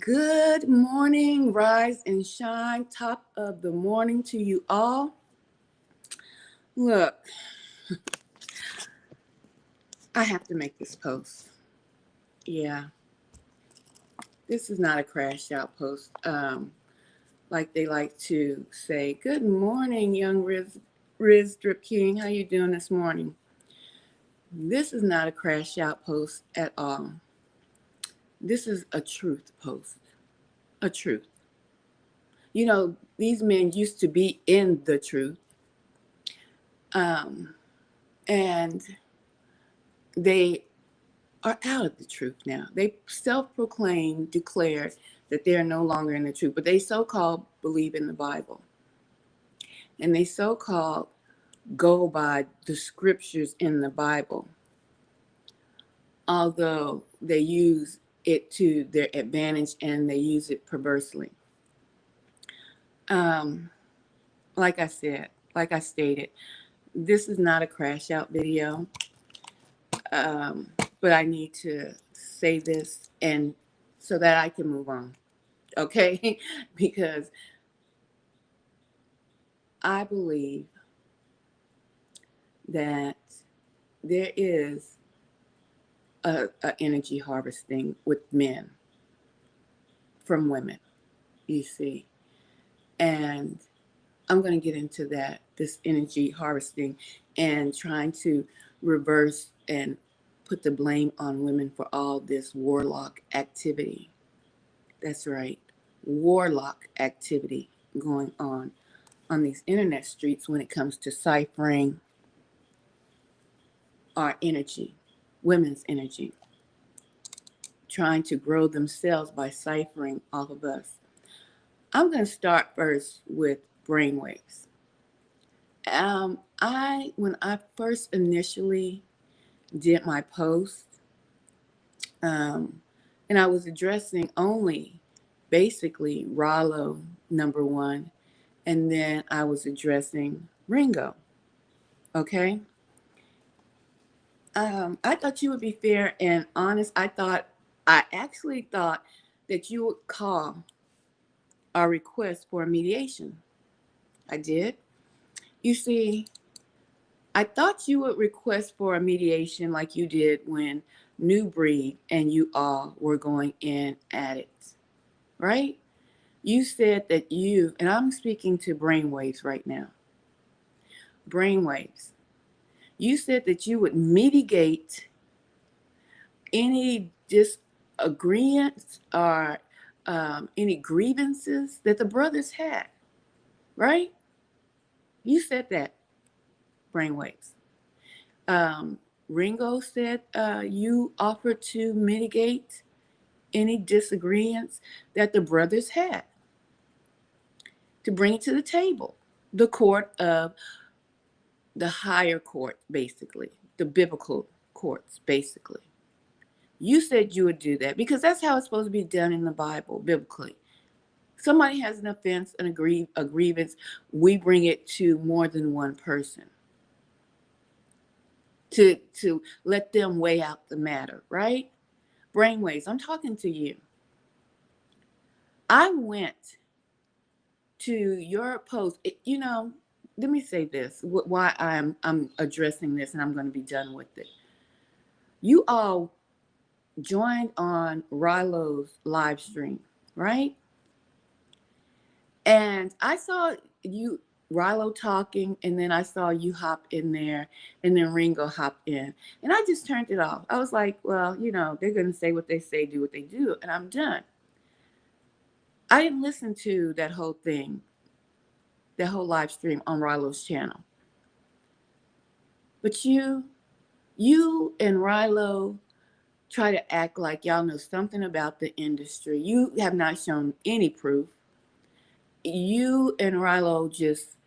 Good morning, rise and shine, top of the morning to you all. Look, I have to make this post. Yeah, this is not a crash out post. Like they like to say, good morning, young Riz Drip King. How you doing this morning? This is not a crash out post at all. This is a truth post. A truth. You know, these men used to be in the truth. And they are out of the truth now. They self-proclaimed, declared that they are no longer in the truth, but they so-called believe in the Bible. And they so-called go by the scriptures in the Bible, although they use it to their advantage and they use it perversely. Like I stated, this is not a crash out video. But I need to say this and so that I can move on. Okay? Because I believe that there is a energy harvesting with men from women, you see. And I'm going to get into that, this energy harvesting and trying to reverse and put the blame on women for all this warlock activity. That's right. Warlock activity going on these internet streets when it comes to ciphering our energy, women's energy, trying to grow themselves by ciphering all of us. I'm going to start first with brainwaves. When I first initially did my post, and I was addressing only basically Rollo, number one, and then I was addressing Ringo. Okay? I thought you would be fair and honest. I actually thought that you would call our request for mediation. I did. You see, I thought you would request for a mediation like you did when New Breed and you all were going in at it, right? You said that and I'm speaking to brainwaves right now. Brainwaves. You said that you would mitigate any disagreements or any grievances that the brothers had, right? You said that, brainwaves. Ringo said you offered to mitigate any disagreements that the brothers had, to bring it to the table, the court of the higher court, basically, the biblical courts, basically. You said you would do that because that's how it's supposed to be done in the Bible, biblically. Somebody has an offense, a grievance, we bring it to more than one person to let them weigh out the matter, right? Brainwaves, I'm talking to you. I went to your post. Let me say this, why I'm addressing this, and I'm going to be done with it. You all joined on Rilo's live stream, right? And I saw you, Rilo, talking, and then I saw you hop in there, and then Ringo hopped in. And I just turned it off. I was like, well, they're going to say what they say, do what they do, and I'm done. I didn't listen to that whole thing, that whole live stream on Rilo's channel. But you and Rilo try to act like y'all know something about the industry. You have not shown any proof. You and Rilo just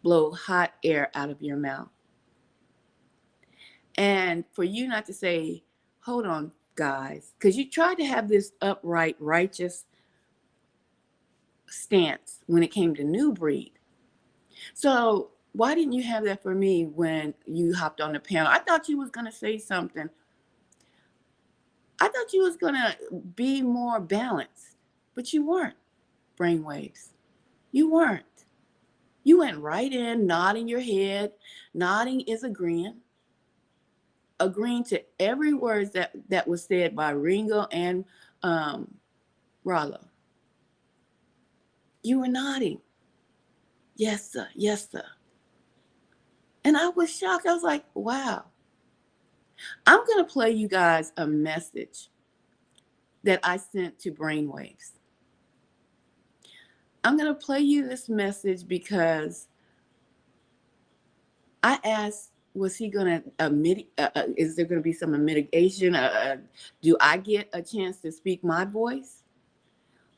blow hot air out of your mouth. And for you not to say, hold on, guys, because you tried to have this upright, righteous stance when it came to New Breed. So why didn't you have that for me when you hopped on the panel? I thought you was going to say something. I thought you was going to be more balanced. But you weren't, brainwaves. You weren't. You went right in, nodding your head. Nodding is agreeing to every word that was said by Ringo and Rollo. You were nodding. Yes, sir. Yes, sir. And I was shocked. I was like, wow. I'm going to play you guys a message that I sent to Brainwaves. I'm going to play you this message because I asked, was he going to, is there going to be some mitigation? Do I get a chance to speak my voice?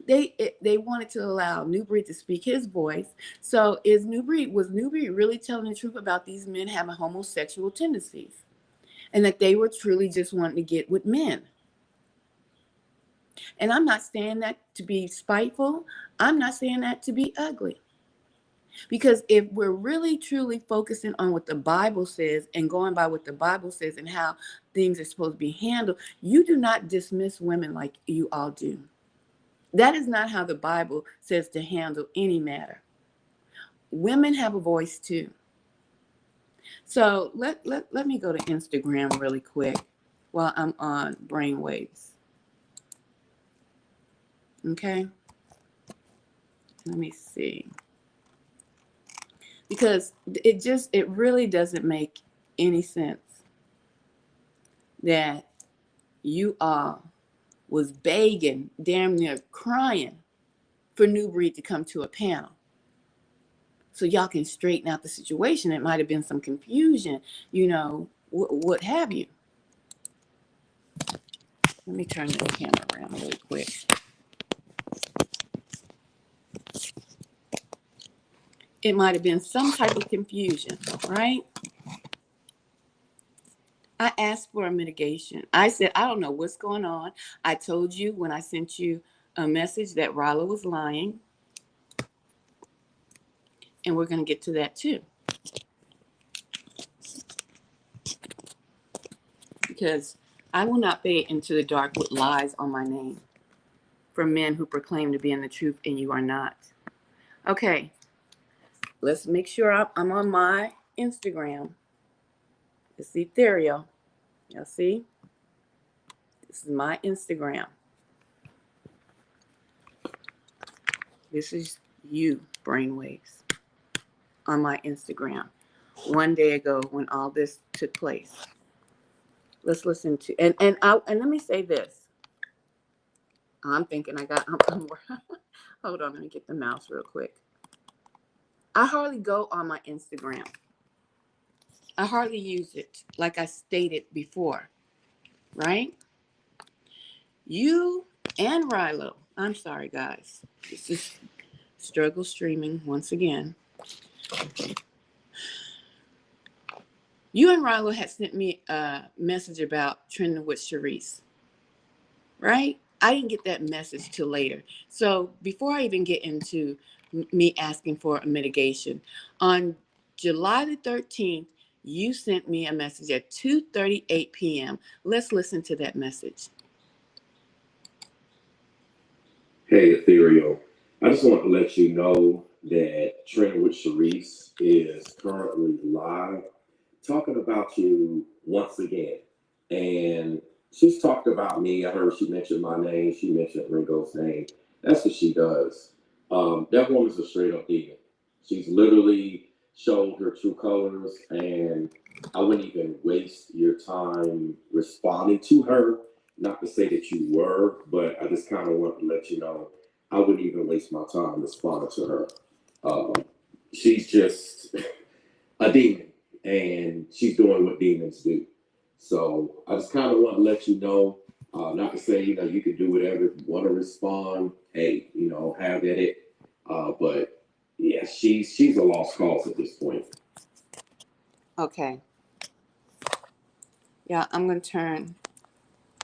They wanted to allow New Breed to speak his voice. So was New Breed really telling the truth about these men having homosexual tendencies? And that they were truly just wanting to get with men? And I'm not saying that to be spiteful. I'm not saying that to be ugly. Because if we're really truly focusing on what the Bible says and going by what the Bible says and how things are supposed to be handled, you do not dismiss women like you all do. That is not how the Bible says to handle any matter. Women have a voice too. So let me go to Instagram really quick while I'm on Brainwaves. Okay? Let me see. Because it really doesn't make any sense that you all was begging, damn near crying for New Breed to come to a panel so y'all can straighten out the situation. It might have been some confusion, what have you. Let me turn this camera around really quick. It might have been some type of confusion, right? I asked for a mitigation. I said, I don't know what's going on. I told you when I sent you a message that Rollo was lying. And we're going to get to that too. Because I will not fade into the dark with lies on my name from men who proclaim to be in the truth and you are not. Okay, let's make sure I'm on my Instagram. It's ethereal. Y'all see? This is my Instagram. This is you, Brainwaves, on my Instagram. One day ago when all this took place. Let's listen to, and let me say this. I'm thinking I'm hold on, let me get the mouse real quick. I hardly go on my Instagram. I hardly use it, like I stated before, right? You and Rilo, I'm sorry, guys. This is struggle streaming once again. You and Rilo had sent me a message about trending with Shereice, right? I didn't get that message till later. So before I even get into me asking for a mitigation, on July the 13th, you sent me a message at 2:38 p.m. Let's listen to that message. Hey, Ethereal. I just want to let you know that Trending with Shereice is currently live talking about you once again. And she's talked about me. I heard she mentioned my name. She mentioned Ringo's name. That's what she does. That woman's a straight up demon. She's literally showed her true colors, and I wouldn't even waste your time responding to her. Not to say that you were, but I just kind of want to let you know I wouldn't even waste my time responding to her. She's just a demon, and she's doing what demons do. So I just kind of want to let you know, not to say, you can do whatever. If you want to respond, hey, have at it. But yeah, she's a lost cause at this point. Okay. Yeah, I'm going to turn.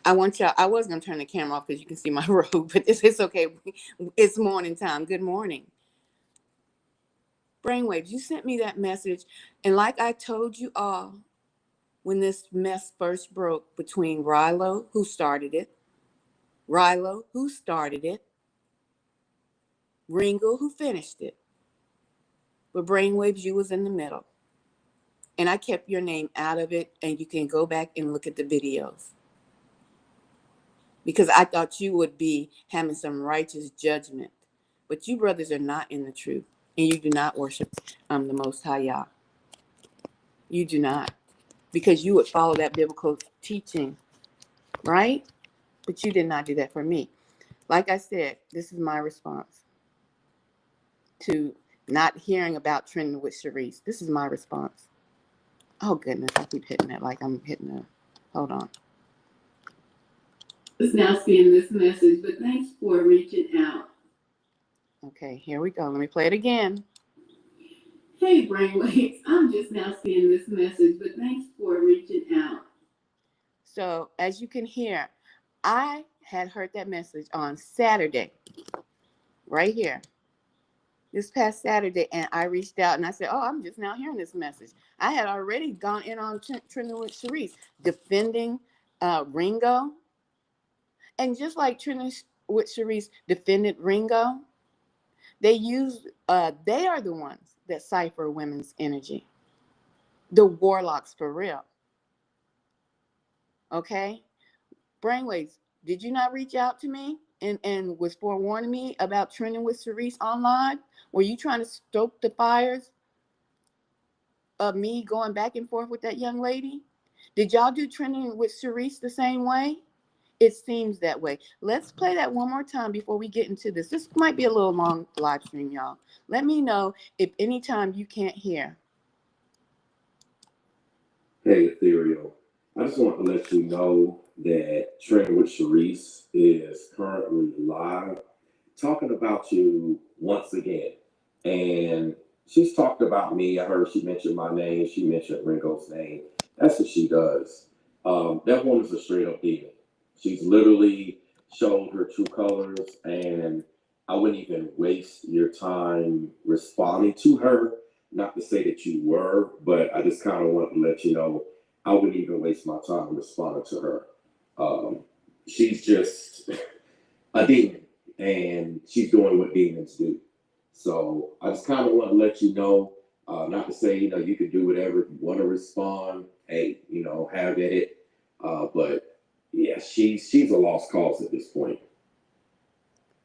I was going to turn the camera off because you can see my robe, but it's okay. It's morning time. Good morning. Brainwaves, you sent me that message. And like I told you all, when this mess first broke between Rilo, who started it, Ringo, who finished it. But Brainwaves, you was in the middle. And I kept your name out of it, and you can go back and look at the videos. Because I thought you would be having some righteous judgment. But you brothers are not in the truth, and you do not worship the Most High Yah. You do not. Because you would follow that biblical teaching, right? But you did not do that for me. Like I said, this is my response to not hearing about trending with Shereice. This is my response. Oh, goodness, I keep hitting that like I'm hitting a... Hold on. Is now seeing this message, but thanks for reaching out. Okay, here we go. Let me play it again. Hey, Brainwaves, I'm just now seeing this message, but thanks for reaching out. So, as you can hear, I had heard that message on Saturday, right here, this past Saturday, and I reached out and I said, oh, I'm just now hearing this message. I had already gone in on Trending with Shereice, defending Ringo. And just like Trending with Shereice defended Ringo, they are the ones that cipher women's energy. The warlocks for real. Okay? Brainwaves, did you not reach out to me and was forewarning me about Trending with Shereice online? Were you trying to stoke the fires of me going back and forth with that young lady? Did y'all do Trending with Shereice the same way? It seems that way. Let's play that one more time before we get into this. This might be a little long live stream, y'all. Let me know if anytime you can't hear. Hey, Ethereal. I just want to let you know that Trending with Shereice is currently live, talking about you once again. And she's talked about me. I heard she mentioned my name. She mentioned Ringo's name. That's what she does. That woman's a straight up demon. She's literally showed her true colors, and I wouldn't even waste your time responding to her. Not to say that you were, but I just kind of want to let you know I wouldn't even waste my time responding to her. She's just a demon, and she's doing what demons do. So I just kind of want to let you know, not to say, you can do whatever. If you want to respond, hey, have at it. But yeah, she's a lost cause at this point.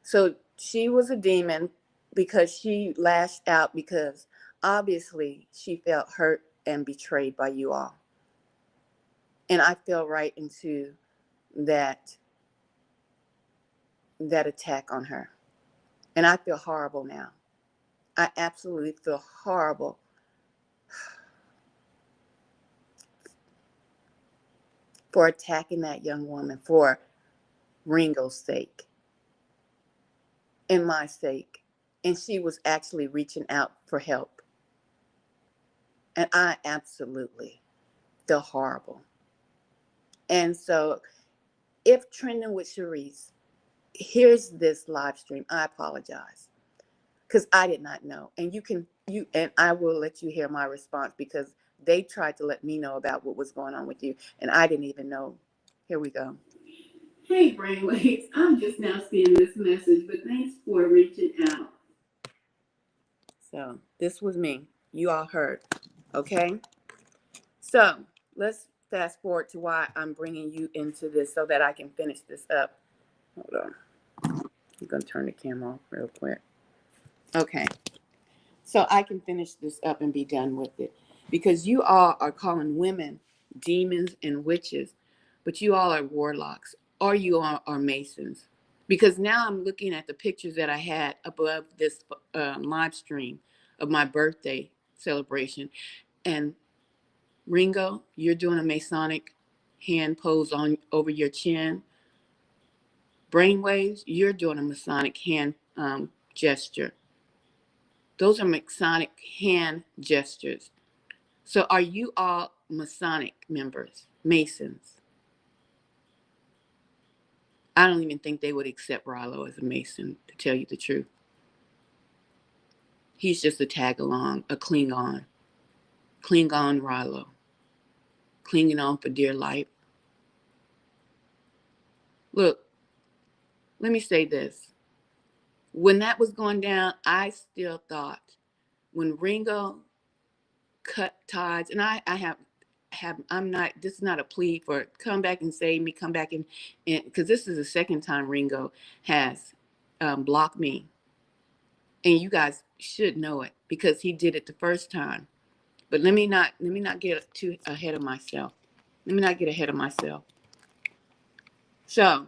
So she was a demon because she lashed out because obviously she felt hurt and betrayed by you all. And I fell right into that attack on her. And I feel horrible now. I absolutely feel horrible for attacking that young woman for Ringo's sake and my sake. And she was actually reaching out for help. And I absolutely feel horrible. And so if Trending with Shereice hears this live stream, I apologize. Because I did not know. And and I will let you hear my response because they tried to let me know about what was going on with you. And I didn't even know. Here we go. Hey, Brainwaves, I'm just now seeing this message, but thanks for reaching out. So this was me. You all heard. Okay? So let's fast forward to why I'm bringing you into this so that I can finish this up. Hold on. I'm going to turn the camera off real quick. Okay. So I can finish this up and be done with it. Because you all are calling women demons and witches, but you all are warlocks or you all are masons. Because now I'm looking at the pictures that I had above this live stream of my birthday celebration. And Ringo, you're doing a Masonic hand pose on over your chin. Brainwaves, you're doing a Masonic hand gesture. Those are Masonic hand gestures. So are you all Masonic members, Masons? I don't even think they would accept Rilo as a Mason, to tell you the truth. He's just a tag along, a Klingon. Klingon Rilo. Clinging on for dear life. Look, let me say this. When that was going down, I still thought when Ringo cut ties, and I have I'm not, this is not a plea for come back and save me, come back and because this is the second time Ringo has blocked me, and you guys should know it because he did it the first time. But let me not get too ahead of myself. Let me not get ahead of myself. So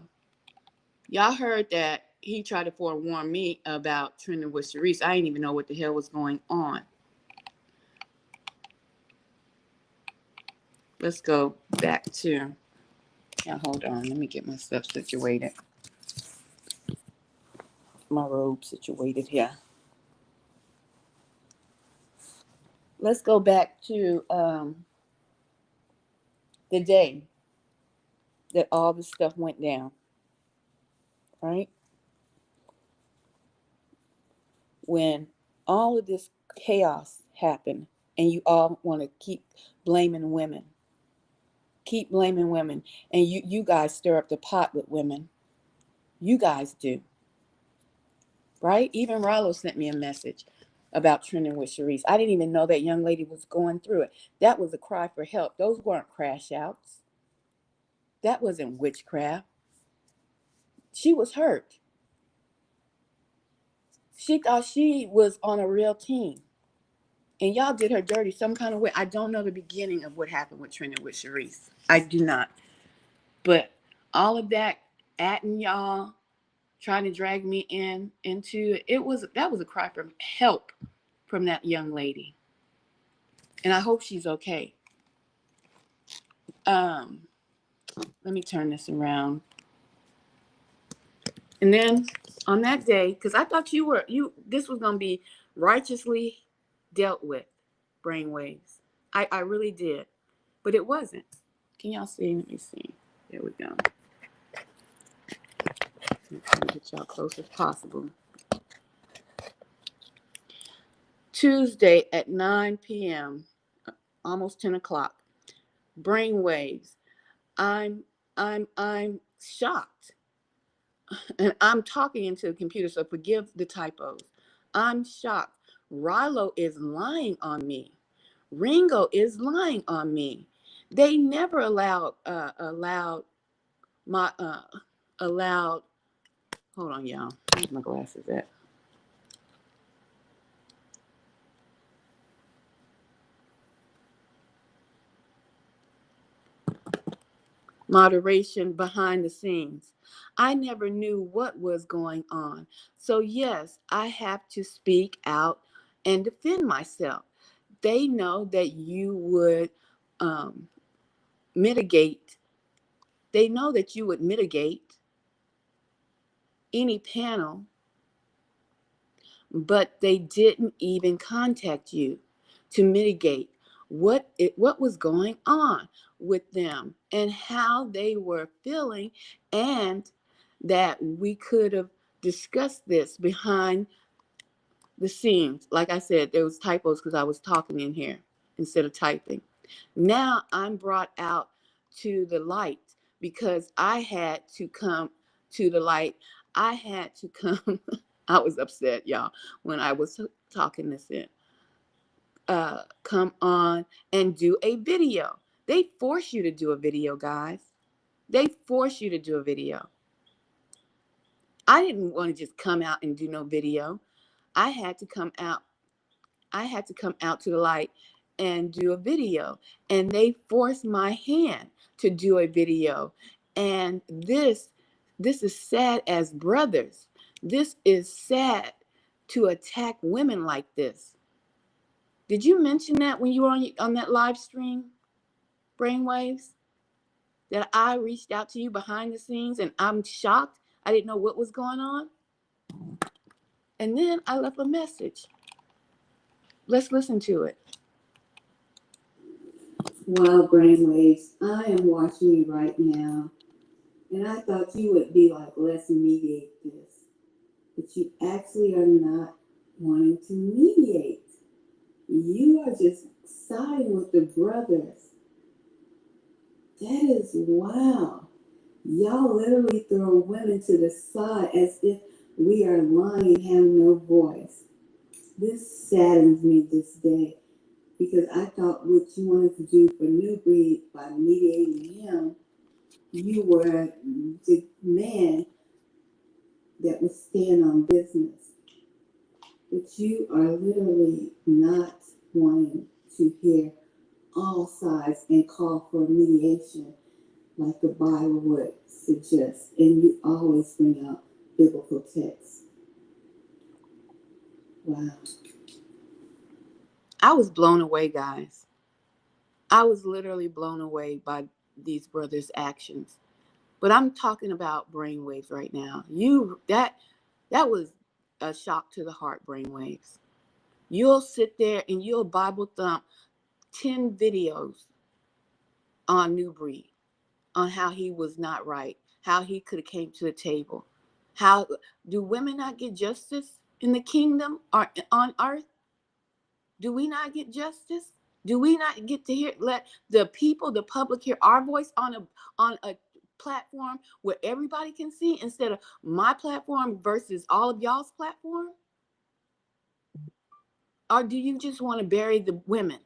y'all heard that he tried to forewarn me about trending with Shereice. I didn't even know what the hell was going on. Let's go back to, now hold on, let me get my stuff situated. My robe situated here. Let's go back to the day that all this stuff went down, right? When all of this chaos happened and you all want to keep blaming women. Keep blaming women. And you guys stir up the pot with women. You guys do. Right? Even Rollo sent me a message about trending with Shereice. I didn't even know that young lady was going through it. That was a cry for help. Those weren't crash outs. That wasn't witchcraft. She was hurt. She thought she was on a real team. And y'all did her dirty some kind of way. I don't know the beginning of what happened with trending with Shereice. I do not. But all of that atting y'all, trying to drag me into it, that was a cry for help from that young lady. And I hope she's okay. Let me turn this around. And then on that day, because I thought this was gonna be righteously dealt with, brainwaves. I really did. But it wasn't. Can y'all see? Let me see. There we go. I'm trying to get y'all close as possible. Tuesday at 9 p.m., almost 10 o'clock. Brainwaves. I'm shocked. And I'm talking into the computer, so forgive the typos. I'm shocked. Rilo is lying on me. Ringo is lying on me. They never allowed hold on, y'all. Where's my glasses at? Moderation behind the scenes. I never knew what was going on. So yes, I have to speak out and defend myself. They know that you would mitigate. They know that you would mitigate any panel, but they didn't even contact you to mitigate what was going on with them and how they were feeling, and that we could have discussed this behind the scenes. Like I said, there was typos because I was talking in here instead of typing. Now I'm brought out to the light because I had to come to the light. I had to come. I was upset, y'all, when I was talking this in. Come on and do a video. They force you to do a video, guys. They force you to do a video. I didn't want to just come out and do no video. I had to come out. I had to come out to the light and do a video. And they forced my hand to do a video. And this is sad as brothers. This is sad to attack women like this. Did you mention that when you were on that live stream, Brainwaves? That I reached out to you behind the scenes and I'm shocked. I didn't know what was going on. And then I left a message. Let's listen to it. Well, Brainwaves, I am watching you right now, and I thought you would be like, let's mediate this. But you actually are not wanting to mediate. You are just siding with the brothers. That is wow. Y'all literally throw women to the side as if We are lying and have no voice. This saddens me this day because I thought what you wanted to do for New Breed by mediating him, you were the man that would stand on business. But you are literally not wanting to hear all sides and call for mediation like the Bible would suggest. And you always bring out biblical texts. Wow. I was blown away, guys. I was literally blown away by these brothers' actions. But I'm talking about brainwaves right now. That was a shock to the heart, brainwaves. You'll sit there and you'll Bible thump 10 videos on New Breed, on how he was not right, how he could have came to the table. How do women not get justice in the kingdom or on earth? Do we not get justice? Do we not get to let the people, the public, hear our voice on a platform where everybody can see instead of my platform versus all of y'all's platform? Or do you just want to bury the women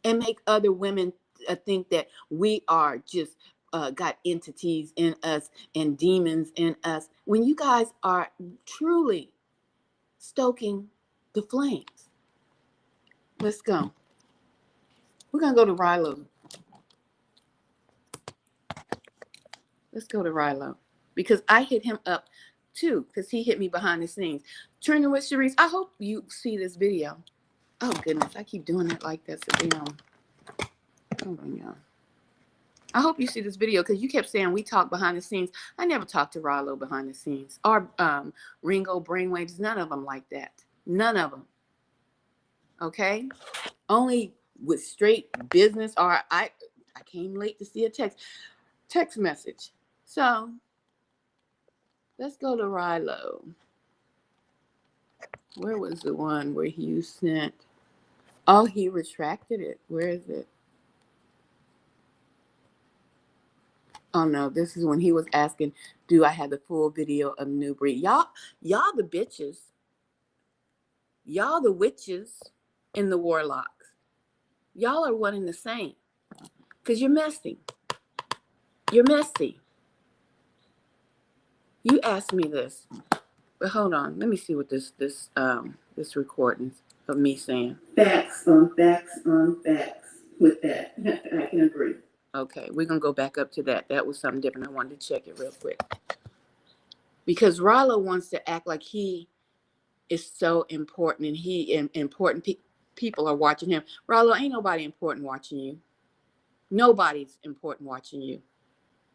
and make other women think that we are just got entities in us and demons in us when you guys are truly stoking the flames? Let's go. We're going to go to Rilo. Let's go to Rilo. Because I hit him up too, because he hit me behind the scenes. Trending with Shereice. I hope you see this video. Oh, goodness. I keep doing it like this. Hold on, y'all. I hope you see this video because you kept saying we talk behind the scenes. I never talked to Rilo behind the scenes. Or Ringo, Brainwaves. None of them like that. None of them. Okay? Only with straight business, or I came late to see a text message. So let's go to Rilo. Where was the one where you sent? Oh, he retracted it. Where is it? Oh no, this is when he was asking, do I have the full video of New Breed? Y'all the bitches. Y'all the witches and the warlocks. Y'all are one and the same. Because you're messy. You're messy. You asked me this. But hold on. Let me see what this recording of me saying. Facts on facts on facts with that. I can agree. Okay, we're going to go back up to that. That was something different. I wanted to check it real quick. Because Rilo wants to act like he is so important and important people are watching him. Rilo, ain't nobody important watching you. Nobody's important watching you.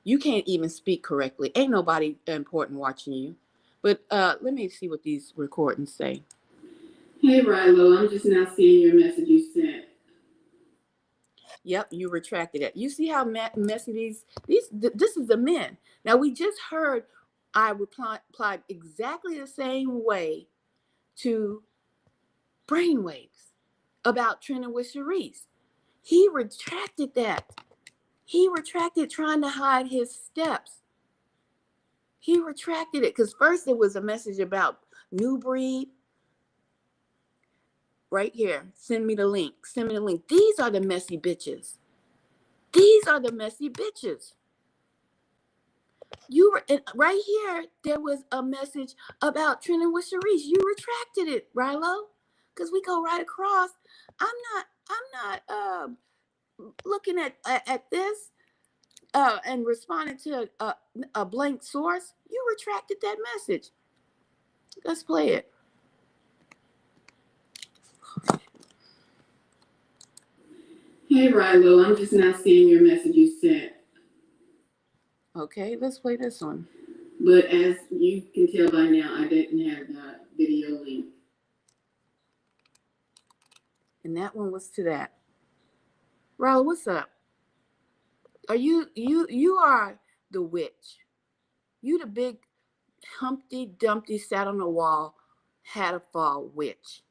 You can't even speak correctly. Ain't nobody important watching you. But let me see what these recordings say. Hey, Rilo, I'm just now seeing your message you sent. Yep, you retracted it. You see how messy this is the men. Now, we just heard I replied exactly the same way to Brainwaves about trending with Shereice. He retracted that. He retracted trying to hide his steps. He retracted it because first it was a message about New Breed. Right here. Send me the link. Send me the link. These are the messy bitches. These are the messy bitches. You were right here. There was a message about trending with Shereice. You retracted it, Rilo, because we go right across. I'm not looking at this and responding to a blank source. You retracted that message. Let's play it. Hey, Rilo, I'm just now seeing your message you sent. Okay, let's play this one. But as you can tell by now, I didn't have the video link. And that one was to that. Rilo, what's up? Are you are the witch. You the big Humpty Dumpty sat on the wall, had a fall witch.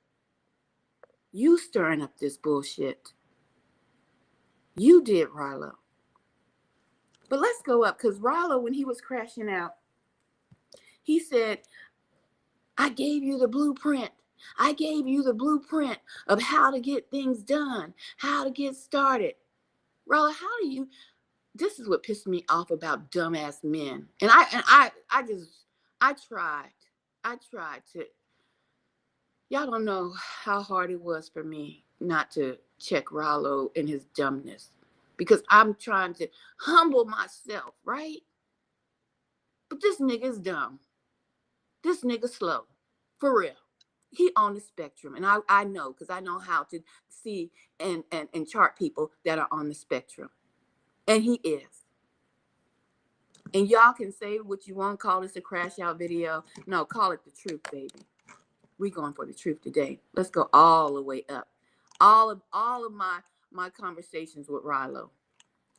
You stirring up this bullshit. You did, Rilo. But let's go up because Rilo, when he was crashing out, He said, I gave you the blueprint. I gave you the blueprint of how to get things done, how to get started. Rala, how do you, this is what pissed me off about dumbass men. And I tried to, y'all don't know how hard it was for me not to check Rollo and his dumbness, because I'm trying to humble myself, right? But this nigga's dumb. This nigga slow, for real. He on the spectrum, and I know, because I know how to see and chart people that are on the spectrum, and he is. And y'all can say what you want, call this a crash out video. No, call it the truth, baby. We going for the truth today. Let's go all the way up. All of my conversations with Rilo.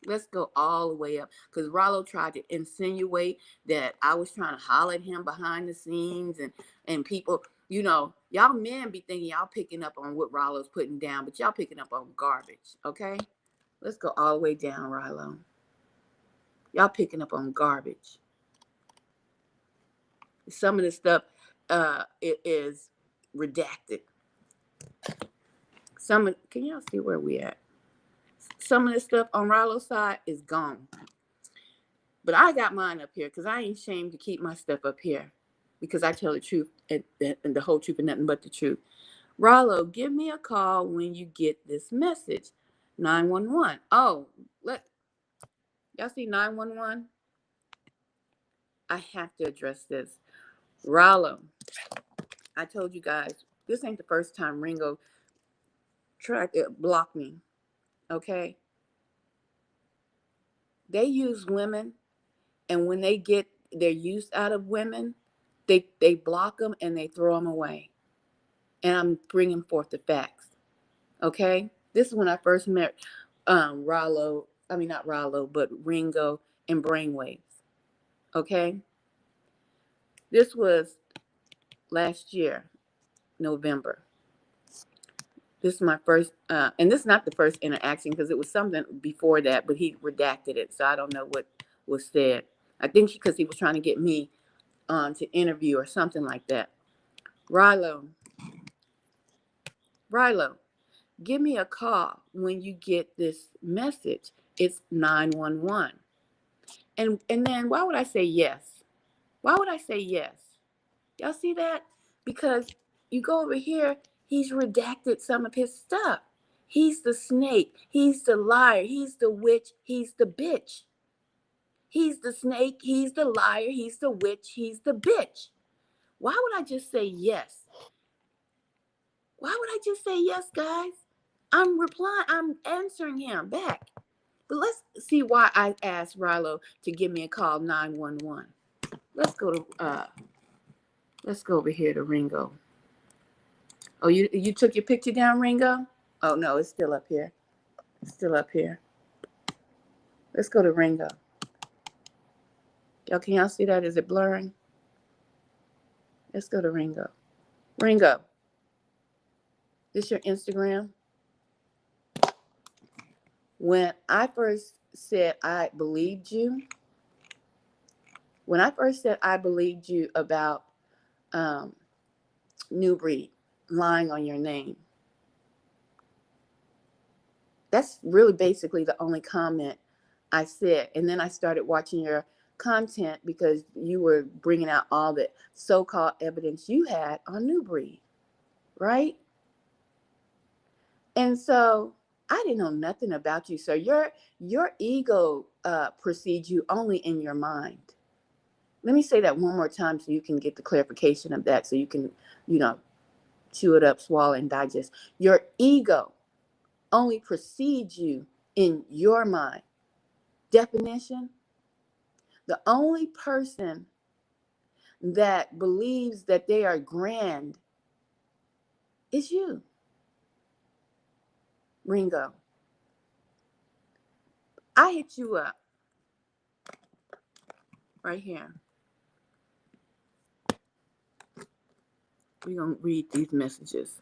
Let's go all the way up, because Rollo tried to insinuate that I was trying to holler at him behind the scenes, and people, you know, y'all men be thinking y'all picking up on what Rollo's putting down, but y'all picking up on garbage, okay? Let's go all the way down, Rollo. Y'all picking up on garbage. Some of the stuff it is redacted. Can y'all see where we at? Some of the stuff on Rollo's side is gone. But I got mine up here because I ain't ashamed to keep my stuff up here, because I tell the truth and the whole truth and nothing but the truth. Rollo, give me a call when you get this message. 911. Oh, y'all see 911? I have to address this. Rollo, I told you guys, this ain't the first time Ringo tried to block me, okay? They use women, and when they get their use out of women, they block them and they throw them away. And I'm bringing forth the facts, okay? This is when I first met Rollo, I mean, not Rollo, but Ringo and Brainwaves, okay? This was last year, November. This is my first, and this is not the first interaction, because it was something before that, but he redacted it, so I don't know what was said. I think because he was trying to get me on to interview or something like that. Rilo, give me a call when you get this message. It's 911. And then why would I say yes? Why would I say yes? Y'all see that? Because you go over here, he's redacted some of his stuff. He's the snake. He's the liar. He's the witch. He's the bitch. He's the snake. He's the liar. He's the witch. He's the bitch. Why would I just say yes? Why would I just say yes, guys? I'm answering him back. But let's see why I asked Rilo to give me a call, 911. Let's go over here to Ringo. Oh, you took your picture down, Ringo? Oh no, it's still up here. It's still up here. Let's go to Ringo. Can y'all see that? Is it blurring? Let's go to Ringo. Ringo, this your Instagram? When I first said I believed you, about New Breed lying on your name, that's really basically the only comment I said. And then I started watching your content because you were bringing out all the so-called evidence you had on New Breed, right? And so I didn't know nothing about you. So your ego precedes you only in your mind. Let me say that one more time so you can get the clarification of that, so you can, chew it up, swallow, and digest. Your ego only precedes you in your mind. Definition: the only person that believes that they are grand is you, Ringo. I hit you up right here. We're going to read these messages.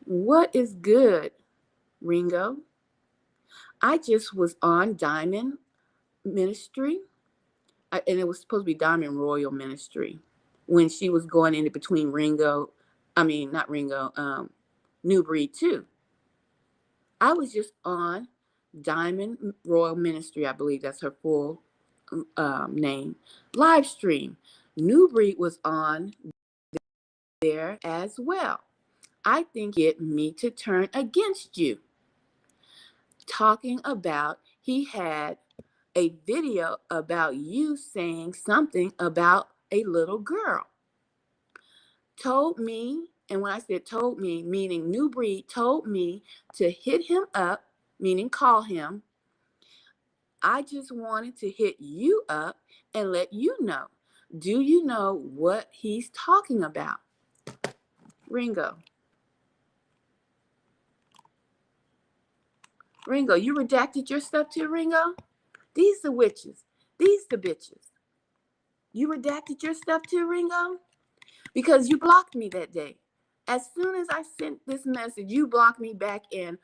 What is good, Ringo? I just was on Diamond Ministry and it was supposed to be Diamond Royal Ministry, when she was going in between not Ringo, New Breed 2. I was just on Diamond Royal Ministry, I believe that's her full name, live stream. New Breed was on there as well. I think get me to turn against you. Talking about he had a video about you saying something about a little girl. Told me, and when I said told me, meaning New Breed told me to hit him up, meaning call him. I just wanted to hit you up and let you know. Do you know what he's talking about? Ringo, you redacted your stuff too, Ringo? These the witches. These the bitches. You redacted your stuff too, Ringo? Because you blocked me that day. As soon as I sent this message, you blocked me back in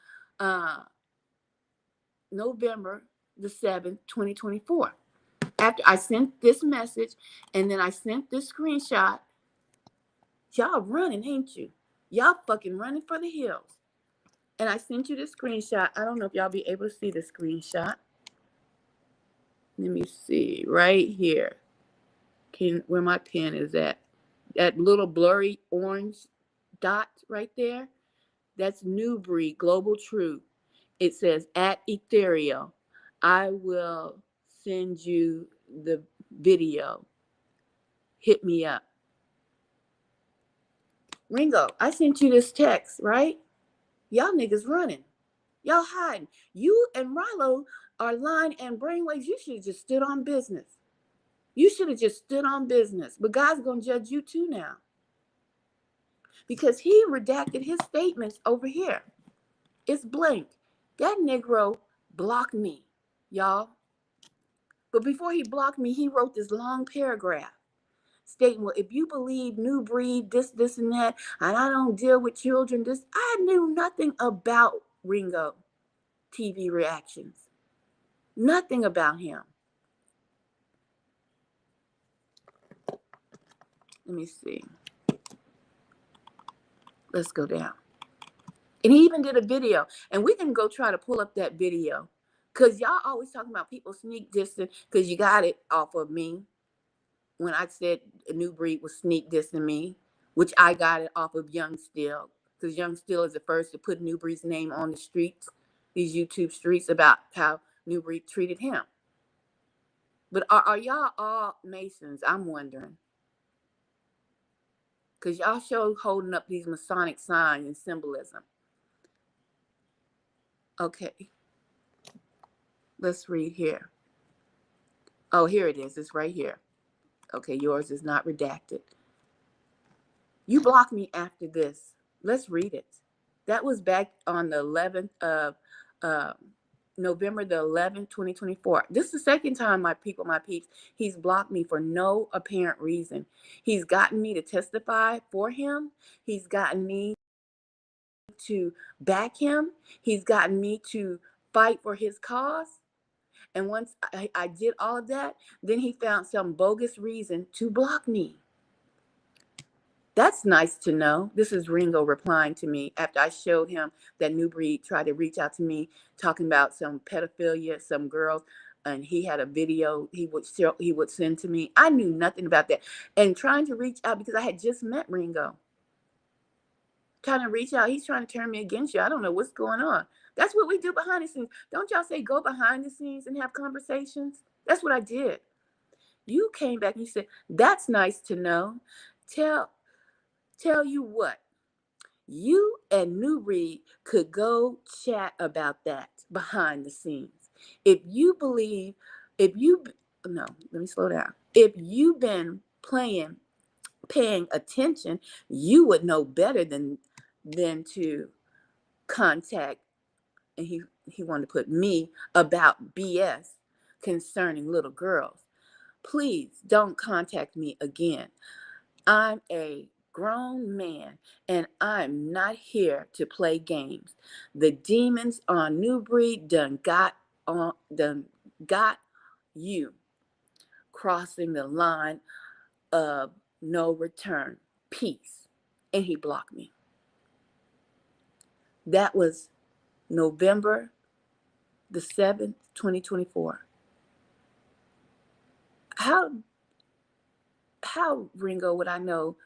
November the 7th, 2024. After I sent this message and then I sent this screenshot, y'all running, ain't you? Y'all fucking running for the hills. And I sent you the screenshot. I don't know if y'all be able to see the screenshot. Let me see, right here. Where my pen is at. That little blurry orange dot right there. That's New Breed, Global Truth. It says at Ethereal. I will send you the video. Hit me up. Ringo, I sent you this text, right? Y'all niggas running. Y'all hiding. You and Rilo are lying and brainwaves. You should have just stood on business. You should have just stood on business. But God's going to judge you too now. Because he redacted his statements over here. It's blank. That Negro blocked me, y'all. But before he blocked me, he wrote this long paragraph stating, well, if you believe New Breed, this, and that, and I don't deal with children, I knew nothing about Ringo TV reactions. Nothing about him. Let me see. Let's go down. And he even did a video. And we can go try to pull up that video. Because y'all always talking about people sneak dissing because you got it off of me. When I said a New Breed was sneak dissing me, which I got it off of Young Still. Because Young Still is the first to put New Breed's name on the streets, these YouTube streets, about how New Breed treated him. But are y'all all Masons? I'm wondering. Because y'all show holding up these Masonic signs and symbolism. Okay. Let's read here. Oh, here it is. It's right here. Okay, yours is not redacted. You blocked me after this. Let's read it. That was back on the 11th of November the 11th, 2024. This is the second time, my peeps, he's blocked me for no apparent reason. He's gotten me to testify for him. He's gotten me to back him. He's gotten me to fight for his cause. And once I did all of that, then he found some bogus reason to block me. That's nice to know. This is Ringo replying to me after I showed him that New Breed tried to reach out to me talking about some pedophilia, some girls, and he had a video he would send to me. I knew nothing about that. And trying to reach out because I had just met Ringo. Trying to reach out, he's trying to turn me against you. I don't know what's going on. That's what we do behind the scenes. Don't y'all say go behind the scenes and have conversations? That's what I did. You came back and you said, that's nice to know. Tell you what, you and New Breed could go chat about that behind the scenes. Let me slow down. If you've been paying attention, you would know better than to contact, and he wanted to put me about BS concerning little girls. Please don't contact me again. I'm a grown man and I'm not here to play games. The demons on New Breed done got you. crossing the line of no return. Peace. And he blocked me. That was November the 7th, 2024. How Ringo would I know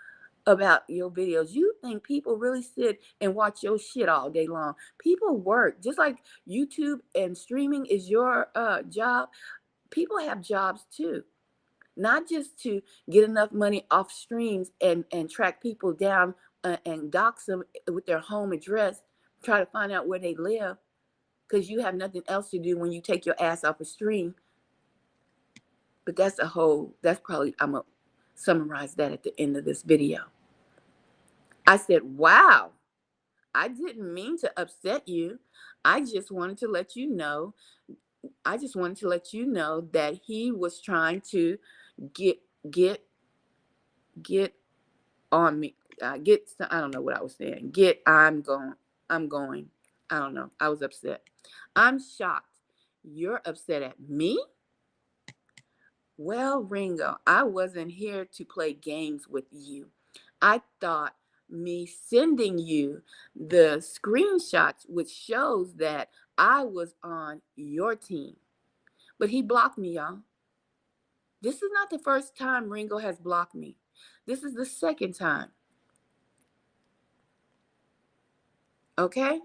about your videos? You think people really sit and watch your shit all day long? People work. Just like YouTube and streaming is your job, people have jobs too. Not just to get enough money off streams and track people down and dox them with their home address, try to find out where they live, because you have nothing else to do when you take your ass off a stream. But that's probably, I'm going to summarize that at the end of this video. I said, wow, I didn't mean to upset you. I just wanted to let you know. That he was trying to get on me. I don't know what I was saying. I'm going. I don't know. I was upset. I'm shocked. You're upset at me? Well, Ringo, I wasn't here to play games with you. I thought me sending you the screenshots, which shows that I was on your team. But he blocked me, y'all. This is not the first time Ringo has blocked me. This is the second time. Okay?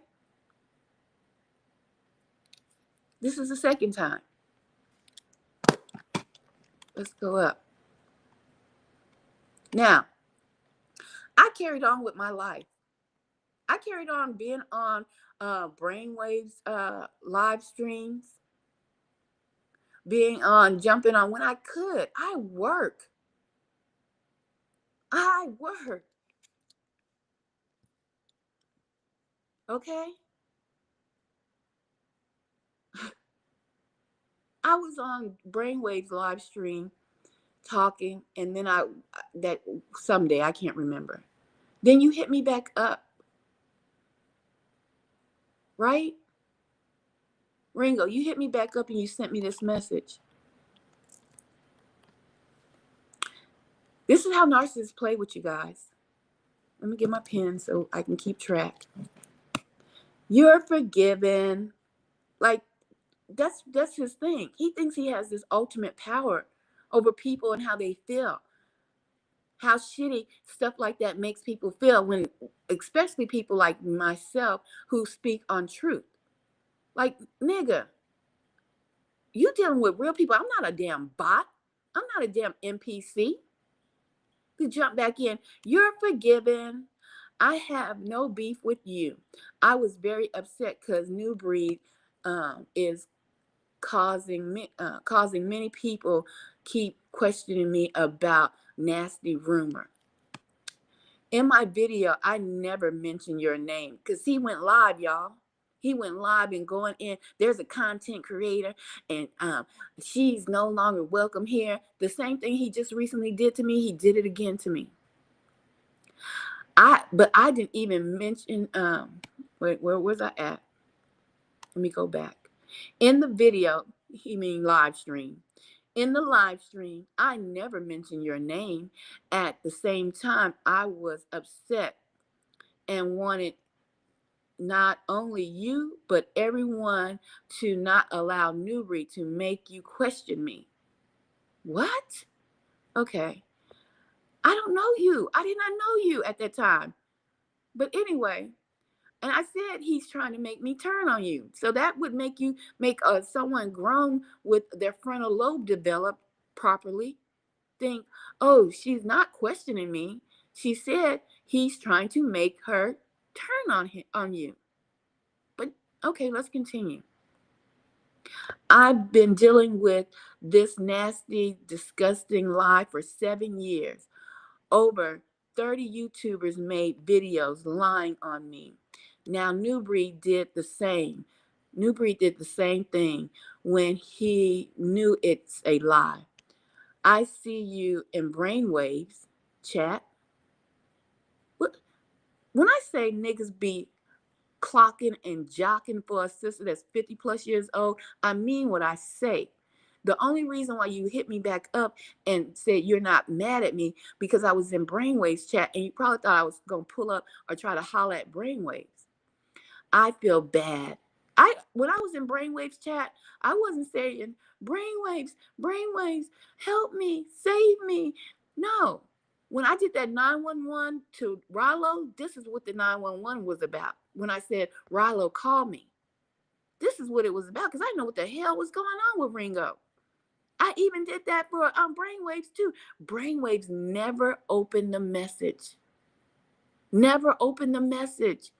This is the second time. Let's go up. Now, I carried on with my life. I carried on being on Brainwaves live streams, jumping on when I could. I work. Okay? I was on Brainwaves live stream talking, and then that someday, I can't remember. Then you hit me back up. Right? Ringo, you hit me back up and you sent me this message. This is how narcissists play with you guys. Let me get my pen so I can keep track. You're forgiven. Like, that's his thing. He thinks he has this ultimate power over people and how they feel. How shitty stuff like that makes people feel, when, especially people like myself who speak on truth. Like, nigga, you dealing with real people. I'm not a damn bot. I'm not a damn NPC. To jump back in, you're forgiven. I have no beef with you. I was very upset because New Breed is causing many people keep questioning me about nasty rumor. In my video, I never mentioned your name because he went live, y'all. He went live and going in. There's a content creator and she's no longer welcome here. The same thing he just recently did to me, he did it again to me. But I didn't even mention, where was I at? Let me go back. In the video, he mean live stream. In the live stream, I never mentioned your name. At the same time, I was upset and wanted not only you, but everyone to not allow Newbury to make you question me. What? Okay. I don't know you. I did not know you at that time. But anyway, and I said he's trying to make me turn on you. So that would make someone grown with their frontal lobe developed properly think, oh, she's not questioning me. She said he's trying to make her turn on you. But okay, let's continue. I've been dealing with this nasty, disgusting lie for 7 years. Over 30 YouTubers made videos lying on me. Now, Newbury did the same. Newbury did the same thing when he knew it's a lie. I see you in Brainwaves chat. When I say niggas be clocking and jocking for a sister that's 50 plus years old, I mean what I say. The only reason why you hit me back up and said you're not mad at me because I was in Brainwaves chat, and you probably thought I was going to pull up or try to holler at Brainwaves. I feel bad. When I was in Brainwaves chat, I wasn't saying, Brainwaves, help me, save me. No. When I did that 911 to Rallo, this is what the 911 was about. When I said, Rallo, call me. This is what it was about, because I know what the hell was going on with Ringo. I even did that for Brainwaves too. Brainwaves never opened the message. Never opened the message.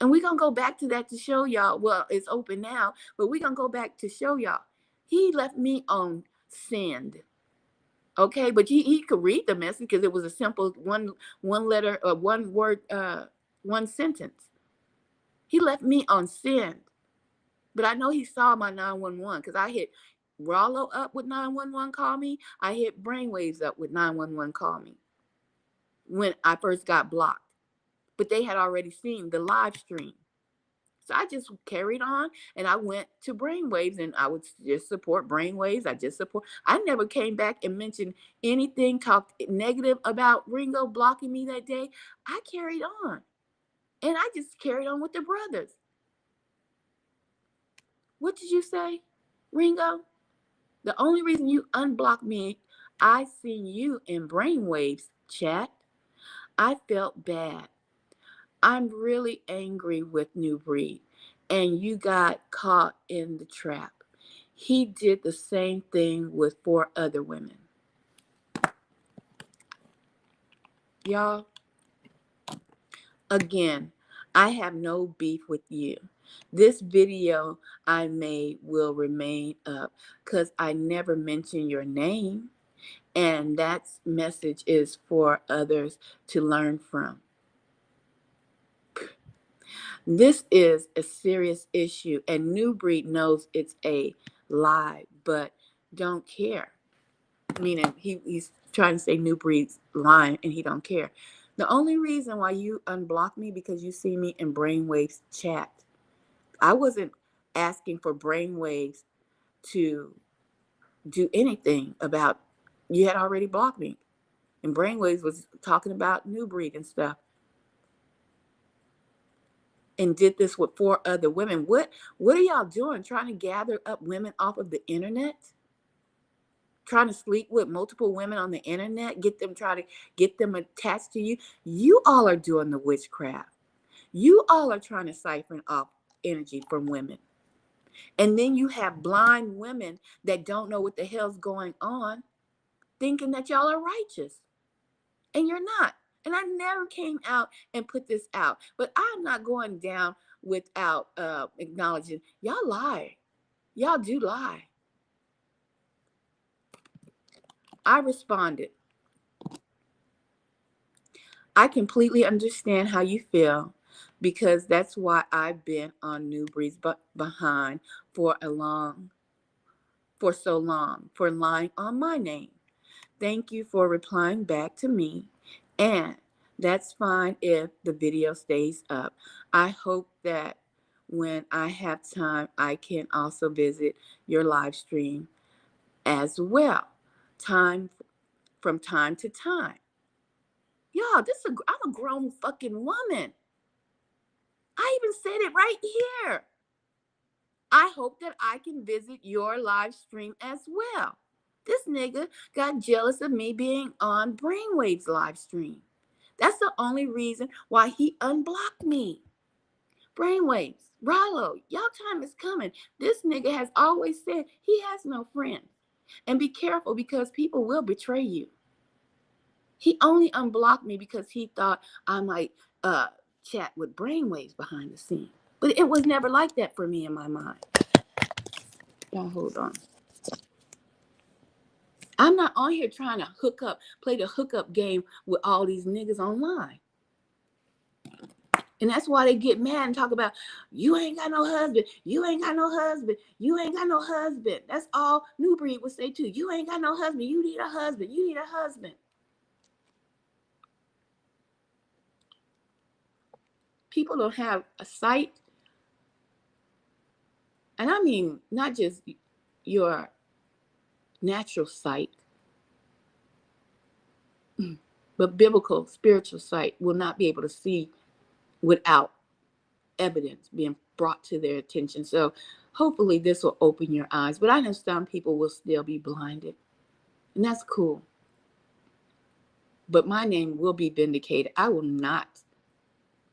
And we're going to go back to that to show y'all. Well, it's open now, but we're going to go back to show y'all. He left me on send. Okay, but he could read the message because it was a simple one letter or one word, one sentence. He left me on send. But I know he saw my 911 because I hit Rollo up with 911 call me. I hit Brainwaves up with 911 call me when I first got blocked. But they had already seen the live stream. So I just carried on, and I went to Brainwaves, and I would just support Brainwaves. I never came back and mentioned anything, talked negative about Ringo blocking me that day. I carried on, and I just carried on with the brothers. What did you say, Ringo? The only reason you unblocked me, I seen you in Brainwaves chat. I felt bad. I'm really angry with New Breed, and you got caught in the trap. He did the same thing with 4 other women. Y'all, again, I have no beef with you. This video I made will remain up because I never mentioned your name, and that message is for others to learn from. This is a serious issue, and New Breed knows it's a lie, but don't care. Meaning he's trying to say New Breed's lying, and he don't care. The only reason why you unblocked me because you see me in Brainwaves chat. I wasn't asking for Brainwaves to do anything about. You had already blocked me, and Brainwaves was talking about New Breed and stuff. And did this with 4 other women. What are y'all doing? Trying to gather up women off of the internet? Trying to sleep with multiple women on the internet? Try to get them attached to you? You all are doing the witchcraft. You all are trying to siphon off energy from women. And then you have blind women that don't know what the hell's going on, thinking that y'all are righteous. And you're not. And I never came out and put this out. But I'm not going down without acknowledging y'all lie. Y'all do lie. I responded. I completely understand how you feel because that's why I've been on New Breed's behind for so long, for lying on my name. Thank you for replying back to me, and that's fine if the video stays up. I hope that when I have time, I can also visit your live stream as well, from time to time. Y'all, I'm a grown fucking woman. I even said it right here. I hope that I can visit your live stream as well. This nigga got jealous of me being on Brainwave's live stream. That's the only reason why he unblocked me. Brainwaves, Rollo, y'all time is coming. This nigga has always said he has no friends. And be careful because people will betray you. He only unblocked me because he thought I might chat with Brainwaves behind the scene. But it was never like that for me in my mind. Y'all hold on. I'm not on here trying to play the hookup game with all these niggas online. And that's why they get mad and talk about, you ain't got no husband. You ain't got no husband. You ain't got no husband. That's all New Breed would say too. You ain't got no husband. You need a husband. You need a husband. People don't have a sight. And I mean, not just your natural sight, but biblical, spiritual sight will not be able to see without evidence being brought to their attention. So hopefully this will open your eyes. But I know some people will still be blinded, and that's cool. But my name will be vindicated. I will not,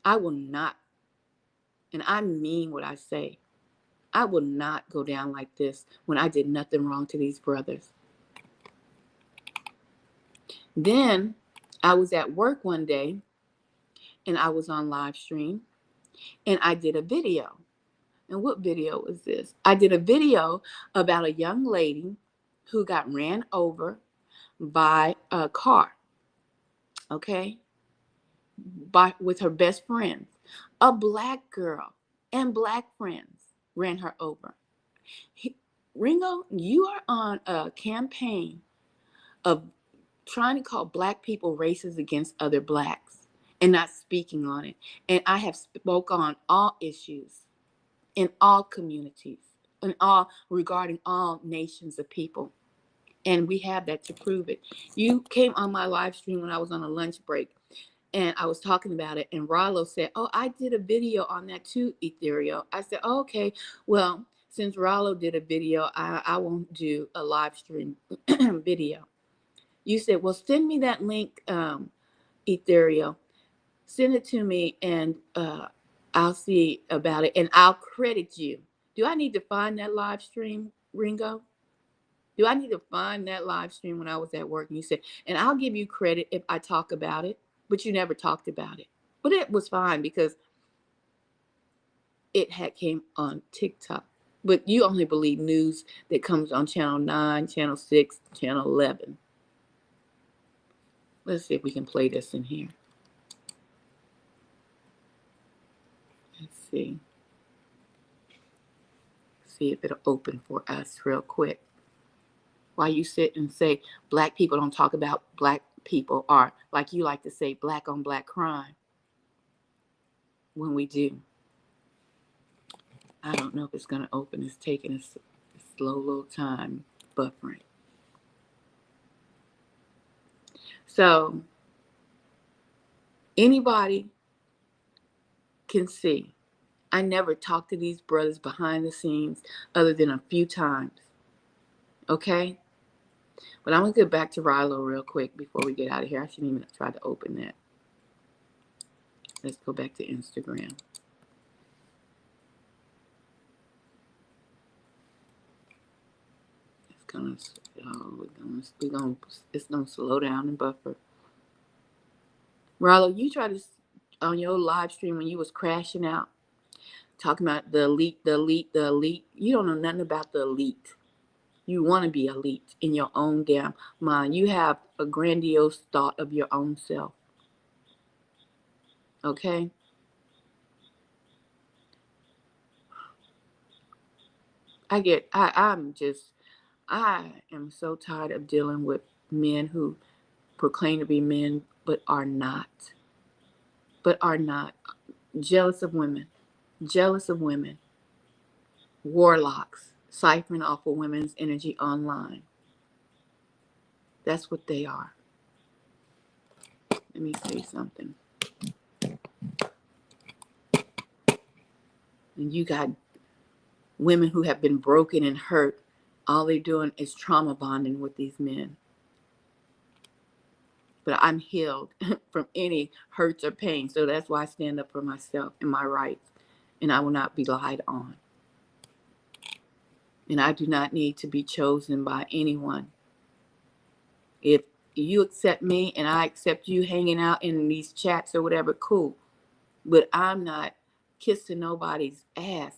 and I mean what I say. I will not go down like this when I did nothing wrong to these brothers. Then I was at work one day and I was on live stream and I did a video. And what video was this? I did a video about a young lady who got ran over by a car, okay, with her best friends. A black girl and black friends ran her over. Ringo, you are on a campaign of trying to call black people racist against other blacks and not speaking on it. And I have spoke on all issues in all communities and all regarding all nations of people. And we have that to prove it. You came on my live stream when I was on a lunch break and I was talking about it. And Rollo said, oh, I did a video on that too, Ethereal. I said, oh, okay, well, since Rollo did a video, I won't do a live stream video. You said, well, send me that link, Ethereal. Send it to me and I'll see about it and I'll credit you. Do I need to find that live stream, Ringo? Do I need to find that live stream when I was at work? And you said, and I'll give you credit if I talk about it, but you never talked about it. But it was fine because it had came on TikTok. But you only believe news that comes on Channel 9, Channel 6, Channel 11. Let's see if we can play this in here. Let's see. See if it'll open for us real quick. While you sit and say black people don't talk about black people, or like you like to say, black on black crime, when we do. I don't know if it's going to open. It's taking a slow little time buffering. So anybody can see. I never talked to these brothers behind the scenes other than a few times. Okay? But I'm going to get back to Rilo real quick before we get out of here. I shouldn't even try to open that. Let's go back to Instagram. It's gonna slow down and buffer. Rilo, you try to on your live stream when you was crashing out, talking about the elite. You don't know nothing about the elite. You want to be elite in your own damn mind. You have a grandiose thought of your own self. Okay? I am so tired of dealing with men who proclaim to be men but are not. Jealous of women. Warlocks. Ciphering off of women's energy online. That's what they are. Let me say something. And you got women who have been broken and hurt. All they're doing is trauma bonding with these men. But I'm healed from any hurts or pain. So that's why I stand up for myself and my rights. And I will not be lied on. And I do not need to be chosen by anyone. If you accept me and I accept you hanging out in these chats or whatever, cool. But I'm not kissing nobody's ass,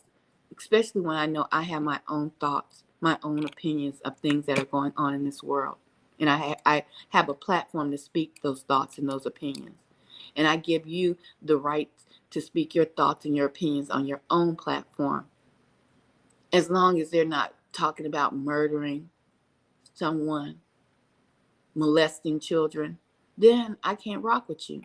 especially when I know I have my own thoughts, my own opinions of things that are going on in this world. And I have a platform to speak those thoughts and those opinions. And I give you the right to speak your thoughts and your opinions on your own platform. As long as they're not talking about murdering someone, molesting children, then I can't rock with you.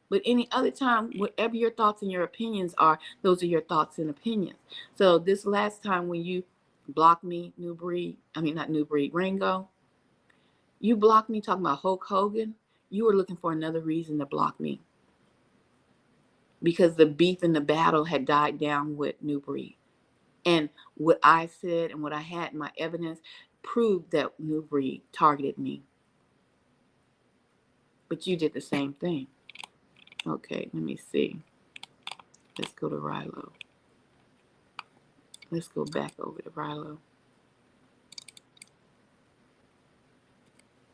But any other time, whatever your thoughts and your opinions are, those are your thoughts and opinions. So this last time when you block me, New Breed. I mean, not New Breed, Ringo. You blocked me talking about Hulk Hogan. You were looking for another reason to block me because the beef and the battle had died down with New Breed. And what I said and what I had in my evidence proved that New Breed targeted me. But you did the same thing. Okay, let me see. Let's go to Rilo. Let's go back over to Rilo.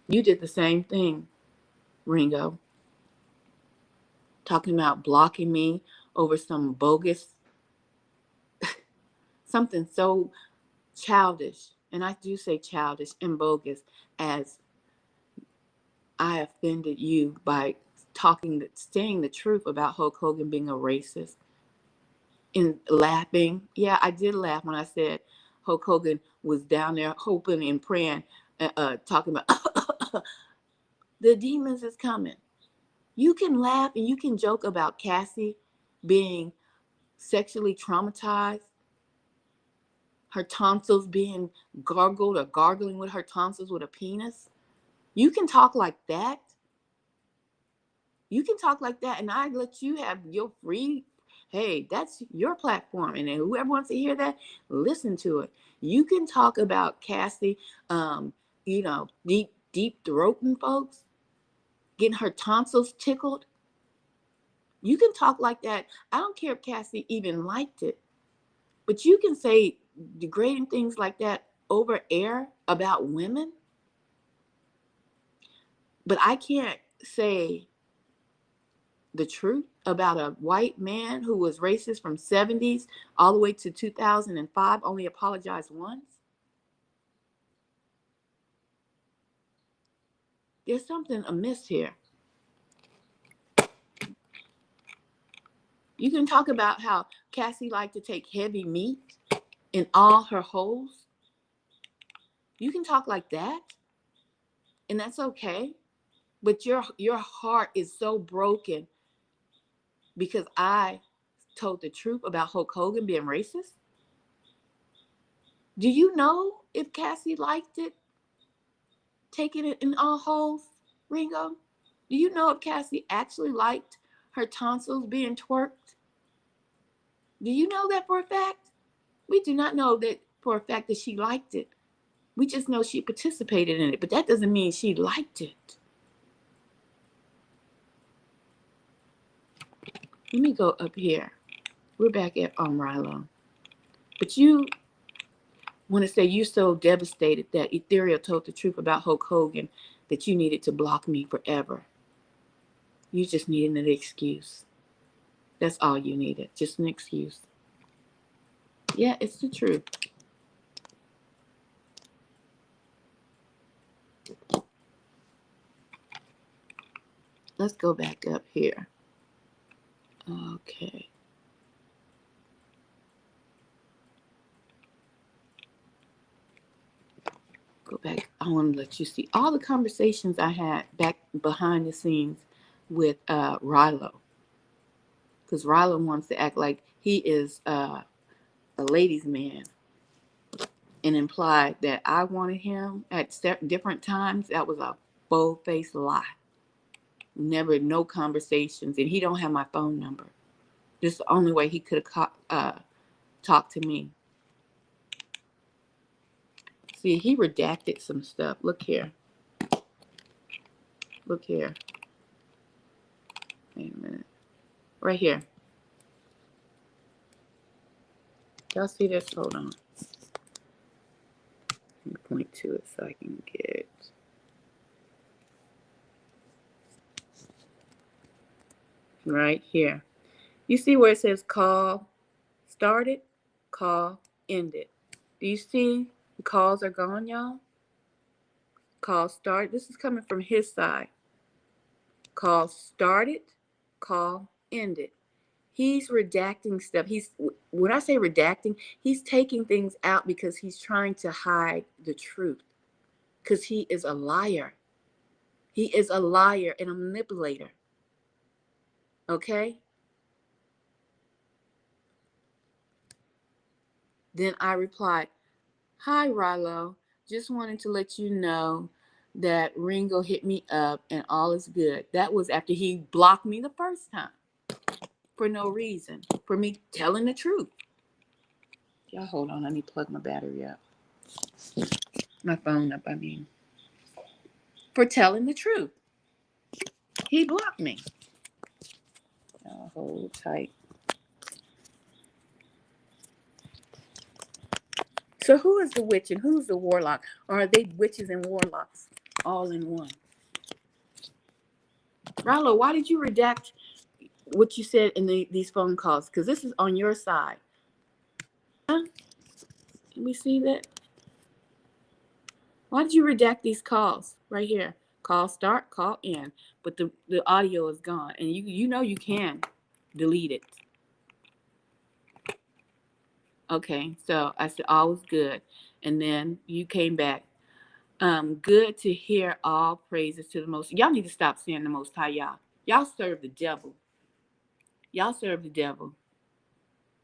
You did the same thing, Ringo. Talking about blocking me over some bogus, something so childish. And I do say childish and bogus as I offended you by saying the truth about Hulk Hogan being a racist and laughing. Yeah, I did laugh when I said Hulk Hogan was down there hoping and praying, talking about the demons is coming. You can laugh and you can joke about Cassie being sexually traumatized, her tonsils being gargled or gargling with her tonsils with a penis. You can talk like that. You can talk like that, and I let you have your free. Hey, that's your platform, and whoever wants to hear that, listen to it. You can talk about Cassie, deep throating folks, getting her tonsils tickled. You can talk like that. I don't care if Cassie even liked it, but you can say degrading things like that over air about women. But I can't say the truth about a white man who was racist from 70s all the way to 2005, only apologized once. There's something amiss here. You can talk about how Cassie liked to take heavy meat in all her holes. You can talk like that, and that's okay. But your heart is so broken because I told the truth about Hulk Hogan being racist. Do you know if Cassie liked it, taking it in all holes, Ringo? Do you know if Cassie actually liked her tonsils being twerked? Do you know that for a fact? We do not know that for a fact that she liked it. We just know she participated in it, but that doesn't mean she liked it. Let me go up here. We're back at Rilo. But you want to say you're so devastated that Ethereal told the truth about Hulk Hogan that you needed to block me forever. You just needed an excuse. That's all you needed, just an excuse. Yeah, it's the truth. Let's go back up here. Okay. Go back. I want to let you see all the conversations I had back behind the scenes with Rilo. Because Rilo wants to act like he is a ladies' man and implied that I wanted him at different times. That was a full-faced lie. Never, no conversations. And he don't have my phone number. This is the only way he could have talked to me. See, he redacted some stuff. Look here. Look here. Wait a minute. Right here. Y'all see this? Hold on. Let me point to it so I can get. Right here. You see where it says call started? Call ended. Do you see the calls are gone, y'all? Call started. This is coming from his side. Call started. Call ended. He's redacting stuff. When I say redacting, he's taking things out because he's trying to hide the truth. Because he is a liar. He is a liar and a manipulator. Okay? Then I replied, Hi, Rilo. Just wanted to let you know that Ringo hit me up and all is good. That was after he blocked me the first time for no reason, for me telling the truth. Y'all hold on, let me plug my battery up. My phone up, I mean. For telling the truth. He blocked me. Y'all hold tight. So who is the witch and who's the warlock? Or are they witches and warlocks all in one? Rilo, why did you redact what you said in these phone calls? Because this is on your side. Huh? Can we see that? Why did you redact these calls right here? Call start, call end, but the audio is gone, and you know you can delete it. Okay, so I said all was good, and then you came back. Good to hear. All praises to the Most. Y'all need to stop saying the Most High. Y'all serve the devil. Y'all serve the devil.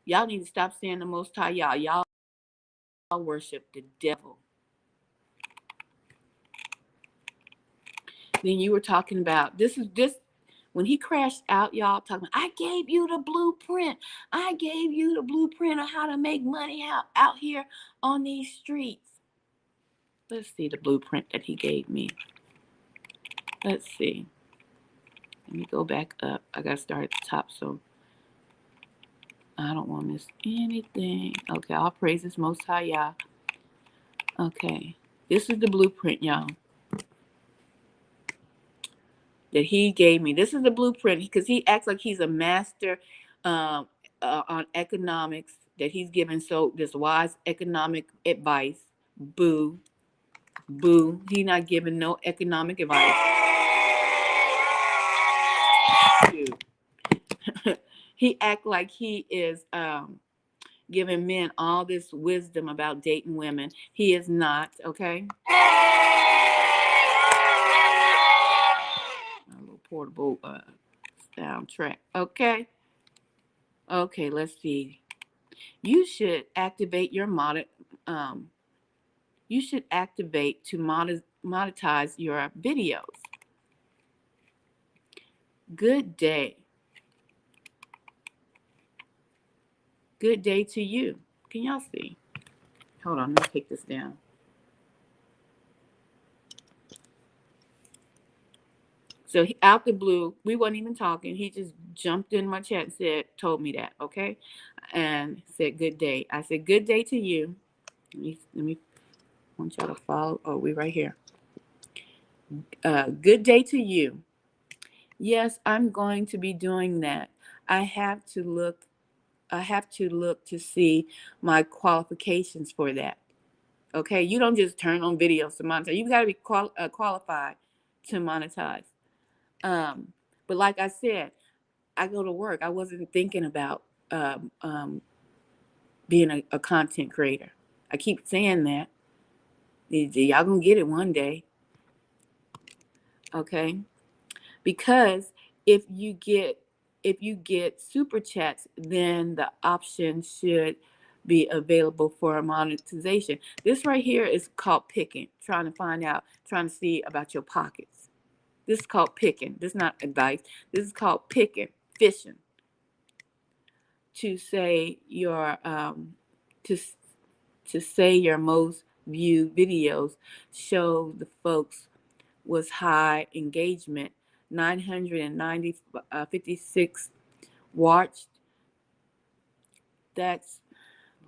Y'all need to stop saying the Most High. Y'all worship the devil. Then you were talking about this when he crashed out, y'all talking, I gave you the blueprint. I gave you the blueprint of how to make money out here on these streets. Let's see the blueprint that he gave me. Let's see. Let me go back up. I got to start at the top so I don't want to miss anything. Okay, all praises Most High, y'all. Okay, this is the blueprint, y'all, that he gave me. This is the blueprint because he acts like he's a master on economics, that he's giving so this wise economic advice. Boo. Boo. He not giving no economic advice. He act like he is giving men all this wisdom about dating women. He is not, okay? A little portable soundtrack, okay? Okay, let's see. You should activate your you should activate to monetize your videos. Good day. Good day to you. Can y'all see? Hold on, let me take this down. So out the blue, we wasn't even talking. He just jumped in my chat and told me that, okay? And said, good day. I said, good day to you. Let me want y'all to follow. Oh, we right here. Good day to you. Yes, I'm going to be doing that. I have to look to see my qualifications for that. Okay, you don't just turn on videos to monetize. You got to be qualified to monetize. But like I said, I go to work. I wasn't thinking about being a content creator. I keep saying that. Y'all gonna get it one day. Okay, because if you get super chats, then the option should be available for monetization. This right here is called picking, trying to see about your pockets. This is called picking. This is not advice. This is called picking, fishing. To say your to say your most viewed videos show the folks was high engagement, 956 watched. That's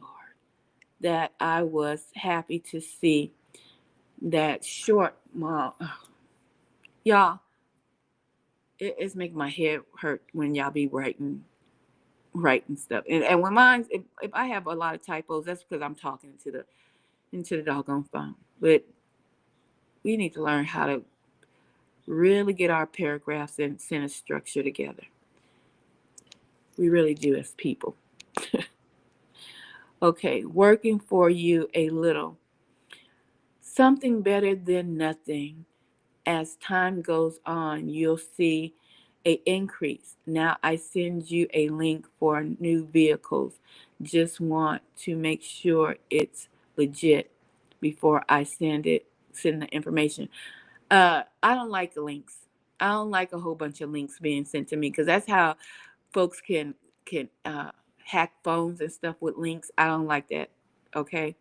Lord. That I was happy to see that short mom. Y'all, it's making my head hurt when y'all be writing stuff. And when if I have a lot of typos, that's because I'm talking into the doggone phone. But we need to learn how to really get our paragraphs and sentence structure together. We really do as people. Okay, working for you a little. Something better than nothing. As time goes on, you'll see an increase. Now I send you a link for new vehicles. Just want to make sure it's legit. before I send the information. I don't like links. I don't like a whole bunch of links being sent to me, because that's how folks can hack phones and stuff with links. I don't like that. Okay.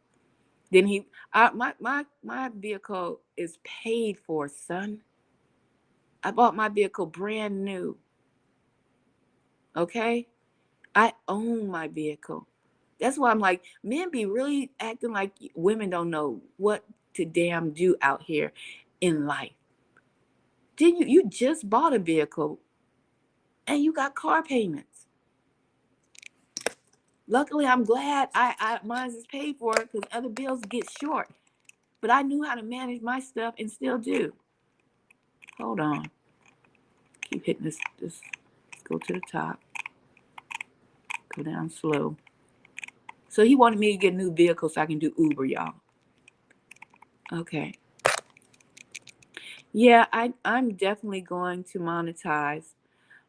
Then my vehicle is paid for, son. I bought my vehicle brand new. Okay. I own my vehicle. That's why I'm like, men be really acting like women don't know what to damn do out here in life. Didn't you just bought a vehicle and you got car payments? Luckily, I'm glad mine is paid for, because other bills get short. But I knew how to manage my stuff and still do. Hold on. Keep hitting this. Let's go to the top. Go down slow. So he wanted me to get a new vehicle so I can do Uber, y'all. Okay. Yeah, I'm definitely going to monetize,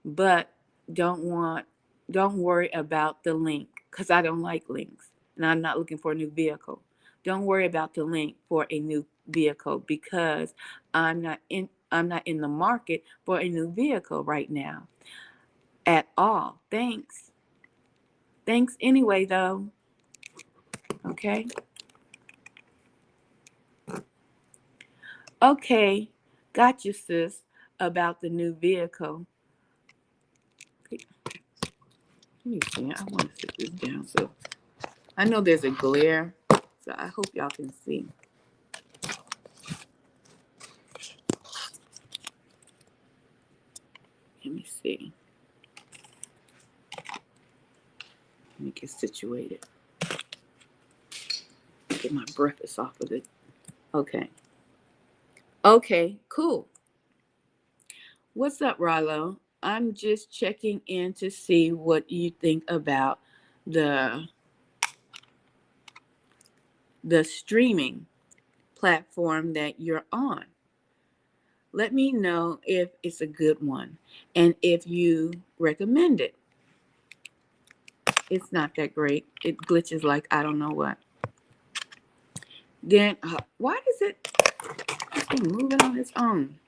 but don't worry about the link, because I don't like links, and I'm not looking for a new vehicle. Don't worry about the link for a new vehicle, because I'm not in the market for a new vehicle right now at all. Thanks anyway though. Okay. Okay, got you, sis, about the new vehicle. Let me see. I want to sit this down so I know there's a glare, so I hope y'all can see. Let me see. Let me get situated. Get my breakfast off of it. Okay. Okay, cool. What's up, Rilo? I'm just checking in to see what you think about the streaming platform that you're on. Let me know if it's a good one and if you recommend it. It's not that great. It glitches like I don't know what. Then why does it move it on its own?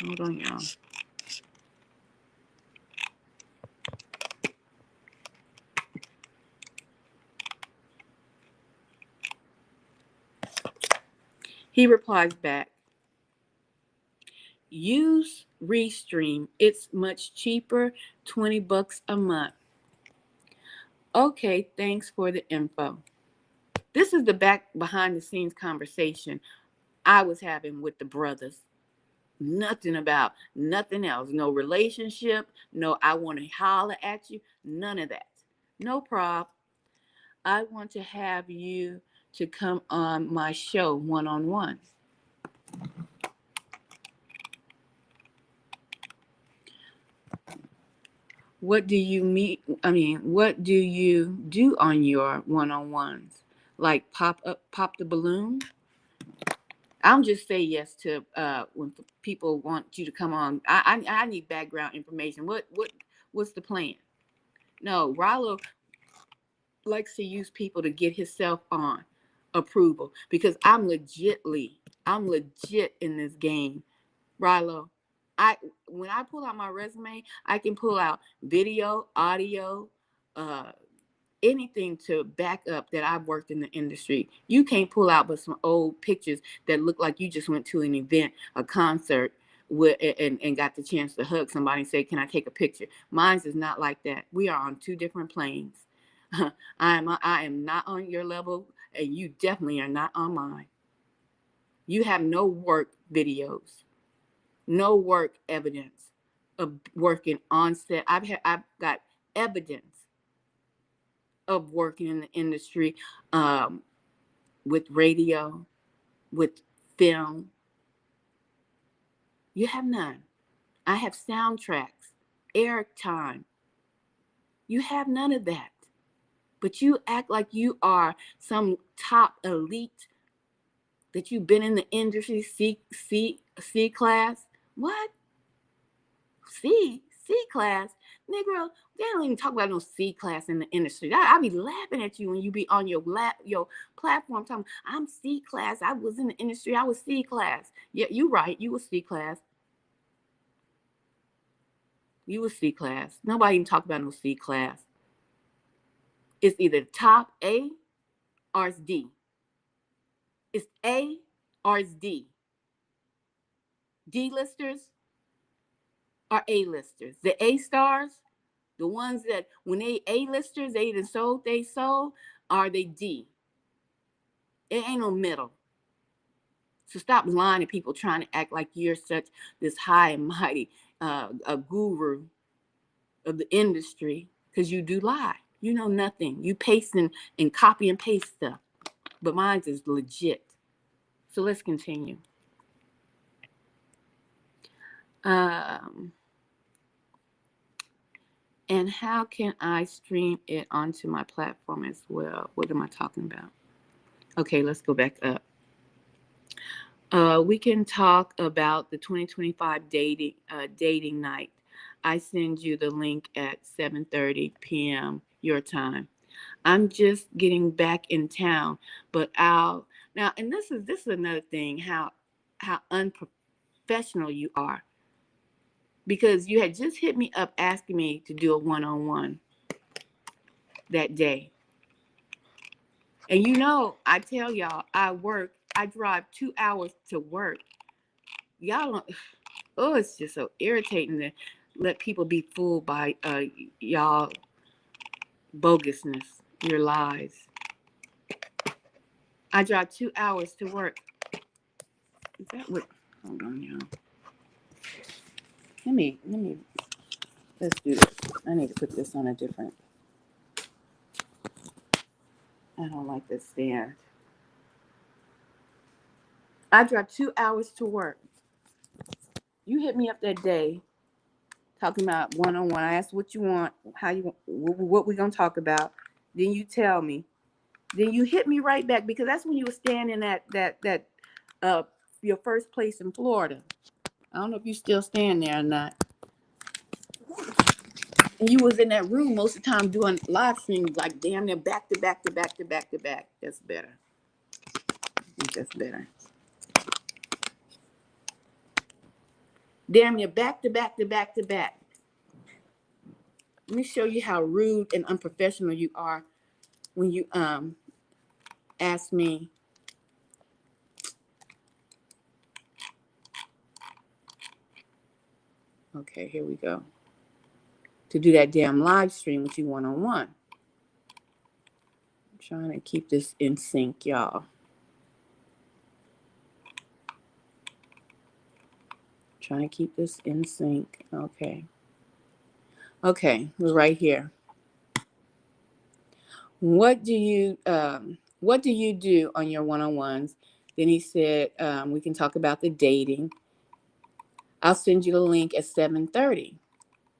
Hold on, y'all. He replies back, use Restream. It's much cheaper, $20 a month. Okay, thanks for the info. This is the behind the scenes conversation I was having with the brothers. Nothing about nothing else. No relationship. No, I want to holler at you. None of that. No prob. I want to have you to come on my show one-on-one. What do you meet? What do you do on your one-on-ones? Like pop the balloon? I'll just say yes to when people want you to come on. I need background information. What's the plan? No, Rollo likes to use people to get himself on approval, because I'm legit in this game. Rollo, when I pull out my resume, I can pull out video, audio, anything to back up that I've worked in the industry. You can't pull out but some old pictures that look like you just went to an event, a concert, and got the chance to hug somebody and say, can I take a picture? Mine's is not like that. We are on two different planes. I am not on your level, and you definitely are not on mine. You have no work videos, no work evidence of working on set. I've got evidence of working in the industry, with radio, with film. You have none. I have soundtracks, airtime. You have none of that. But you act like you are some top elite, that you've been in the industry, C class. What? C C-class, Negro, they don't even talk about no C-class in the industry. I be laughing at you when you be on your platform talking, I'm C-class. I was in the industry. I was C-class. Yeah, you right. You was C-class. You was C-class. Nobody even talk about no C-class. It's either top A or it's D. It's A or it's D. D-listers are A-listers. The A-stars, the ones that when they A-listers, they either sold, are they D. It ain't no middle. So stop lying to people trying to act like you're such this high and mighty a guru of the industry, because you do lie. You know nothing. You paste and copy and paste stuff. But mine is legit. So let's continue. And how can I stream it onto my platform as well? What am I talking about? Okay, let's go back up. We can talk about the 2025 dating night. I send you the link at 7:30 p.m. your time. I'm just getting back in town, but I'll now. And this is another thing. How unprofessional you are, because you had just hit me up asking me to do a one-on-one that day. And you know, I tell y'all, I drive 2 hours to work. Y'all don't, oh, it's just so irritating to let people be fooled by y'all bogusness, your lies. I drive 2 hours to work. Is that what, hold on, y'all. Let's do this. I need to put this on a different, I don't like this stand. I drive 2 hours to work. You hit me up that day talking about one-on-one. I asked what you want, how you, what we gonna talk about. Then you tell me. Then you hit me right back, because that's when you were standing at that your first place in Florida. I don't know if you still stand there or not. And you was in that room most of the time doing live streams, like damn near back to back to back to back to back. That's better. I think that's better. Damn near back to back to back to back. Let me show you how rude and unprofessional you are when you ask me. Okay, here we go. To do that damn live stream with you one-on-one. I'm trying to keep this in sync, y'all. Trying to keep this in sync. Okay. Okay, we're right here. What do you do on your one-on-ones? Then he said, we can talk about the dating. I'll send you the link at 7:30.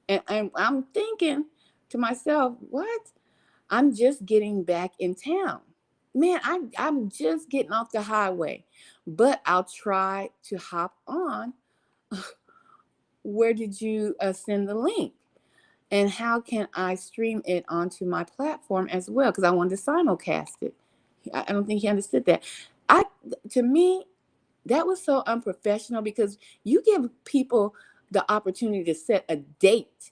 And I'm thinking to myself, what? I'm just getting back in town. Man, I'm just getting off the highway. But I'll try to hop on. Where did you send the link? And how can I stream it onto my platform as well? Because I wanted to simulcast it. I don't think he understood that. To me, that was so unprofessional, because you give people the opportunity to set a date.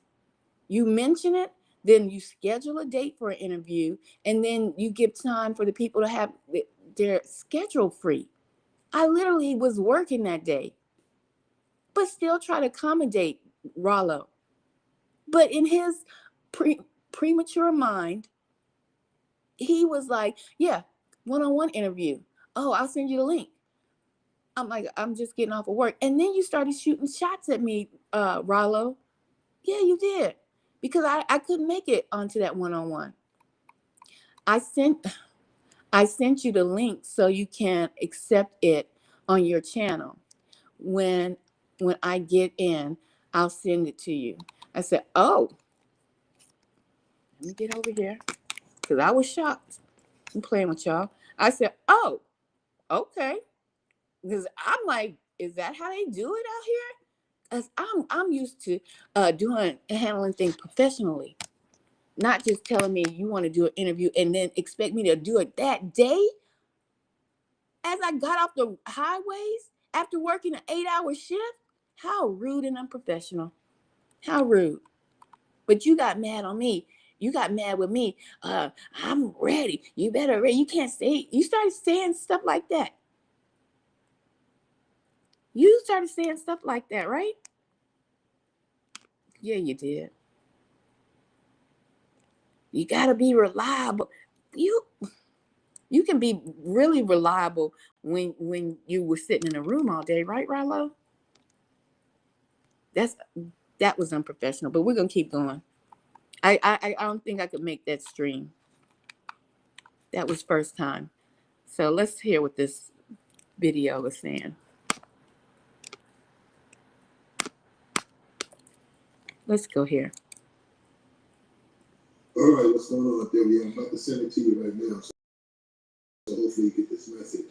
You mention it, then you schedule a date for an interview, and then you give time for the people to have their schedule free. I literally was working that day, but still try to accommodate Rollo. But in his premature mind, he was like, yeah, one-on-one interview. Oh, I'll send you the link. I'm like, I'm just getting off of work. And then you started shooting shots at me, Rollo. Yeah, you did. Because I couldn't make it onto that one-on-one. I sent you the link so you can accept it on your channel. When I get in, I'll send it to you. I said, oh, let me get over here, because I was shocked. I'm playing with y'all. I said, oh, okay. Because I'm like, is that how they do it out here? I'm used to handling things professionally, not just telling me you want to do an interview and then expect me to do it that day. As I got off the highways after working an 8-hour shift, how rude and unprofessional. How rude. But you got mad on me. You got mad with me. I'm ready. You better ready. You can't say. You started saying stuff like that. You started saying stuff like that, right? Yeah, you did. You got to be reliable. You can be really reliable when you were sitting in a room all day, right, Rilo? That was unprofessional, but we're gonna keep going. I don't think I could make that stream. That was first time. So let's hear what this video is saying. Let's go here. All right, what's going on, Debbie? I'm about to send it to you right now. So hopefully you get this message.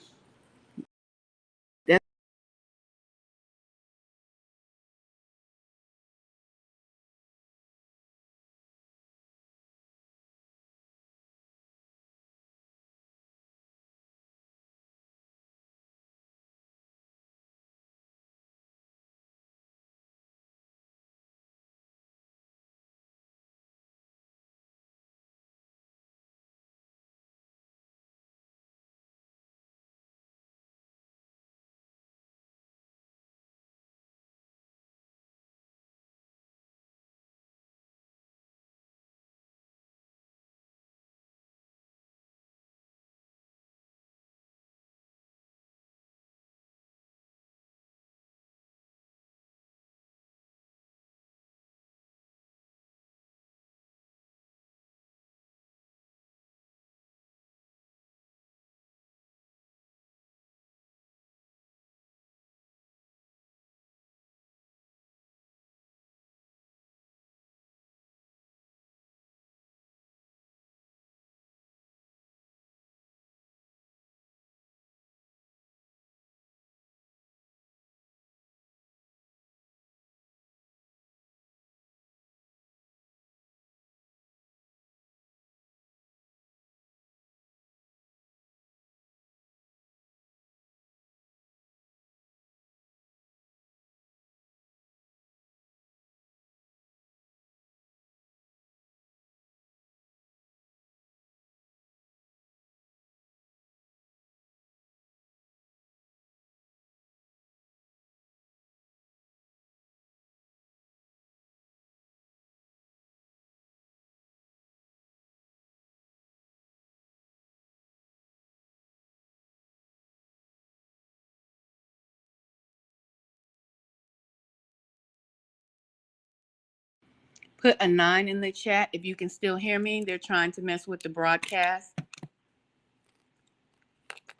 Put a 9 in the chat if you can still hear me. They're trying to mess with the broadcast.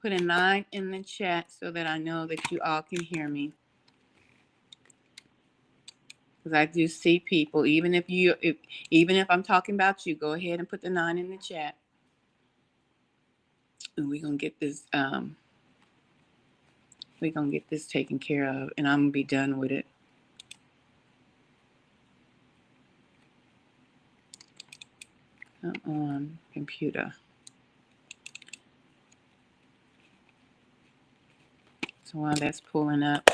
Put a 9 in the chat so that I know that you all can hear me. Because I do see people, even if I'm talking about you, go ahead and put the 9 in the chat. And we're gonna get this taken care of, and I'm gonna be done with it. Come on, computer. So while that's pulling up,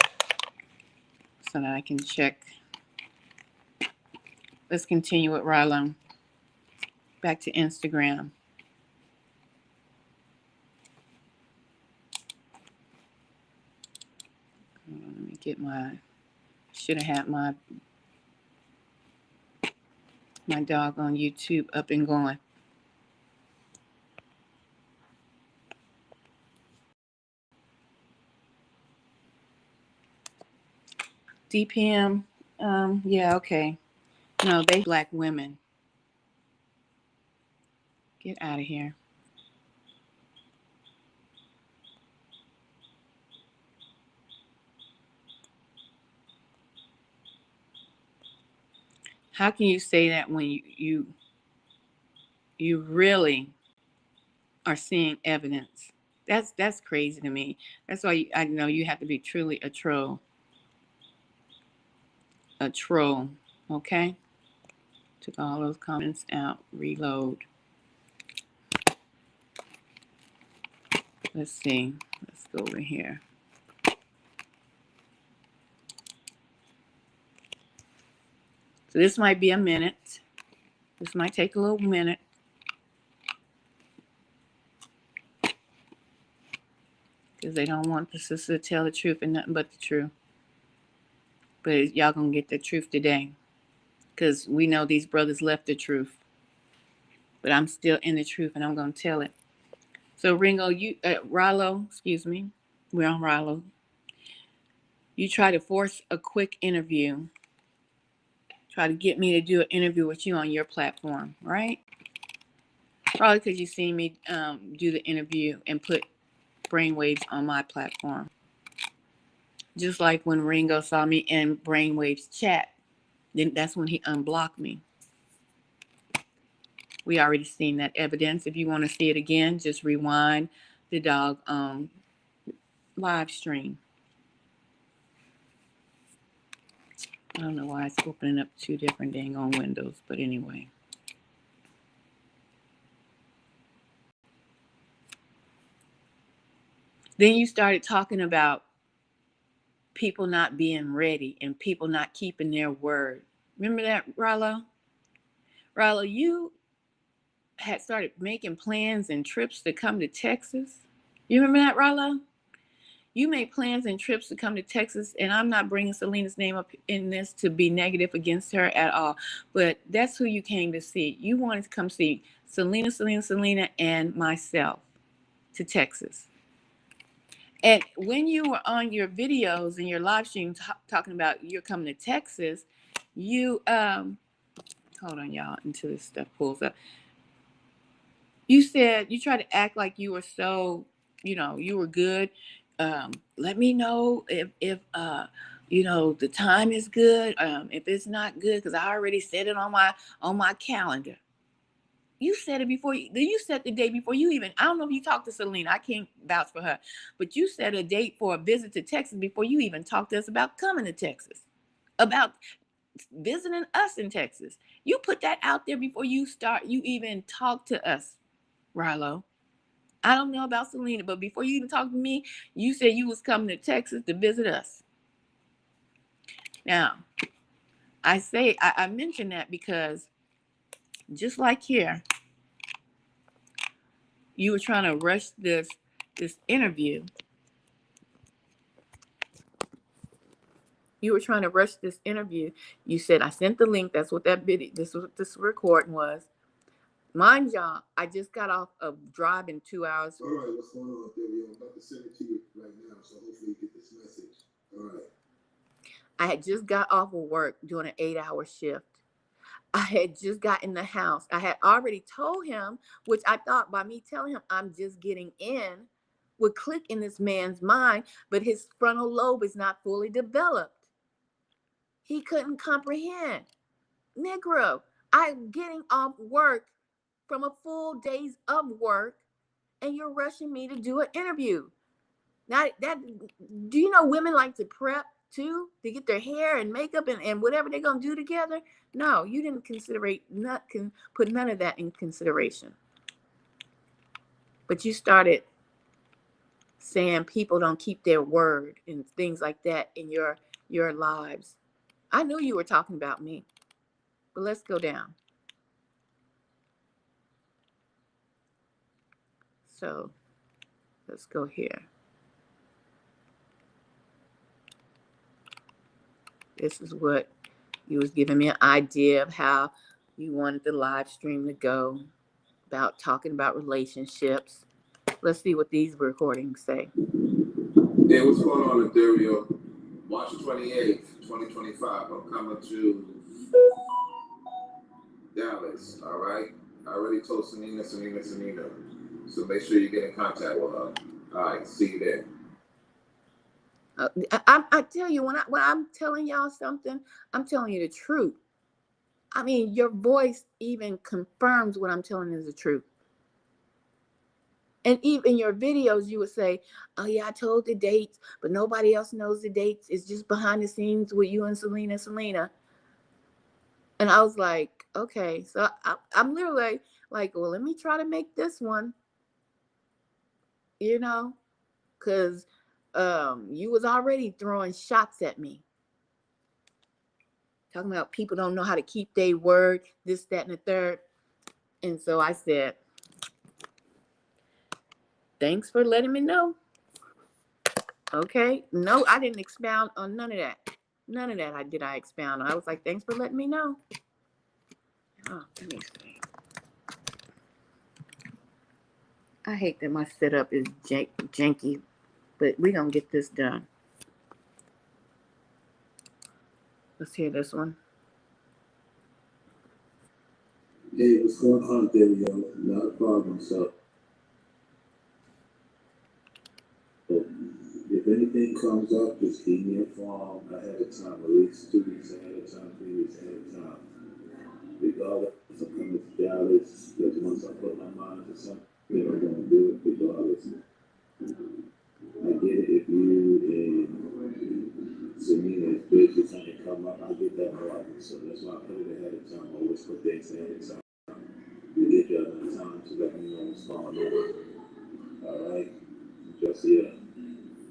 so that I can check. Let's continue with Rylan. Back to Instagram. Let me get should have had my dog on YouTube up and going. DPM, yeah, okay. No, they Black women. Get out of here. How can you say that when you really are seeing evidence? That's crazy to me. That's why I know you have to be truly a troll. a troll. Okay. Took all those comments out. Reload. Let's see. Let's go over here. So this might be a minute. This might take a little minute. Because they don't want the sister to tell the truth and nothing but the truth. But y'all gonna get the truth today. Because we know these brothers left the truth. But I'm still in the truth and I'm gonna tell it. So Ringo, Rollo, excuse me. We're on Rollo. You try to force a quick interview. Try to get me to do an interview with you on your platform, right? Probably because you seen me do the interview and put Brainwaves on my platform. Just like when Ringo saw me in Brainwaves chat, then that's when he unblocked me. We already seen that evidence. If you want to see it again, just rewind the dog live stream. I don't know why it's opening up two different dang on windows, but anyway. Then you started talking about people not being ready and people not keeping their word. Remember that, Rollo? Rollo, you had started making plans and trips to come to Texas. You remember that, Rollo? You made plans and trips to come to Texas, and I'm not bringing Selena's name up in this to be negative against her at all, but that's who you came to see. You wanted to come see Selena, and myself to Texas. And when you were on your videos and your live stream talking about you're coming to Texas, you, hold on, y'all, until this stuff pulls up. You said, you tried to act like you were so, you were good. Let me know if the time is good. If it's not good, because I already set it on my calendar. You said it before. You said the day before you even. I don't know if you talked to Selena. I can't vouch for her, but you set a date for a visit to Texas before you even talked to us about coming to Texas, about visiting us in Texas. You put that out there before you even talk to us, Rilo. I don't know about Selena, but before you even talked to me, you said you was coming to Texas to visit us. Now, I mention that because just like here, you were trying to rush this interview. You were trying to rush this interview. You said, I sent the link. That's what that video, this was what this recording was. Mind y'all, I just got off of driving 2 hours. All right, what's going on, Theory? I'm about to send it to you right now, so hopefully you get this message. All right. I had just got off of work doing an 8-hour shift. I had just got in the house. I had already told him, which I thought by me telling him I'm just getting in would click in this man's mind, but his frontal lobe is not fully developed. He couldn't comprehend. Negro, I'm getting off work from a full days of work, and you're rushing me to do an interview. Now, do you know women like to prep too, to get their hair and makeup and whatever they're gonna do together? No, you didn't put none of that in consideration. But you started saying people don't keep their word and things like that in your lives. I knew you were talking about me, but let's go down. So let's go here. This is what you was giving me an idea of how you wanted the live stream to go, about talking about relationships. Let's see what these recordings say. Hey, what's going on, Ethereal? March 28th, 2025. I'm coming to Dallas, all right? I already told Selena. So make sure you get in contact with her. All right, see you there. I tell you, when I'm telling y'all something, I'm telling you the truth. I mean, your voice even confirms what I'm telling is the truth. And even in your videos, you would say, oh yeah, I told the dates, but nobody else knows the dates. It's just behind the scenes with you and Selena. And I was like, okay. So I'm literally like, well, let me try to make this one, you know, because you was already throwing shots at me. Talking about people don't know how to keep their word, this, that, and the third. And so I said, thanks for letting me know. Okay. No, I didn't expound on none of that. None of that I expound on. I was like, thanks for letting me know. Oh, let me see. I hate that my setup is janky, but we're going to get this done. Let's hear this one. Hey, what's going on there, yo? Not a problem, so. If anything comes up, just keep me informed ahead of time, at least 2 weeks ahead of time, 3 weeks ahead of time. Regardless, I'm coming to Dallas, because once I put my mind to something, I'm going to do it regardless. I get it if you and Selena is busy trying to come up, I get that more often, so that's why I put it ahead of time. I always put things ahead of time. To give you enough time to let me know what's going on. Alright? Just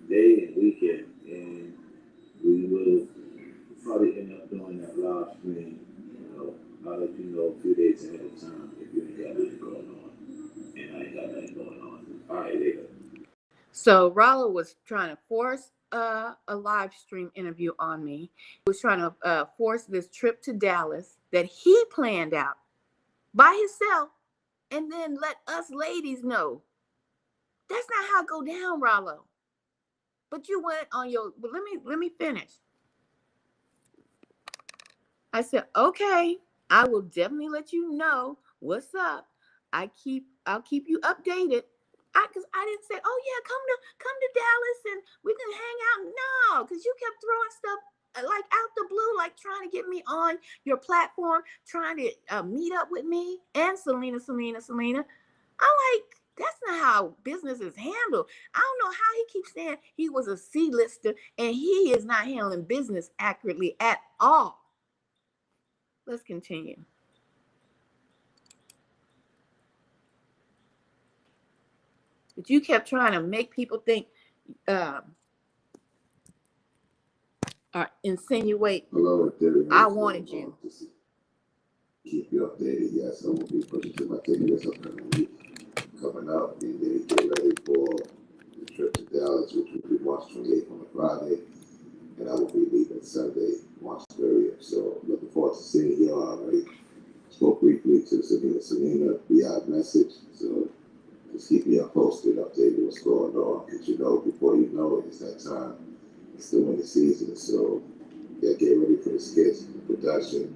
day and weekend, and we will probably end up doing that live stream. I'll let you know a few days ahead of time if you ain't got nothing going on. And I ain't got nothing going on. Alright, later. So Rollo was trying to force a live stream interview on me. He was trying to force this trip to Dallas that he planned out by himself, and then let us ladies know. That's not how it go down, Rollo. But you went on your. But let me finish. I said, okay, I will definitely let you know what's up. I'll keep you updated. Because I didn't say, oh yeah, come to Dallas and we can hang out. No, because you kept throwing stuff like out the blue, like trying to get me on your platform, trying to meet up with me and Selena. I'm like, that's not how business is handled. I don't know how he keeps saying he was a C-lister and he is not handling business accurately at all. Let's continue. But you kept trying to make people think, or insinuate, Hello, I wanted you. Keep you updated. Yes, I will be pushing to my ticket this upcoming week. Coming up, and then get ready for the trip to Dallas, which will be March 28th on a Friday. And I will be leaving Sunday, March 30th. So looking forward to seeing y'all. I already spoke briefly to Selena via message. So just keep me posted, updated what's going on. Because before you know it, it's that time. It's still in the season. So yeah, get ready for the skits, the production.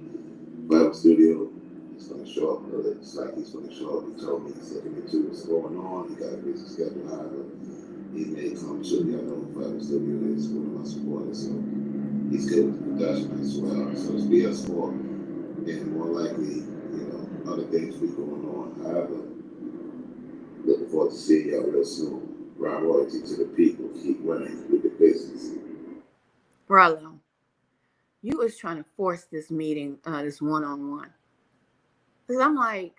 Bible studio, he's going to show up early. It's like he's going to show up. He told me, he said, give me two what's going on. He got a busy schedule. However, he may come to me. I know Bible studio is one of my supporters. So he's good with the production as well. So it's BS4. And more likely, other things be going on. However, looking forward to seeing y'all real soon. Brown royalty to the people. Keep running with the business. Rollo, you was trying to force this meeting, this one-on-one. Because I'm like,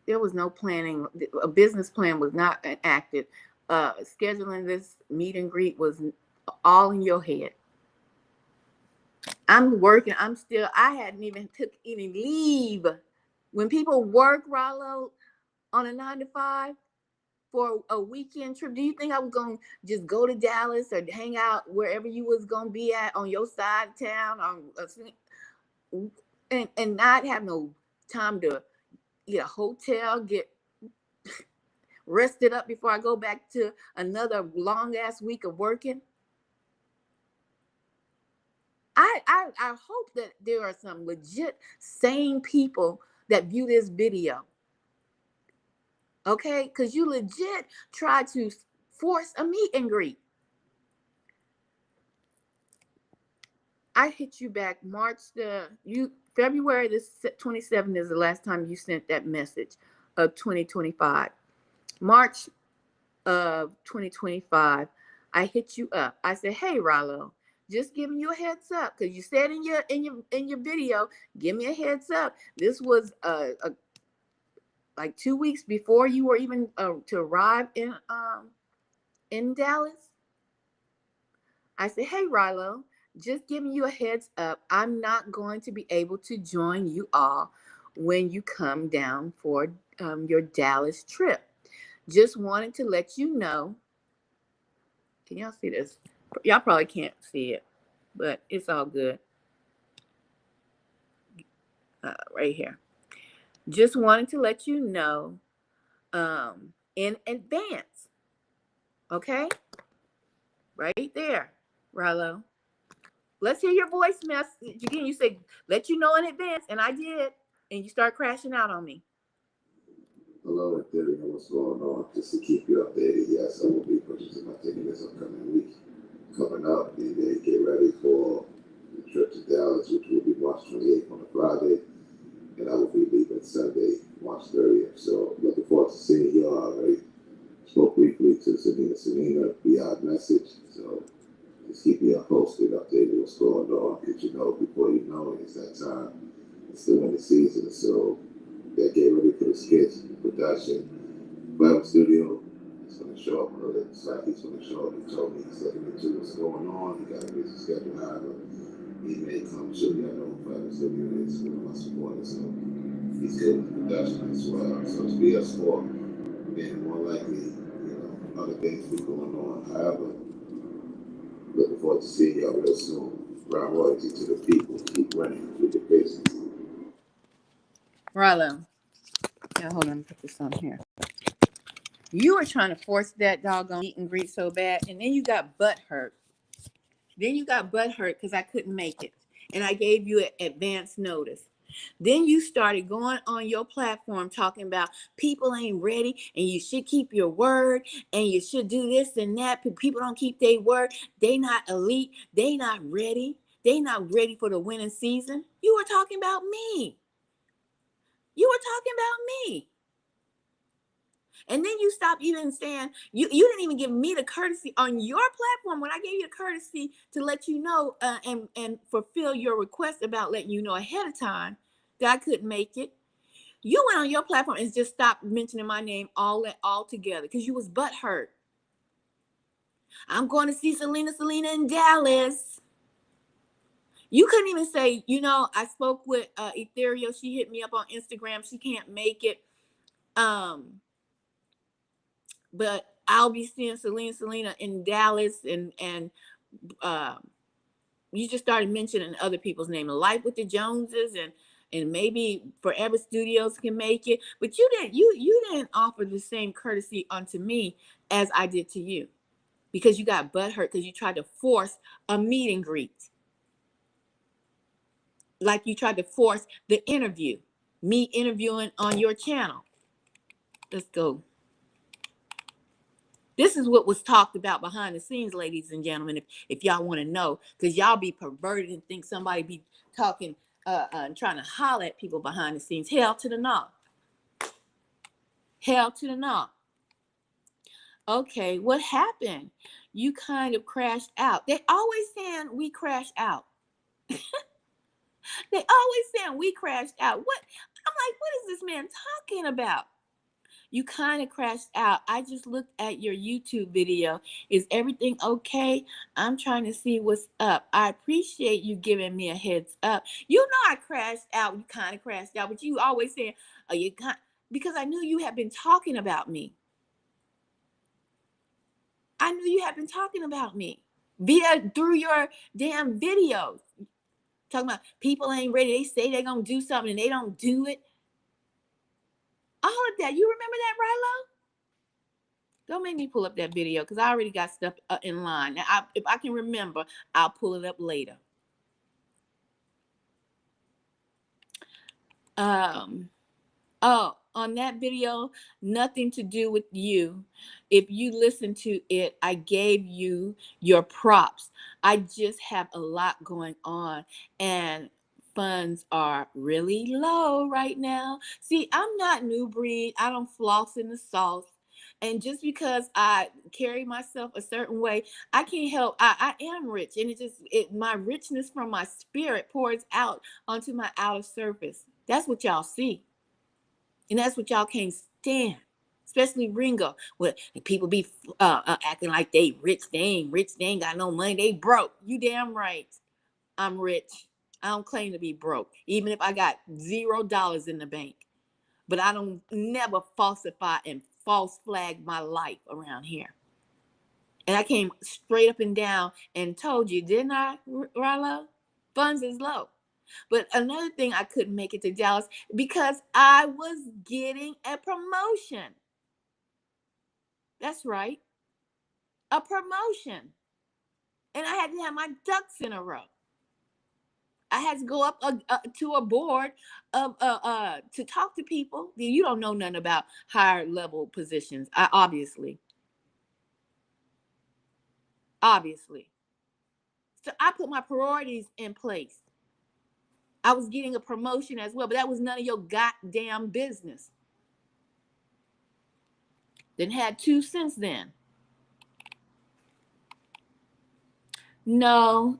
there was no planning. A business plan was not enacted. Scheduling this meet and greet was all in your head. I'm working. I hadn't even took any leave. When people work, Rollo, on a 9 to 5 for a weekend trip, do you think I was going to just go to Dallas or hang out wherever you was going to be at on your side of town and not have no time to get a hotel, get rested up before I go back to another long ass week of working? I hope that there are some legit sane people that view this video. Okay? Because you legit try to force a meet and greet. I hit you back February the 27th is the last time you sent that message of 2025. March of 2025, I hit you up. I said, hey, Rallo, just giving you a heads up, because you said in your video, give me a heads up. This was like 2 weeks before you were even to arrive in Dallas. I said, hey, Rallo, just giving you a heads up. I'm not going to be able to join you all when you come down for your Dallas trip. Just wanted to let you know. Can y'all see this? Y'all probably can't see it, but it's all good. Right here. Just wanted to let you know in advance. Okay? Right there, Rallo. Let's hear your voice message again. You say, let you know in advance, and I did, and you start crashing out on me. Hello, Ethereum. What's going on? Just to keep you updated, yes, I will be purchasing my ticket this upcoming week. Coming up, and then get ready for the trip to Dallas, which will be March 28th on a Friday, and I will be leaving Sunday, March 30th. So looking forward to seeing you all. Already spoke briefly to Selena via message. So just keep me posted, updated what's going on, because you know before you know it, it's that time. It's still in the season, so get ready for the sketch, production, Bible studio. He's going to show up. It's like he's going to show up. He told me he's looking into what's going on. He got a busy schedule. However, he may come to me. I know Bible studio is one of my supporters, so he's good with production as well. So to be a sport, then more likely, other things be going on. However, looking forward to seeing y'all real soon. Brown royalty to the people. Keep running with your business. Rallo. Yeah, hold on. Let me put this on here. You were trying to force that doggone meet and greet so bad, and then you got butt hurt. Because I couldn't make it, and I gave you an advance notice. Then you started going on your platform talking about people ain't ready, and you should keep your word, and you should do this and that. People don't keep their word. They not elite. They not ready. They not ready for the winning season. You were talking about me. And then you stopped even saying, you didn't even give me the courtesy on your platform when I gave you the courtesy to let you know and fulfill your request about letting you know ahead of time that I couldn't make it. You went on your platform and just stopped mentioning my name all together because you was butthurt. I'm going to see Selena in Dallas. You couldn't even say, I spoke with Ethereal. She hit me up on Instagram. She can't make it. But I'll be seeing Selena in Dallas, and you just started mentioning other people's name, Life with the Joneses, and maybe Forever Studios can make it. But you didn't offer the same courtesy unto me as I did to you, because you got butthurt because you tried to force a meet and greet, like you tried to force the interview, me interviewing on your channel. Let's go. This is what was talked about behind the scenes, ladies and gentlemen, if y'all want to know, because y'all be perverted and think somebody be talking and trying to holler at people behind the scenes. Hell to the no. Okay, what happened? You kind of crashed out. They always saying we crashed out. What? I'm like, what is this man talking about? You kind of crashed out. I just looked at your YouTube video. Is everything okay? I'm trying to see what's up. I appreciate you giving me a heads up. You know I crashed out. You kind of crashed out, but you always saying, because I knew you had been talking about me. Through your damn videos. Talking about people ain't ready. They say they're going to do something and they don't do it. All of that. You remember that, Rilo? Don't make me pull up that video because I already got stuff in line. Now, if I can remember, I'll pull it up later. On that video, nothing to do with you. If you listen to it, I gave you your props. I just have a lot going on, and funds are really low right now. See, I'm not new breed. I don't floss in the sauce. And just because I carry myself a certain way, I can't help. I am rich, and my richness from my spirit pours out onto my outer surface. That's what y'all see, and that's what y'all can't stand. Especially Ringo, where people be acting like they rich. They ain't rich. They ain't got no money. They broke. You damn right. I'm rich. I don't claim to be broke, even if I got $0 in the bank. But I don't never falsify and false flag my life around here. And I came straight up and down and told you, didn't I, Rallo? Funds is low. But another thing, I couldn't make it to Dallas because I was getting a promotion. That's right. A promotion. And I had to have my ducks in a row. I had to go up to a board of to talk to people. You don't know nothing about higher level positions. Obviously. So I put my priorities in place. I was getting a promotion as well, but that was none of your goddamn business. Then had 2 cents then. No.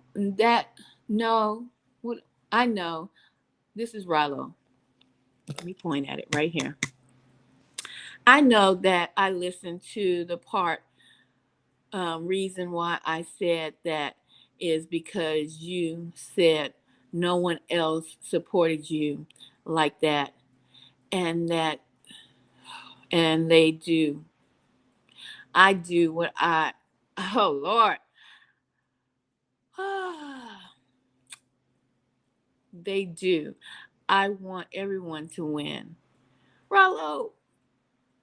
What I know. This is Rallo. Let me point at it right here. I know that I listened to the part reason why I said that is because you said no one else supported you like that, and they do. I do what I, oh Lord. They do. I want everyone to win. Rollo,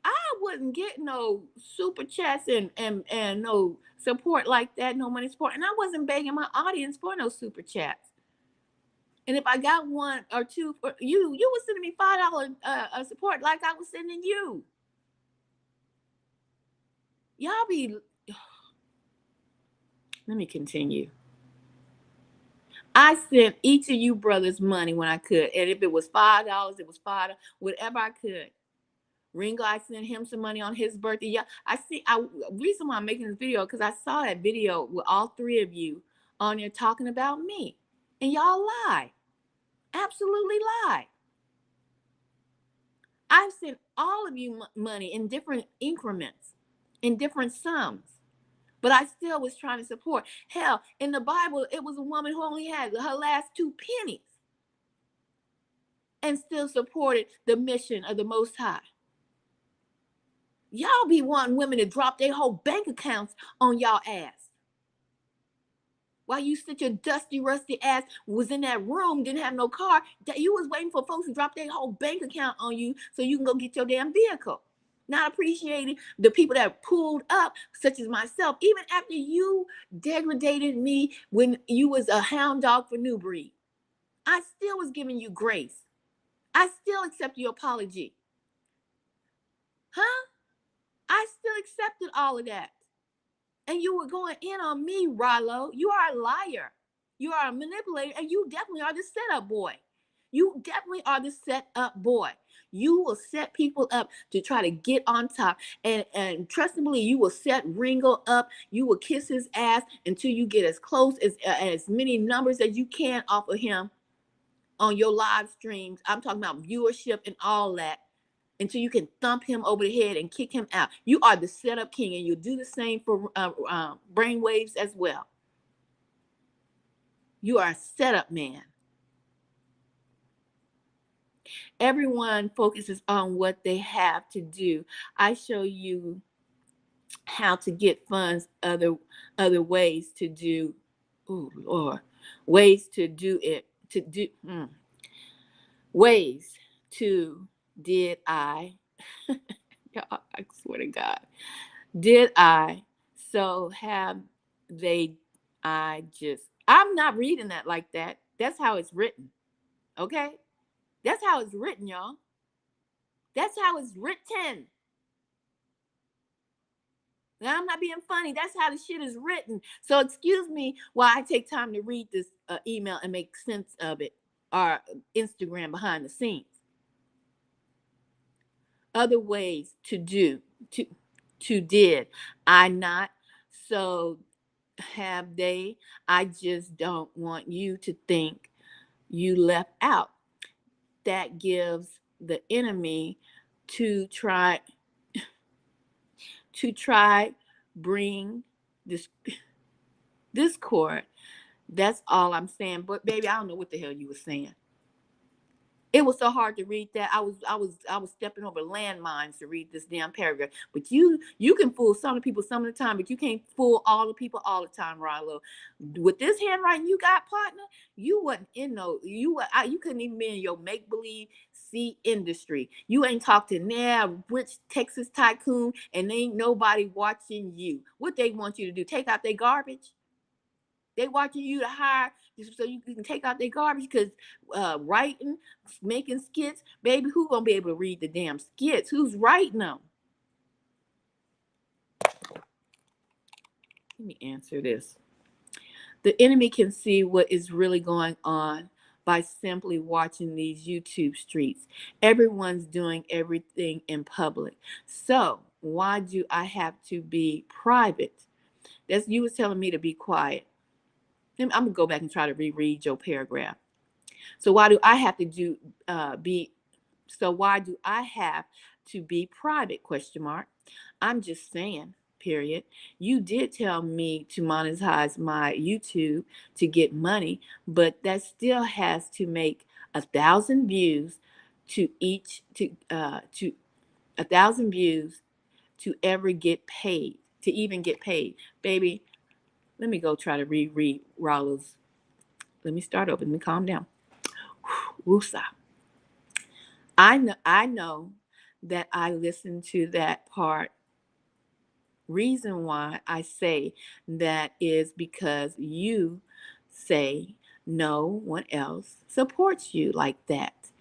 I wouldn't get no super chats and no support like that, no money support. And I wasn't begging my audience for no super chats. And if I got 1 or 2 for you, you was sending me $5 support like I was sending you. Y'all be. Let me continue. I sent each of you brothers money when I could. And if it was $5, it was $5, whatever I could. Ringo, I sent him some money on his birthday. Yeah, reason why I'm making this video, because I saw that video with all 3 of you on there talking about me. And y'all lie. Absolutely lie. I've sent all of you money in different increments, in different sums. But I still was trying to support. Hell, in the Bible, it was a woman who only had her last 2 pennies and still supported the mission of the Most High. Y'all be wanting women to drop their whole bank accounts on y'all ass. While you sit your dusty, rusty ass was in that room, didn't have no car, that you was waiting for folks to drop their whole bank account on you so you can go get your damn vehicle. Not appreciating the people that pulled up, such as myself, even after you degraded me when you was a hound dog for New Breed. I still was giving you grace. I still accept your apology. Huh? I still accepted all of that. And you were going in on me, Rollo. You are a liar. You are a manipulator, and you definitely are the setup boy. You definitely are the setup boy. You will set people up to try to get on top. And trust and believe, you will set Ringo up. You will kiss his ass until you get as close as many numbers as you can off of him on your live streams. I'm talking about viewership and all that, until you can thump him over the head and kick him out. You are the setup king, and you'll do the same for brainwaves as well. You are a setup man. Everyone focuses on what they have to do. I show you how to get funds other ways to do. Oh Lord, ways to do it. Ways to did I? I swear to God. Did I? So have they? I'm not reading that like that. That's how it's written. Okay? That's how it's written, y'all. That's how it's written. Now, I'm not being funny. That's how the shit is written. So excuse me while I take time to read this email and make sense of it, or Instagram behind the scenes. Other ways to do. to did. I not. So have they. I just don't want you to think you left out. That gives the enemy to try bring this discord. That's all I'm saying. But baby, I don't know what the hell you were saying. It was so hard to read that. I was stepping over landmines to read this damn paragraph. But you can fool some of the people some of the time, but you can't fool all the people all the time, Rilo. With this handwriting you got, partner, you wasn't in no you couldn't even be in your make believe see industry. You ain't talked to now rich Texas tycoon, and ain't nobody watching you. What they want you to do? Take out their garbage? They watching you to hire so you can take out their garbage because writing, making skits, baby, who gonna be able to read the damn skits? Who's writing them? Let me answer this. The enemy can see what is really going on by simply watching these YouTube streets. Everyone's doing everything in public. So why do I have to be private? That's you was telling me to be quiet. I'm gonna go back and try to reread your paragraph. So why do I have to why do I have to be private? Question mark. I'm just saying, period. You did tell me to monetize my YouTube to get money, but that still has to make 1,000 views to 1,000 views to ever get paid, to even get paid. Baby, let me go try to reread Rollo's. Let me start over. Let me calm down. Woosah. I know that I listened to that part. Reason why I say that is because you say no one else supports you like that.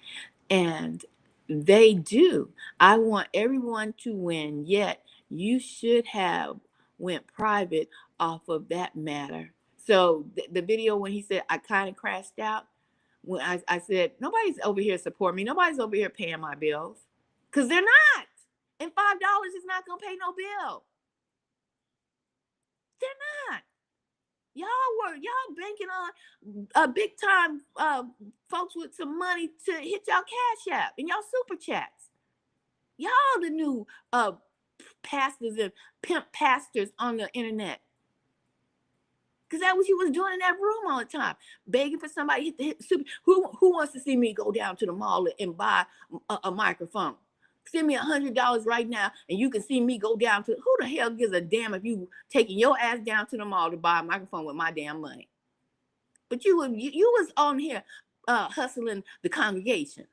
And they do. I want everyone to win, yet you should have went private off of that matter. So the video when he said I kind of crashed out, when I said, nobody's over here supporting me. Nobody's over here paying my bills. Because they're not. And $5 is not going to pay no bill. They're not. Y'all banking on big time folks with some money to hit y'all cash app and y'all super chats. Y'all the new pastors and pimp pastors on the internet. Because that's what you was doing in that room all the time, begging for somebody to hit the super. Who wants to see me go down to the mall and buy a microphone? Send me $100 right now, and you can see me go down to. Who the hell gives a damn if you taking your ass down to the mall to buy a microphone with my damn money? But you was on here hustling the congregation,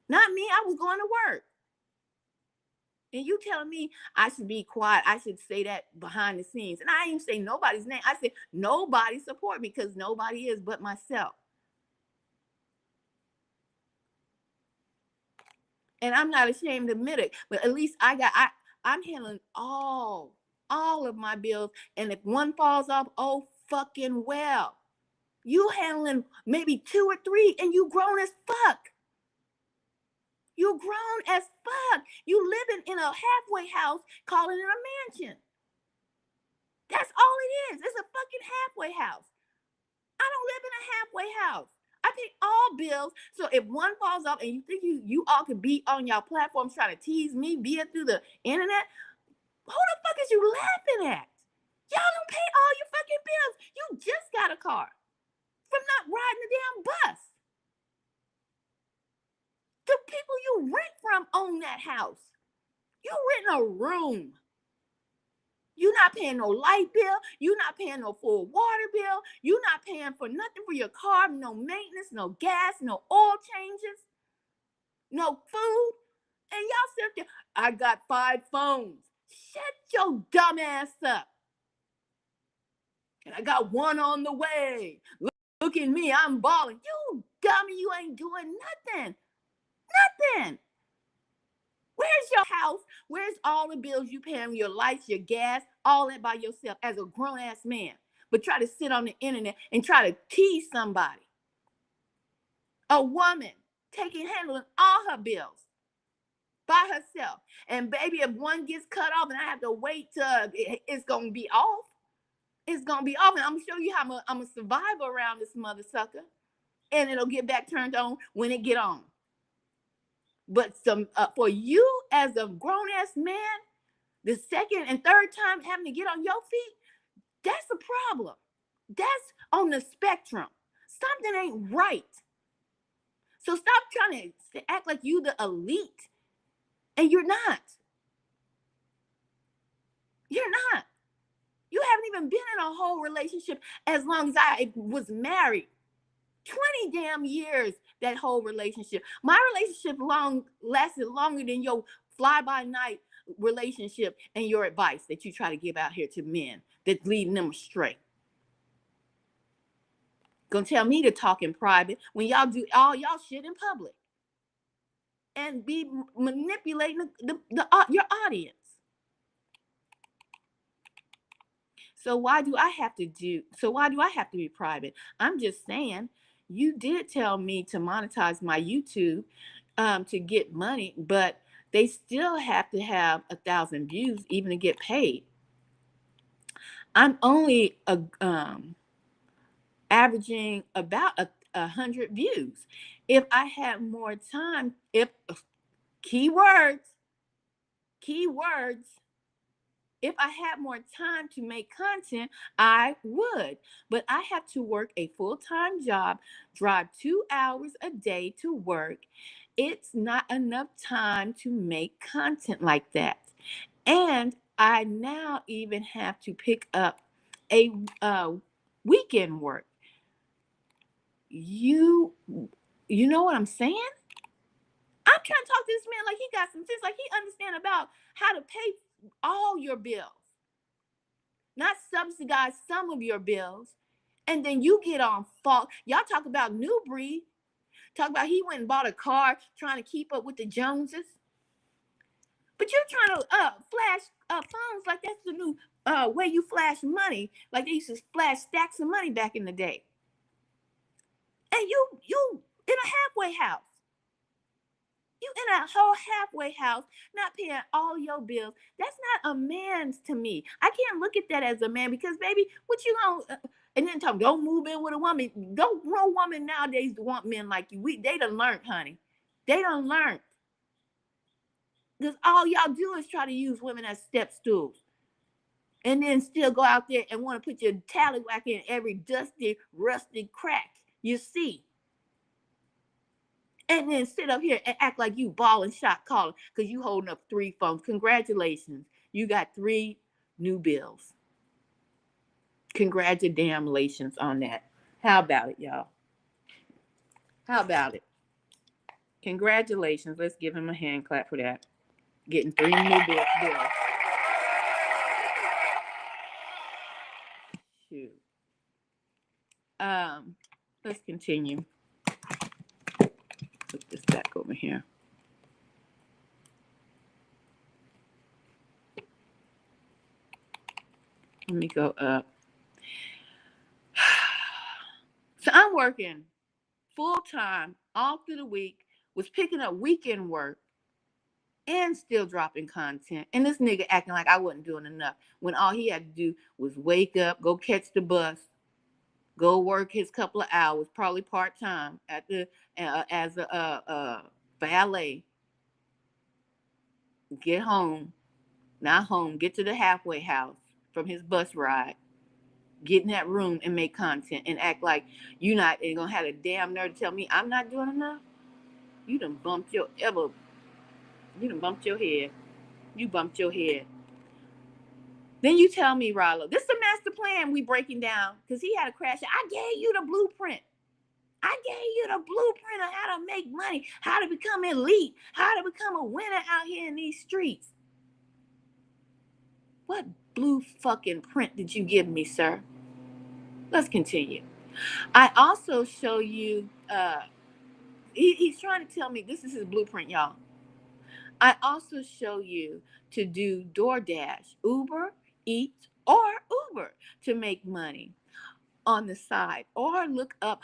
not me. I was going to work. And you telling me I should be quiet. I should say that behind the scenes. And I ain't say nobody's name. I said nobody support me because nobody is but myself. And I'm not ashamed to admit it. But at least I'm handling all of my bills. And if one falls off, oh fucking well. You handling maybe 2 or 3 and you grown as fuck. You grown as fuck. You living in a halfway house, calling it a mansion. That's all it is. It's a fucking halfway house. I don't live in a halfway house. I pay all bills. So if one falls off and you think you all could be on your platforms trying to tease me via through the internet, who the fuck is you laughing at? Y'all don't pay all your fucking bills. You just got a car from not riding the damn bus. The people you rent from own that house. You rent a room. You're not paying no light bill. You're not paying no full water bill. You're not paying for nothing for your car. No maintenance, no gas, no oil changes, no food. And y'all sit there, I got 5 phones. Shut your dumb ass up. And I got 1 on the way. Look at me, I'm balling. You dummy, you ain't doing nothing. Nothing. Where's your house? Where's all the bills you pay on your lights, your gas, all that by yourself as a grown-ass man? But try to sit on the internet and try to tease somebody. A woman handling all her bills. by herself. And baby, if one gets cut off and I have to wait till it's gonna be off, it's gonna be off. And I'm gonna show you how I'm a survivor around this mother sucker. And it'll get back turned on when it get on. But for you as a grown-ass man, the second and third time having to get on your feet, that's a problem. That's on the spectrum. Something ain't right. So stop trying to act like you the elite. And you're not. You're not. You haven't even been in a whole relationship as long as I was married. 20 damn years, that whole relationship. My relationship lasted longer than your fly-by-night relationship and your advice that you try to give out here to men that's leading them astray. Gonna tell me to talk in private when y'all do all y'all shit in public and be manipulating your audience. So why do I have to be private? I'm just saying, you did tell me to monetize my YouTube to get money, but they still have to have 1,000 views even to get paid. I'm only averaging about 100 views. If I had more time, keywords, if I had more time to make content, I would. But I have to work a full-time job, drive 2 hours a day to work. It's not enough time to make content like that. And I now even have to pick up a weekend work. You know what I'm saying? I'm trying to talk to this man like he got some sense, like he understand about how to pay all your bills, not subsidize some of your bills. And then you get on fault. Y'all talk about new breed. Talk about he went and bought a car trying to keep up with the Joneses. But you're trying to flash phones like that's the new way you flash money. Like they used to flash stacks of money back in the day. And you in a halfway house. You in a whole halfway house, not paying all your bills. That's not a man's to me. I can't look at that as a man because, baby, what you gonna? And then talk, don't move in with a woman. No woman nowadays want men like you. They done learned, honey. They done learned. Because all y'all do is try to use women as step stools. And then still go out there and want to put your tallywhack in every dusty, rusty crack you see. And then sit up here and act like you ball and shot calling because you holding up 3 phones. Congratulations. You got 3 new bills. Congratulations on that. How about it, y'all? How about it? Congratulations. Let's give him a hand clap for that. Getting 3 new bills. Shoot. Let's continue. Put this back over here. Let me go up. So I'm working full time all through the week, was picking up weekend work and still dropping content. And this nigga acting like I wasn't doing enough when all he had to do was wake up, go catch the bus, go work his couple of hours, probably part-time at the as a valet, get home, get to the halfway house from his bus ride, get in that room and make content and act like you not ain't gonna have a damn nerve to tell me I'm not doing enough. You done bumped your head. You bumped your head. Then you tell me, Rollo, this is the master plan we breaking down because he had a crash. I gave you the blueprint. I gave you the blueprint of how to make money, how to become elite, how to become a winner out here in these streets. What blue fucking print did you give me, sir? Let's continue. I also show you, he's trying to tell me this is his blueprint, y'all. I also show you to do DoorDash, Uber Eats, or Uber to make money on the side, or look up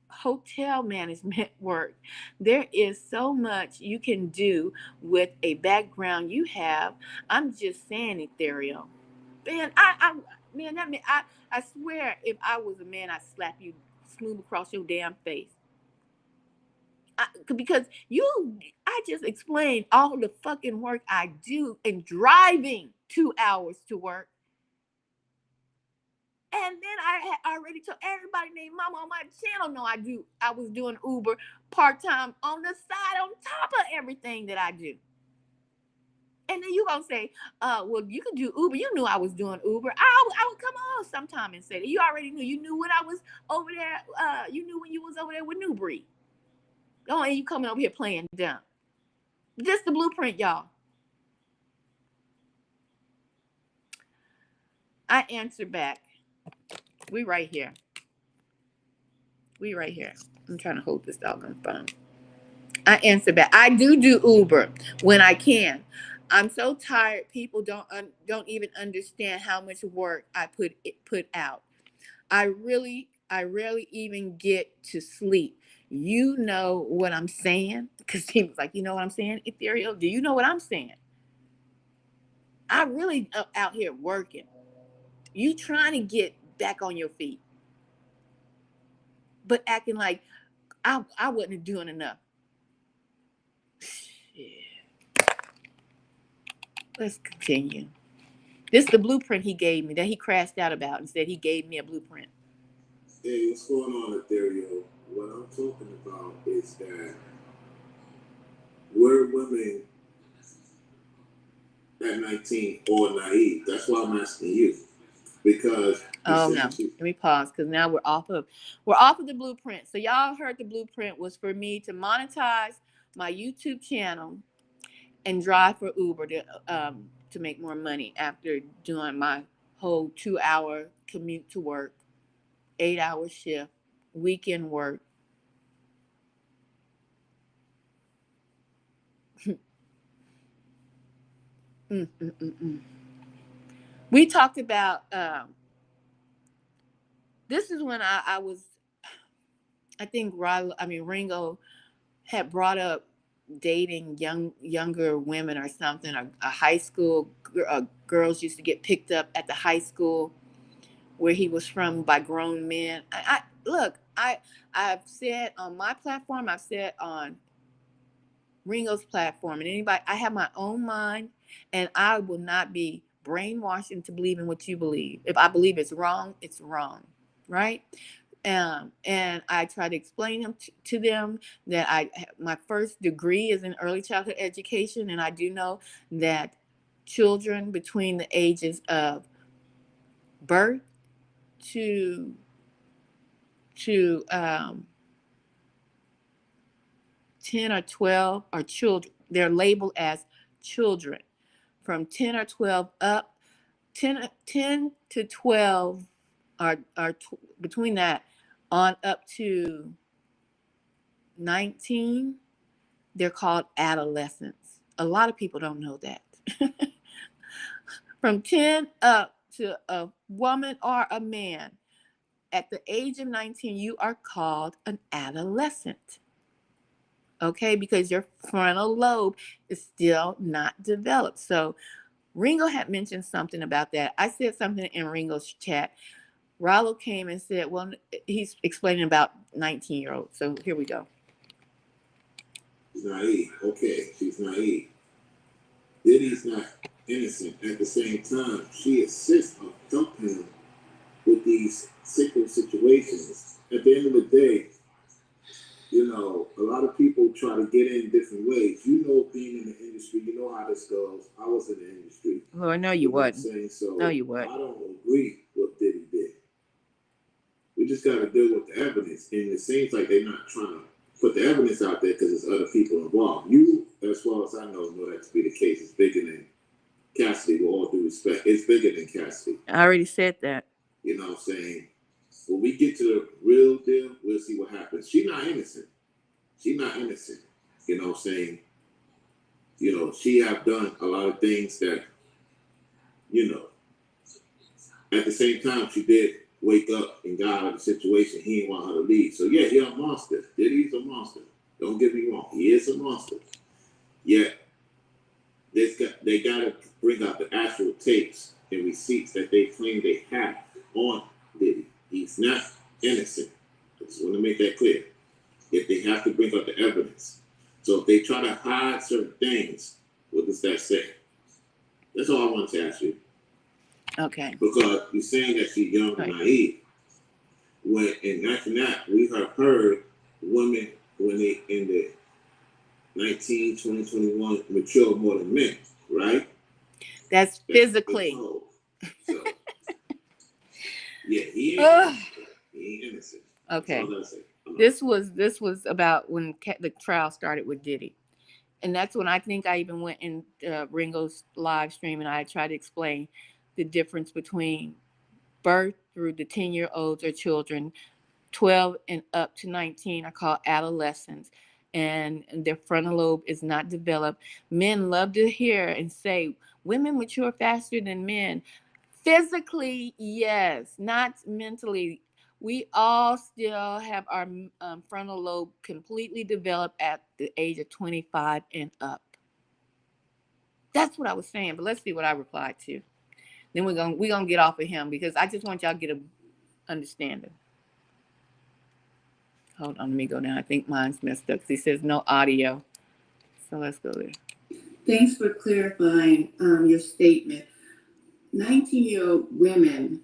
hotel management work. There is so much you can do with a background you have. I'm just saying, Ethereal. Man, man, that man, I swear, if I was a man, I'd slap you smooth across your damn face. Because I just explained all the fucking work I do in driving 2 hours to work. And then I had already told everybody named Mama on my channel know I was doing Uber part-time on the side on top of everything that I do. And then you gonna say, well, you could do Uber. You knew I was doing Uber. I would come on sometime and say that. You already knew. You knew when I was over there. You knew when you was over there with New Breed. Oh, and you coming over here playing dumb. Just the blueprint, y'all. I answer back. We right here. I'm trying to hold this doggone phone. I answer back. I do Uber when I can. I'm so tired. People don't even understand how much work I put out. I rarely even get to sleep. You know what I'm saying? Because he was like, you know what I'm saying, Ethereal? Do you know what I'm saying? I really out here working. You trying to get back on your feet, but acting like I wasn't doing enough. Yeah. Let's continue. This is the blueprint he gave me that he crashed out about and said he gave me a blueprint. Hey, what's going on, Ethereal? What I'm talking about is that we're women at 19 or naive. That's why I'm asking you. Because oh no, let me pause because now we're off of the blueprint. So y'all heard the blueprint was for me to monetize my YouTube channel and drive for Uber to make more money after doing my whole 2-hour commute to work, 8-hour shift, weekend work. We talked about this is when I was, I think Ringo had brought up dating younger women or something. A high school girls used to get picked up at the high school where he was from by grown men. I've said on my platform, I've said on Ringo's platform, and anybody, I have my own mind, and I will not be brainwashed into believing what you believe. If I believe it's wrong, right? And I try to explain to them that my first degree is in early childhood education, and I do know that children between the ages of birth to 10 or 12 are children. They're labeled as children. From 10 or 12 up, 10 to 12 are between that on up to 19, they're called adolescents. A lot of people don't know that. From 10 up to a woman or a man, at the age of 19, you are called an adolescent. Okay, because your frontal lobe is still not developed. So Ringo had mentioned something about that. I said something in Ringo's chat. Rollo came and said, well, he's explaining about 19-year-olds. So here we go. She's naive. Okay, she's naive. Diddy's not innocent. At the same time, she assists of dumping him with these sickle situations. At the end of the day, you know, a lot of people try to get in different ways. You know, being in the industry, you know how this goes. I was in the industry. Well, I know you wouldn't. So no, you wouldn't. I don't agree with what Diddy did. We just got to deal with the evidence. And it seems like they're not trying to put the evidence out there because there's other people involved. You, as well as I know that to be the case. It's bigger than Cassidy, with all due respect. It's bigger than Cassidy. I already said that. You know what I'm saying? When we get to the real deal, we'll see what happens. She's not innocent. She's not innocent. You know what I'm saying? You know, she have done a lot of things that, you know, at the same time, she did wake up and got out of the situation. He didn't want her to leave. So yeah, he's a monster. Diddy's a monster. Don't get me wrong. He is a monster. Yeah, they got to bring out the actual tapes and receipts that they claim they have on Diddy. He's not innocent. I just want to make that clear. If they have to bring up the evidence. So if they try to hide certain things, what does that say? That's all I want to ask you. Okay. Because you're saying that she's young and naive. When in after that, we have heard women when they in the 19, 20, 21 mature more than men, right? That's physically. So, yeah, he ain't innocent. Okay. That's all I gotta say. This was about when the trial started with Diddy. And that's when I think I even went in Ringo's live stream and I tried to explain the difference between birth through the 10-year-olds or children, 12 and up to 19 are called adolescents, and their frontal lobe is not developed. Men love to hear and say women mature faster than men. Physically, yes, not mentally. We all still have our frontal lobe completely developed at the age of 25 and up. That's what I was saying, but let's see what I replied to. Then we're gonna get off of him because I just want y'all to get a understanding. Hold on, let me go down. I think mine's messed up because he says no audio. So let's go there. Thanks for clarifying your statement. 19-year-old women,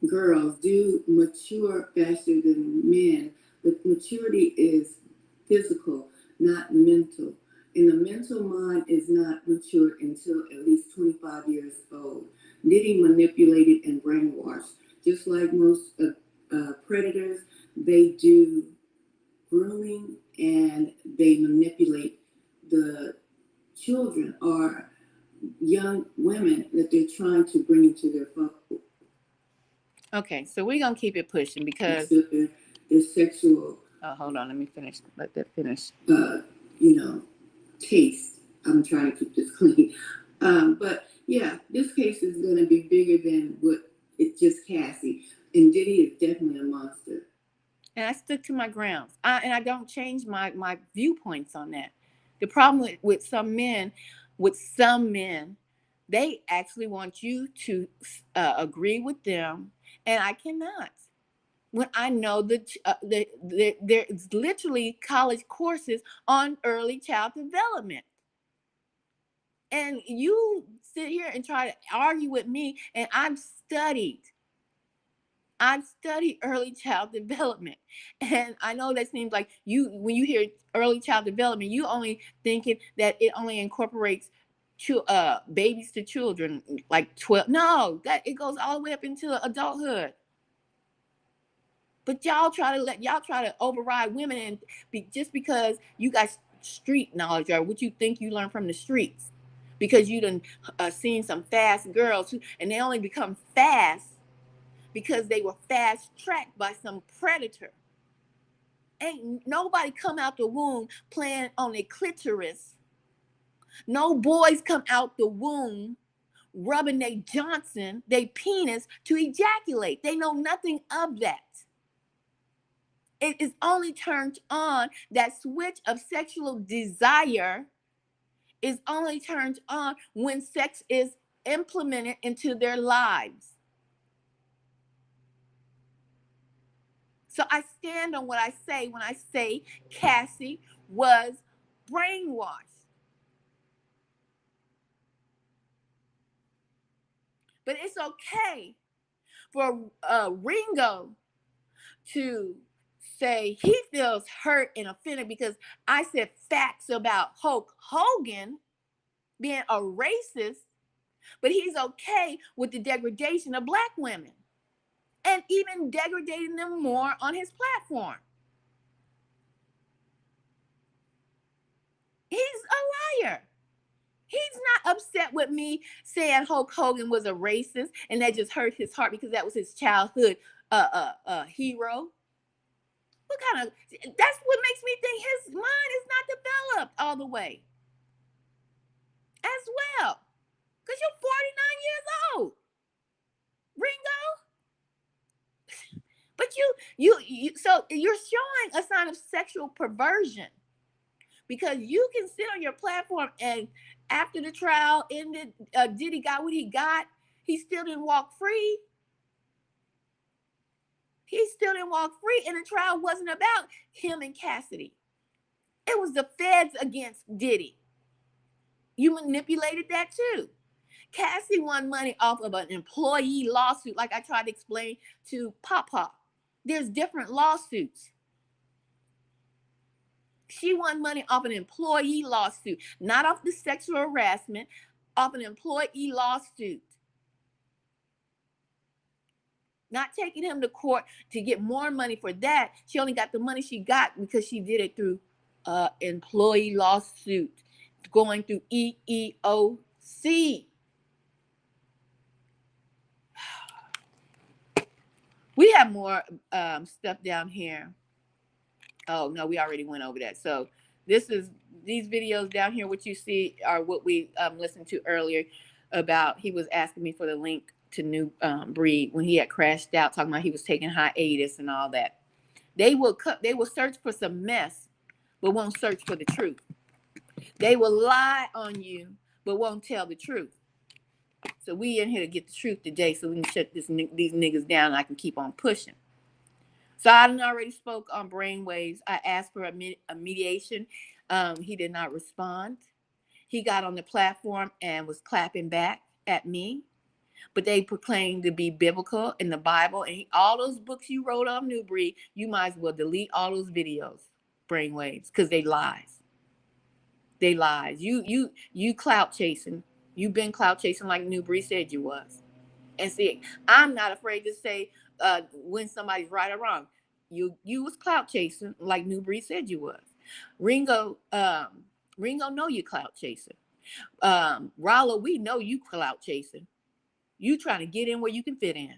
girls, do mature faster than men, but maturity is physical, not mental. And the mental mind is not matured until at least 25 years old. Diddy manipulated and brainwashed. Just like most predators, they do grooming and they manipulate the children or young women that they're trying to bring into their fold. Okay, so we're gonna keep it pushing because their sexual. Hold on, let me finish. Let that finish. Taste. I'm trying to keep this clean. But yeah, this case is going to be bigger than what it's just Cassie. And Diddy is definitely a monster. And I stick to my grounds. I don't change my viewpoints on that. The problem with some men, they actually want you to agree with them, and I cannot. When I know that there's literally college courses on early child development. And you sit here and try to argue with me, and I've studied early child development. And I know that seems like when you hear early child development, you only thinking that it only incorporates babies to children, like 12. No, that it goes all the way up into adulthood. But y'all try to override women and just because you got street knowledge or what you think you learn from the streets, because you done seen some fast girls and they only become fast because they were fast tracked by some predator. Ain't nobody come out the womb playing on a clitoris. No boys come out the womb rubbing their Johnson, their penis to ejaculate. They know nothing of that. It is only turned on, that switch of sexual desire is only turned on when sex is implemented into their lives. So I stand on what I say when I say Cassie was brainwashed. But it's okay for Ringo to say he feels hurt and offended because I said facts about Hulk Hogan being a racist, but he's okay with the degradation of Black women and even degrading them more on his platform. He's a liar. He's not upset with me saying Hulk Hogan was a racist and that just hurt his heart because that was his childhood hero. That's what makes me think his mind is not developed all the way as well. Because you're 49 years old, Ringo. But you so you're showing a sign of sexual perversion, because you can sit on your platform and after the trial ended, Diddy got what he got. He still didn't walk free. He still didn't walk free, and the trial wasn't about him and Cassidy. It was the feds against Diddy. You manipulated that too. Cassie won money off of an employee lawsuit, like I tried to explain to Papa. There's different lawsuits. She won money off an employee lawsuit, not off the sexual harassment, off an employee lawsuit. Not taking him to court to get more money for that. She only got the money she got because she did it through employee lawsuit, going through EEOC. We have more stuff down here. Oh, no, we already went over that. So these videos down here, what you see are what we listened to earlier about. He was asking me for the link to New Breed when he had crashed out, talking about he was taking hiatus and all that. They will search for some mess, but won't search for the truth. They will lie on you, but won't tell the truth. So we in here to get the truth today, so we can shut these niggas down and I can keep on pushing. So I already spoke on brainwaves. I asked for a mediation. He did not respond. He got on the platform and was clapping back at me. But they proclaimed to be biblical in the Bible. And all those books you wrote on New Breed, you might as well delete all those videos, brainwaves, because they lies. They lies. You clout chasing. You've been clout chasing like New Breed said you was. And see, I'm not afraid to say when somebody's right or wrong. You was clout chasing like New Breed said you was. Ringo know you clout chasing. Rollo, we know you clout chasing. You trying to get in where you can fit in.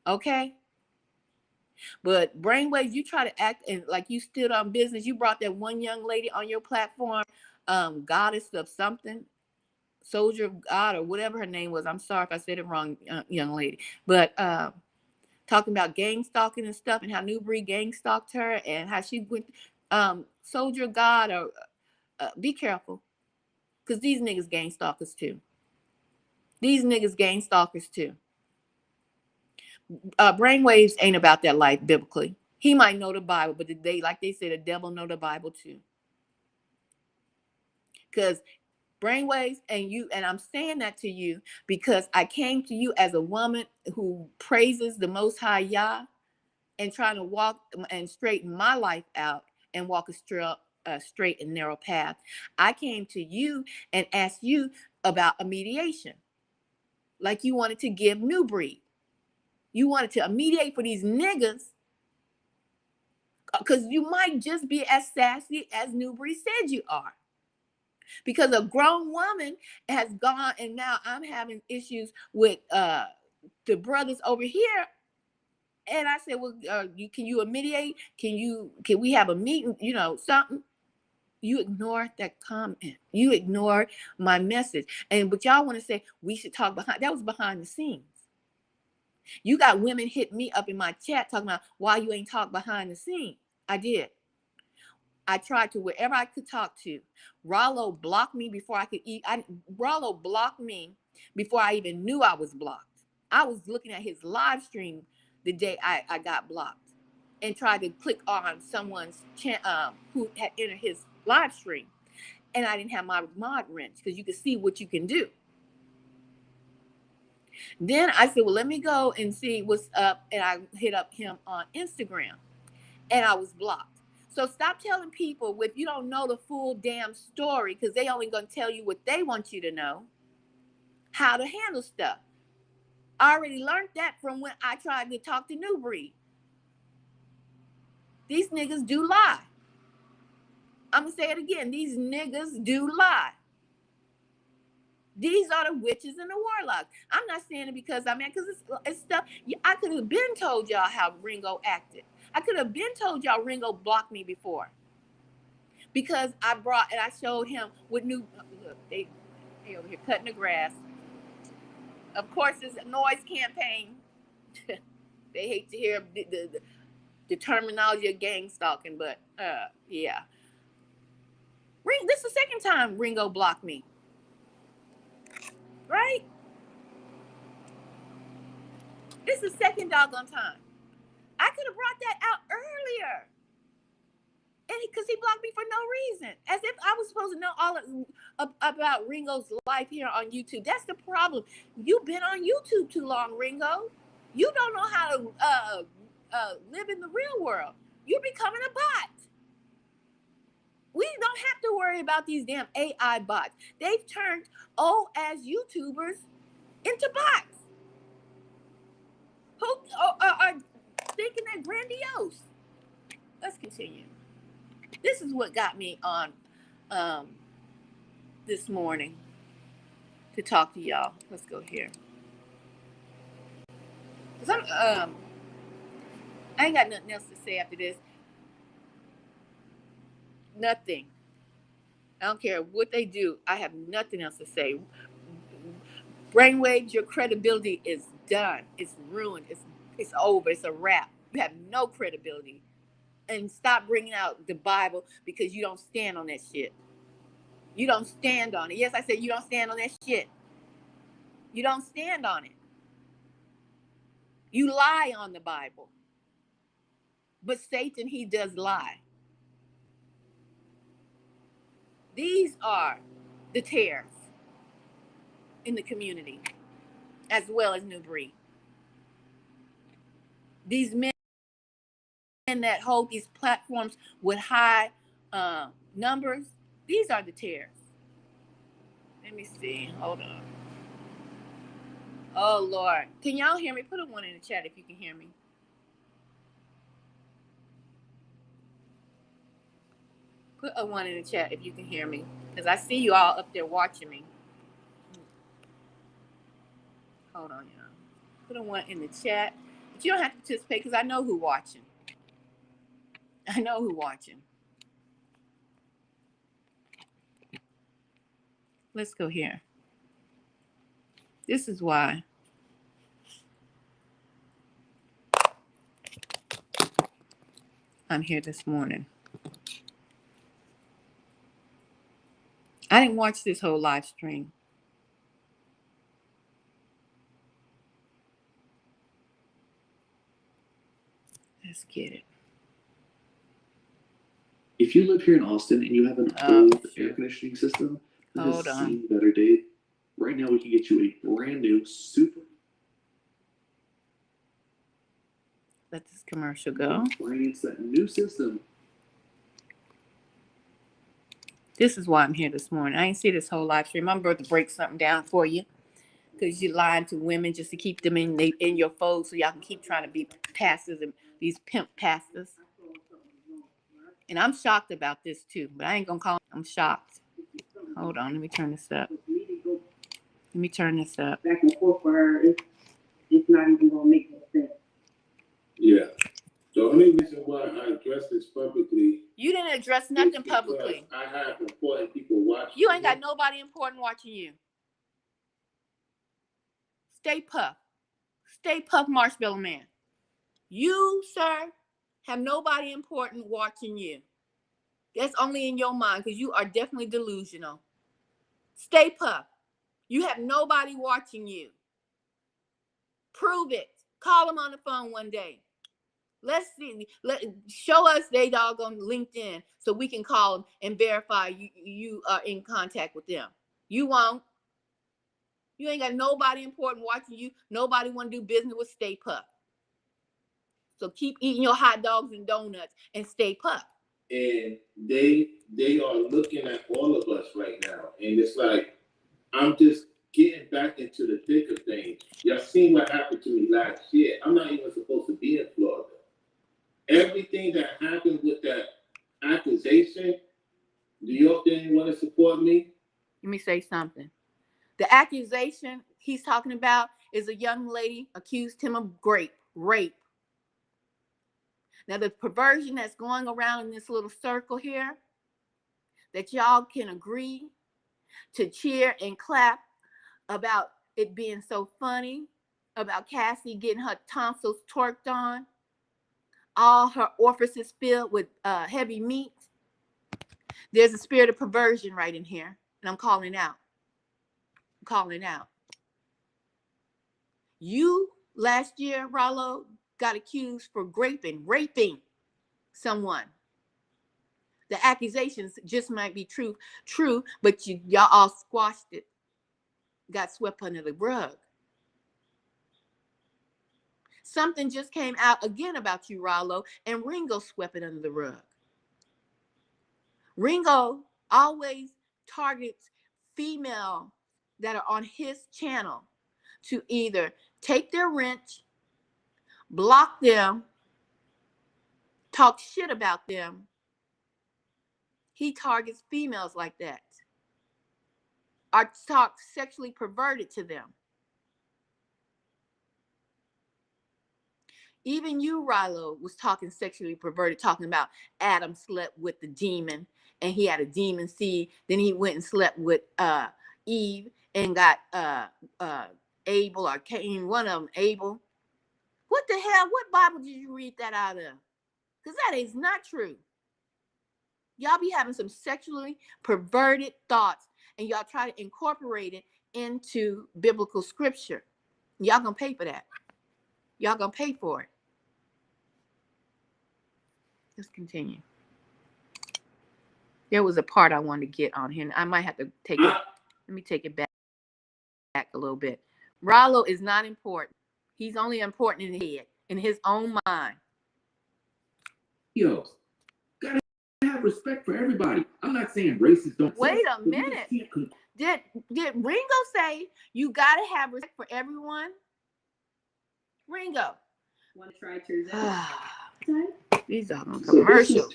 Okay? But brainwaves, you try to act and like you stood on business. You brought that one young lady on your platform, goddess of something, soldier of God, or whatever her name was. I'm sorry if I said it wrong, young lady. But talking about gang stalking and stuff, and how New Breed gang stalked her, and how she went, soldier of God, or be careful, because these niggas gang stalkers too. These niggas gang stalkers too. Brainwaves ain't about that life biblically. He might know the Bible, but like they say, the devil know the Bible too. Because brainwaves and I'm saying that to you because I came to you as a woman who praises the Most High Yah and trying to walk and straighten my life out and walk a straight and narrow path. I came to you and asked you about a mediation, like you wanted to give New Breed. You wanted to mediate for these niggas because you might just be as sassy as New Breed said you are. Because a grown woman has gone, and now I'm having issues with the brothers over here. And I said, well, can you mediate? Can we have a meeting? You know, something. You ignored that comment. You ignored my message. But y'all want to say we should talk behind. That was behind the scenes. You got women hit me up in my chat talking about why you ain't talk behind the scenes. I did. I tried to wherever I could talk to. Rollo blocked me before I could eat. Rollo blocked me before I even knew I was blocked. I was looking at his live stream the day I got blocked and tried to click on someone's who had entered his live stream. And I didn't have my mod wrench because you can see what you can do. Then I said, well, let me go and see what's up. And I hit up him on Instagram and I was blocked. So stop telling people if you don't know the full damn story, because they only going to tell you what they want you to know, how to handle stuff. I already learned that from when I tried to talk to New Breed. These niggas do lie. I'm going to say it again. These niggas do lie. These are the witches and the warlocks. I'm not saying it because because it's stuff. I could have been told y'all how Ringo acted. I could have been told y'all Ringo blocked me before. Because I showed him what new, look, they over here cutting the grass. Of course, it's a noise campaign. They hate to hear the terminology of gang stalking, but yeah. This is the second time Ringo blocked me. Right? This is the second doggone time. I could have brought that out earlier. And because he blocked me for no reason. As if I was supposed to know all about Ringo's life here on YouTube. That's the problem. You've been on YouTube too long, Ringo. You don't know how to live in the real world. You're becoming a bot. We don't have to worry about these damn AI bots. They've turned as YouTubers into bots who are thinking they're grandiose. Let's continue. This is what got me on this morning to talk to y'all. Let's go here. Cause I ain't got nothing else to say after this. Nothing. I don't care what they do. I have nothing else to say. Brainwaves, your credibility is done. It's ruined. It's over. It's a wrap. You have no credibility. And stop bringing out the Bible because you don't stand on that shit. You don't stand on it. Yes, I said you don't stand on that shit. You don't stand on it. You lie on the Bible. But Satan, he does lie. These are the tares in the community, as well as New Breed. These men that hold these platforms with high numbers, these are the tares. Let me see. Hold on. Oh, Lord. Can y'all hear me? Put a 1 in the chat if you can hear me. Put a 1 in the chat if you can hear me. Because I see you all up there watching me. Hold on, y'all. Put a 1 in the chat. But you don't have to participate because I know who's watching. I know who's watching. Let's go here. This is why I'm here this morning. I didn't watch this whole live stream. Let's get it. If you live here in Austin and you have an old air conditioning system that has seen better days, right now we can get you a brand new super. Let this commercial go. Experience that new system. This is why I'm here this morning. I ain't see this whole live stream. I'm about to break something down for you because you're lying to women just to keep them in your fold so y'all can keep trying to be pastors and these pimp pastors. And I'm shocked about this too, but I ain't gonna call them. I'm shocked. Hold on, let me turn this up. Back and forth for her, it's not even gonna make no sense. Yeah. The only reason why I addressed this publicly. You didn't address nothing publicly. I have important people watching. You ain't got nobody important watching you. Stay puff. Stay puff, Marshmallow Man. You, sir, have nobody important watching you. That's only in your mind because you are definitely delusional. Stay puff. You have nobody watching you. Prove it. Call them on the phone one day. Let's see. Show us they doggone LinkedIn so we can call them and verify you are in contact with them. You won't. You ain't got nobody important watching you. Nobody want to do business with Stay Puff. So keep eating your hot dogs and donuts and stay puff. And they are looking at all of us right now. And it's like, I'm just getting back into the thick of things. Y'all seen what happened to me last year. I'm not even supposed to be in Florida. Everything that happened with that accusation, New York didn't want to support me. Let me say something. The accusation he's talking about is a young lady accused him of rape. Now, the perversion that's going around in this little circle here, that y'all can agree to cheer and clap about it being so funny about Cassie getting her tonsils twerked on, all her orifices filled with heavy meat. There's a spirit of perversion right in here, and I'm calling out. I'm calling out. You last year, Rollo, got accused for raping someone. The accusations just might be true, but y'all all squashed it, got swept under the rug. Something just came out again about you, Rollo, and Ringo swept it under the rug. Ringo always targets female that are on his channel to either take their wrench, block them, talk shit about them. He targets females like that, or talk sexually perverted to them. Even you, Rilo, was talking sexually perverted, talking about Adam slept with the demon and he had a demon seed. Then he went and slept with Eve and got Abel or Cain, one of them, Abel. What the hell? What Bible did you read that out of? Because that is not true. Y'all be having some sexually perverted thoughts and y'all try to incorporate it into biblical scripture. Y'all gonna pay for that. Y'all gonna pay for it. Let's continue. There was a part I wanted to get on here. I might have to take it. Let me take it back a little bit. Rollo is not important. He's only important in his head, in his own mind. Yo, gotta have respect for everybody. I'm not saying racists don't. Wait a minute. Did Ringo say you gotta have respect for everyone? Ringo. Want to try turns out? These are commercials.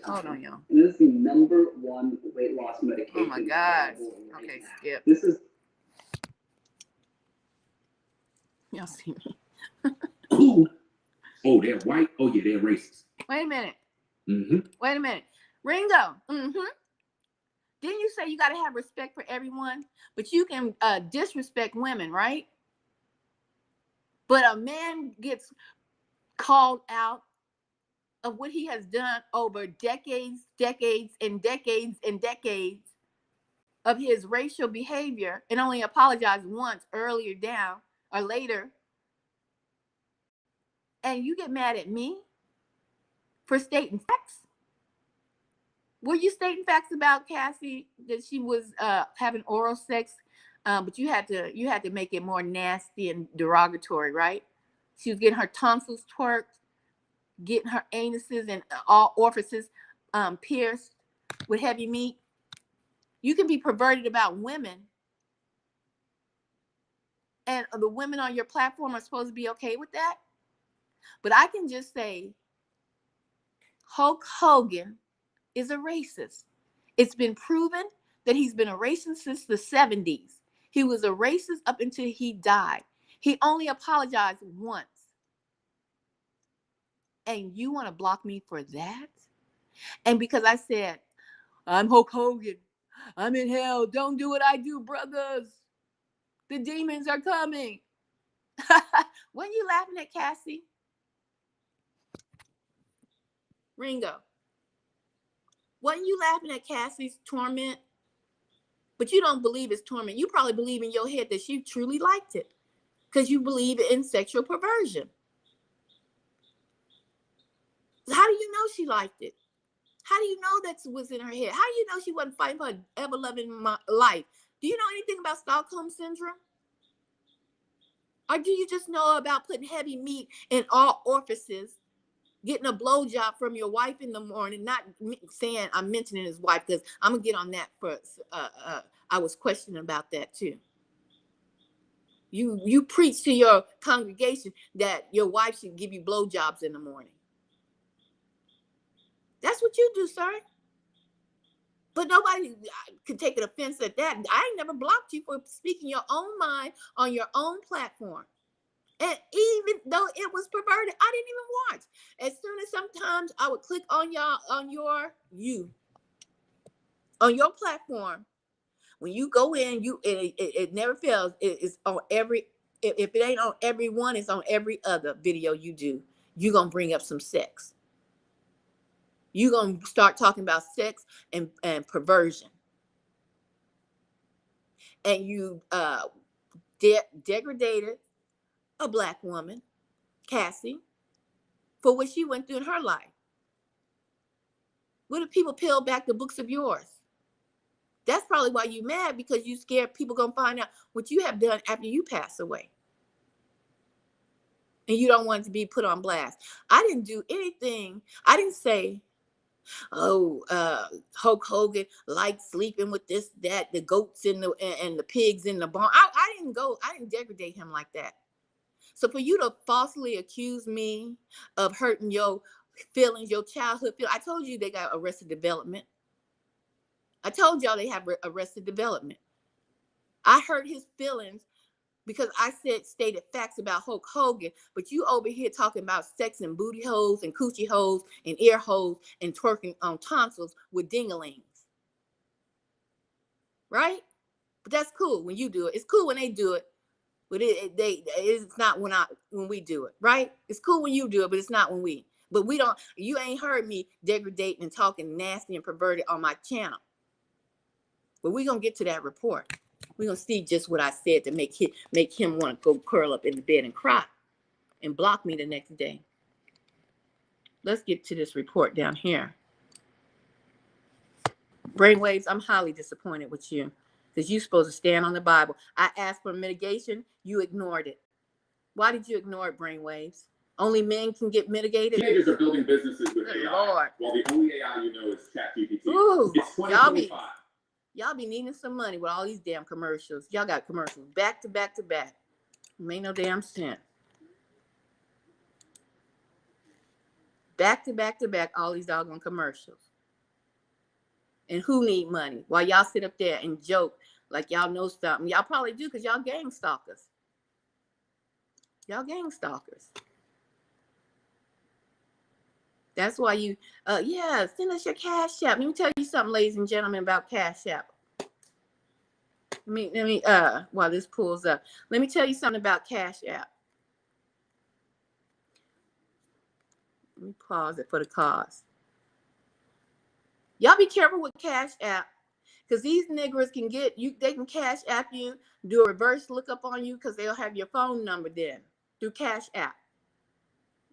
Hold on, y'all. And this is the #1 weight loss medication. Oh my God. Okay, skip. This is. Y'all see me. Who? Oh, they're white. Oh yeah, they're racist. Wait a minute. Mm-hmm. Wait a minute. Ringo. Mm-hmm. Didn't you say you got to have respect for everyone? But you can disrespect women, right? But a man gets called out of what he has done over decades of his racial behavior and only apologized once earlier down or later. And you get mad at me for stating facts? Were you stating facts about Cassie that she was having oral sex, but you had to make it more nasty and derogatory, right? She was getting her tonsils twerked, getting her anuses and all orifices pierced with heavy meat. You can be perverted about women, and the women on your platform are supposed to be okay with that. But I can just say Hulk Hogan is a racist. It's been proven that he's been a racist since the 70s. He was a racist up until he died. He only apologized once. And you want to block me for that? And because I said, I'm Hulk Hogan, I'm in hell, don't do what I do, brothers. The demons are coming. When you laughing at Cassie? Ringo. Wasn't you laughing at Cassie's torment? But you don't believe it's torment. You probably believe in your head that she truly liked it because you believe in sexual perversion. How do you know she liked it? How do you know that was in her head? How do you know she wasn't fighting for her ever-loving life? Do you know anything about Stockholm Syndrome? Or do you just know about putting heavy meat in all orifices, getting a blowjob from your wife in the morning, not saying I'm mentioning his wife because I'm going to get on that first. I was questioning about that too. You preach to your congregation that your wife should give you blowjobs in the morning. That's what you do, sir. But nobody could take an offense at that. I ain't never blocked you for speaking your own mind on your own platform. And even though it was perverted, I didn't even watch. As soon as sometimes I would click on y'all, on your platform, when you go in, it never fails. It's on every if it ain't on every one, it's on every other video you do. You're going to bring up some sex. You're going to start talking about sex and perversion. And you degraded a black woman, Cassie, for what she went through in her life. What if people peel back the books of yours? That's probably why you're mad, because you scared people going to find out what you have done after you pass away. And you don't want it to be put on blast. I didn't do anything. I didn't say, oh, Hulk Hogan liked sleeping with this, that, the goats and the pigs in the barn. I didn't degrade him like that. So for you to falsely accuse me of hurting your feelings, your childhood feelings, I told you they got Arrested Development. I told y'all they have Arrested Development. I hurt his feelings because I stated facts about Hulk Hogan, but you over here talking about sex and booty holes and coochie holes and ear holes and twerking on tonsils with dingalings. Right? But that's cool when you do it. It's cool when they do it, but it's not when we do it, right? It's cool when you do it, but it's not when we. But we don't. You ain't heard me degrading and talking nasty and perverted on my channel. But we're gonna get to that report. We're gonna see just what I said to make him want to go curl up in the bed and cry and block me the next day. Let's get to this report down here. Brainwaves, I'm highly disappointed with you, because you're supposed to stand on the Bible. I asked for mitigation. You ignored it. Why did you ignore it, Brainwaves? Only men can get mitigated? Teenagers are building businesses with Good AI, Lord. while the only AI you know is ChatGPT. Ooh, It's 2025. Y'all be needing some money with all these damn commercials. Y'all got commercials back to back to back. Made no damn sense. Back to back to back, all these doggone commercials. And who need money? While y'all sit up there and joke like y'all know something. Y'all probably do, because y'all gang stalkers. Y'all gang stalkers. That's why you, send us your Cash App. Let me tell you something, ladies and gentlemen, about Cash App. Let me, while this pulls up, let me tell you something about Cash App. Let me pause it for the cause. Y'all be careful with Cash App, because these niggers can get you, they can Cash App you, do a reverse lookup on you, because they'll have your phone number then through Cash App.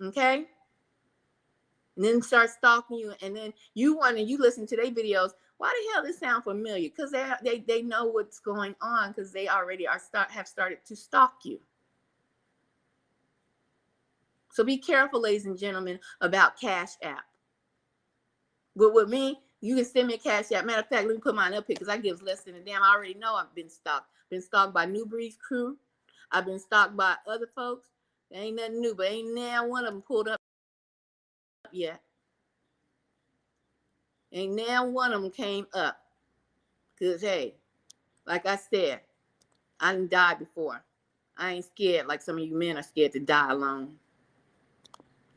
Okay? And then start stalking you, and then you listen to their videos. Why the hell this sound familiar? Because they know what's going on, because they already have started to stalk you. So be careful, ladies and gentlemen, about Cash App. But with me, you can send me a Cash App. Matter of fact, let me put mine up here, because I give less than a damn. I already know I've been stalked. Been stalked by New Breed's crew. I've been stalked by other folks. There ain't nothing new, but ain't now one of them pulled up yet. Ain't now one of them came up. Because, hey, like I said, I done died before. I ain't scared like some of you men are scared to die alone.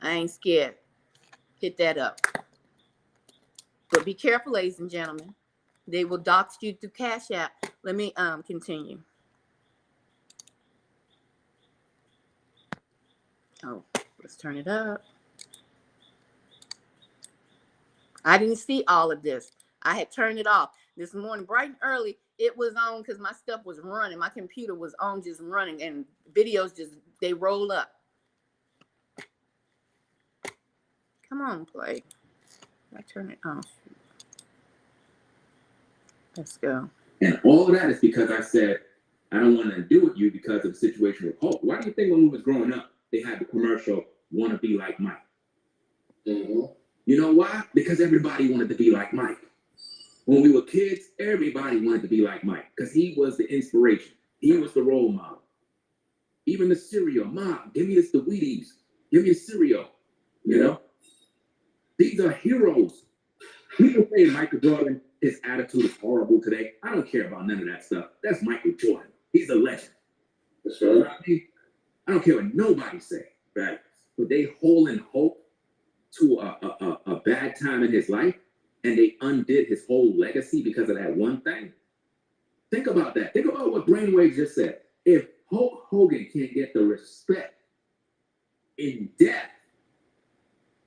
I ain't scared. Hit that up. But be careful, ladies and gentlemen. They will dox you through Cash App. Let me continue. Oh, let's turn it up. I didn't see all of this. I had turned it off. This morning, bright and early, it was on because my stuff was running. My computer was on, just running, and videos they roll up. Come on, play. I turn it off. Let's go. And all of that is because I said, I don't want to deal with you because of the situation with Hulk. Why do you think when we was growing up, they had the commercial, "Want to be like Mike"? Mm-hmm. You know why? Because everybody wanted to be like Mike. When we were kids, everybody wanted to be like Mike, because he was the inspiration. He was the role model. Even the cereal, "Mom, give me the Wheaties. Give me a cereal." You know? These are heroes. People say Michael Jordan, his attitude is horrible today. I don't care about none of that stuff. That's Michael Jordan. He's a legend. That's right. You know what I mean? I don't care what nobody say, right? But they holding hope to a bad time in his life, and they undid his whole legacy because of that one thing. Think about that. Think about what Brainwave just said. If Hulk Hogan can't get the respect in death,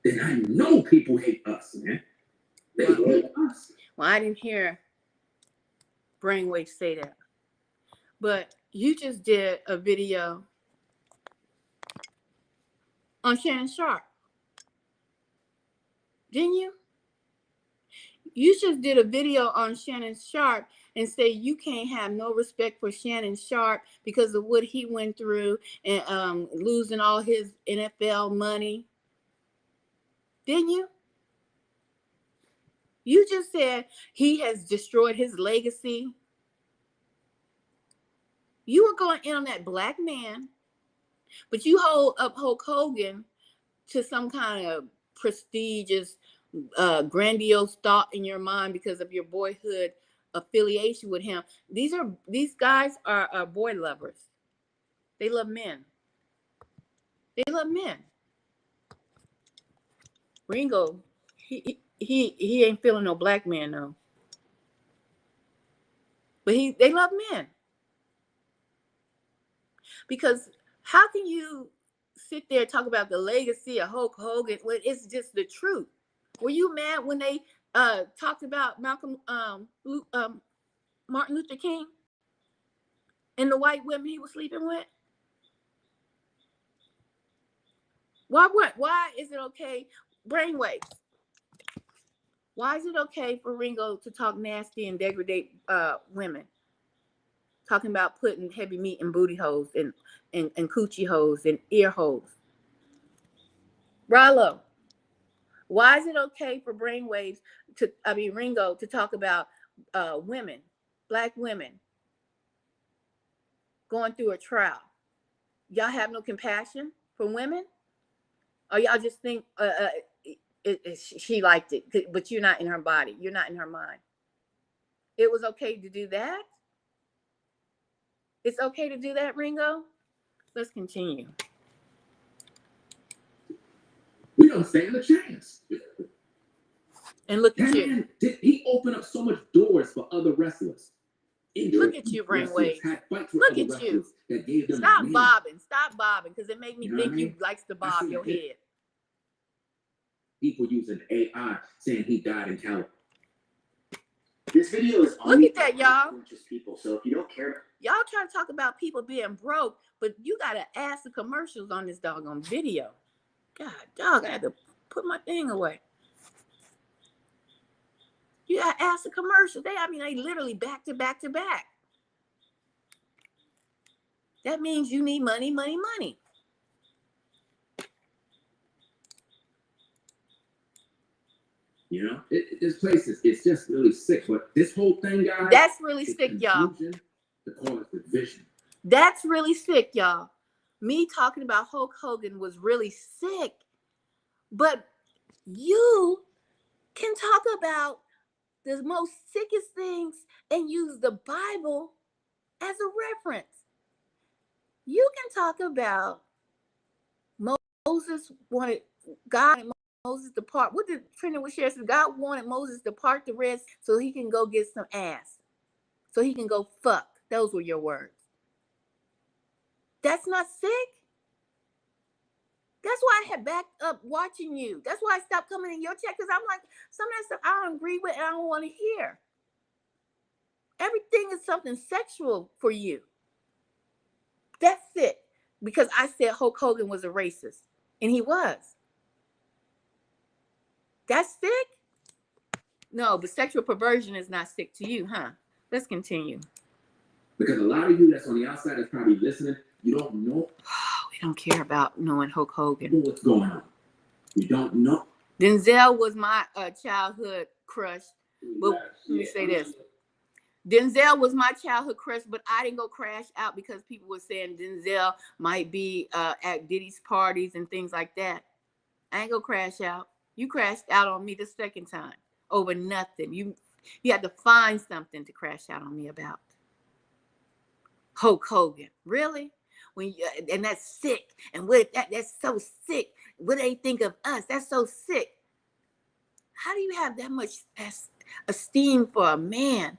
then I know people hate us, man. They hate us. Well, I didn't hear Brainwave say that. But you just did a video on Shannon Sharp, didn't you? You just did a video on Shannon Sharp and say you can't have no respect for Shannon Sharp because of what he went through and losing all his NFL money. Didn't you? You just said he has destroyed his legacy. You were going in on that black man, but you hold up Hulk Hogan to some kind of prestigious, grandiose thought in your mind because of your boyhood affiliation with him. These guys are boy lovers. They love men. They love men. Ringo, he ain't feeling no black man though. But they love men. Because how can you sit there and talk about the legacy of Hulk Hogan when it's just the truth? Were you mad when they talked about Martin Luther King and the white women he was sleeping with? Why is it okay? Brainwaves. Why is it okay for Ringo to talk nasty and degrade women? Talking about putting heavy meat in booty holes and coochie holes and ear holes. Rallo, why is it okay for Ringo to talk about women, black women, going through a trial? Y'all have no compassion for women? Or y'all just think she liked it, but you're not in her body. You're not in her mind. It was okay to do that? It's okay to do that, Ringo? Let's continue. We don't stand a chance. And look at you. He opened up so much doors for other wrestlers. Look at you, Brainwave. Look at you. Stop bobbing, because it made me think you likes to bob your head. People using AI saying he died in California. This video is look at that, y'all. People, so if you don't care, y'all try to talk about people being broke, but you gotta ask the commercials on this doggone video. God, dog, I had to put my thing away. You gotta ask the commercials. They literally back to back to back. That means you need money, money, money. You know, this place it's just really sick. But this whole thing, guys, that's really sick, y'all. The call is division. That's really sick, y'all. Me talking about Hulk Hogan was really sick. But you can talk about the most sickest things and use the Bible as a reference. You can talk about Moses wanted God and Moses to part. What did Trinity was share? God wanted Moses to part the Red Sea so he can go get some ass. So he can go fuck. Those were your words. That's not sick. That's why I had backed up watching you. That's why I stopped coming in your chat, because I'm like, some of that stuff I don't agree with and I don't want to hear. Everything is something sexual for you. That's it. Because I said Hulk Hogan was a racist. And he was. That's sick? No, but sexual perversion is not sick to you, huh? Let's continue. Because a lot of you that's on the outside is probably listening, you don't know. We don't care about knowing Hulk Hogan. What's going on? You don't know. Denzel was my childhood crush. But let me say this. Denzel was my childhood crush, but I didn't go crash out because people were saying Denzel might be at Diddy's parties and things like that. I ain't go crash out. You crashed out on me the second time over nothing. You had to find something to crash out on me about. Hulk Hogan, really? And that's sick. And that's so sick. What they think of us? That's so sick. How do you have that much esteem for a man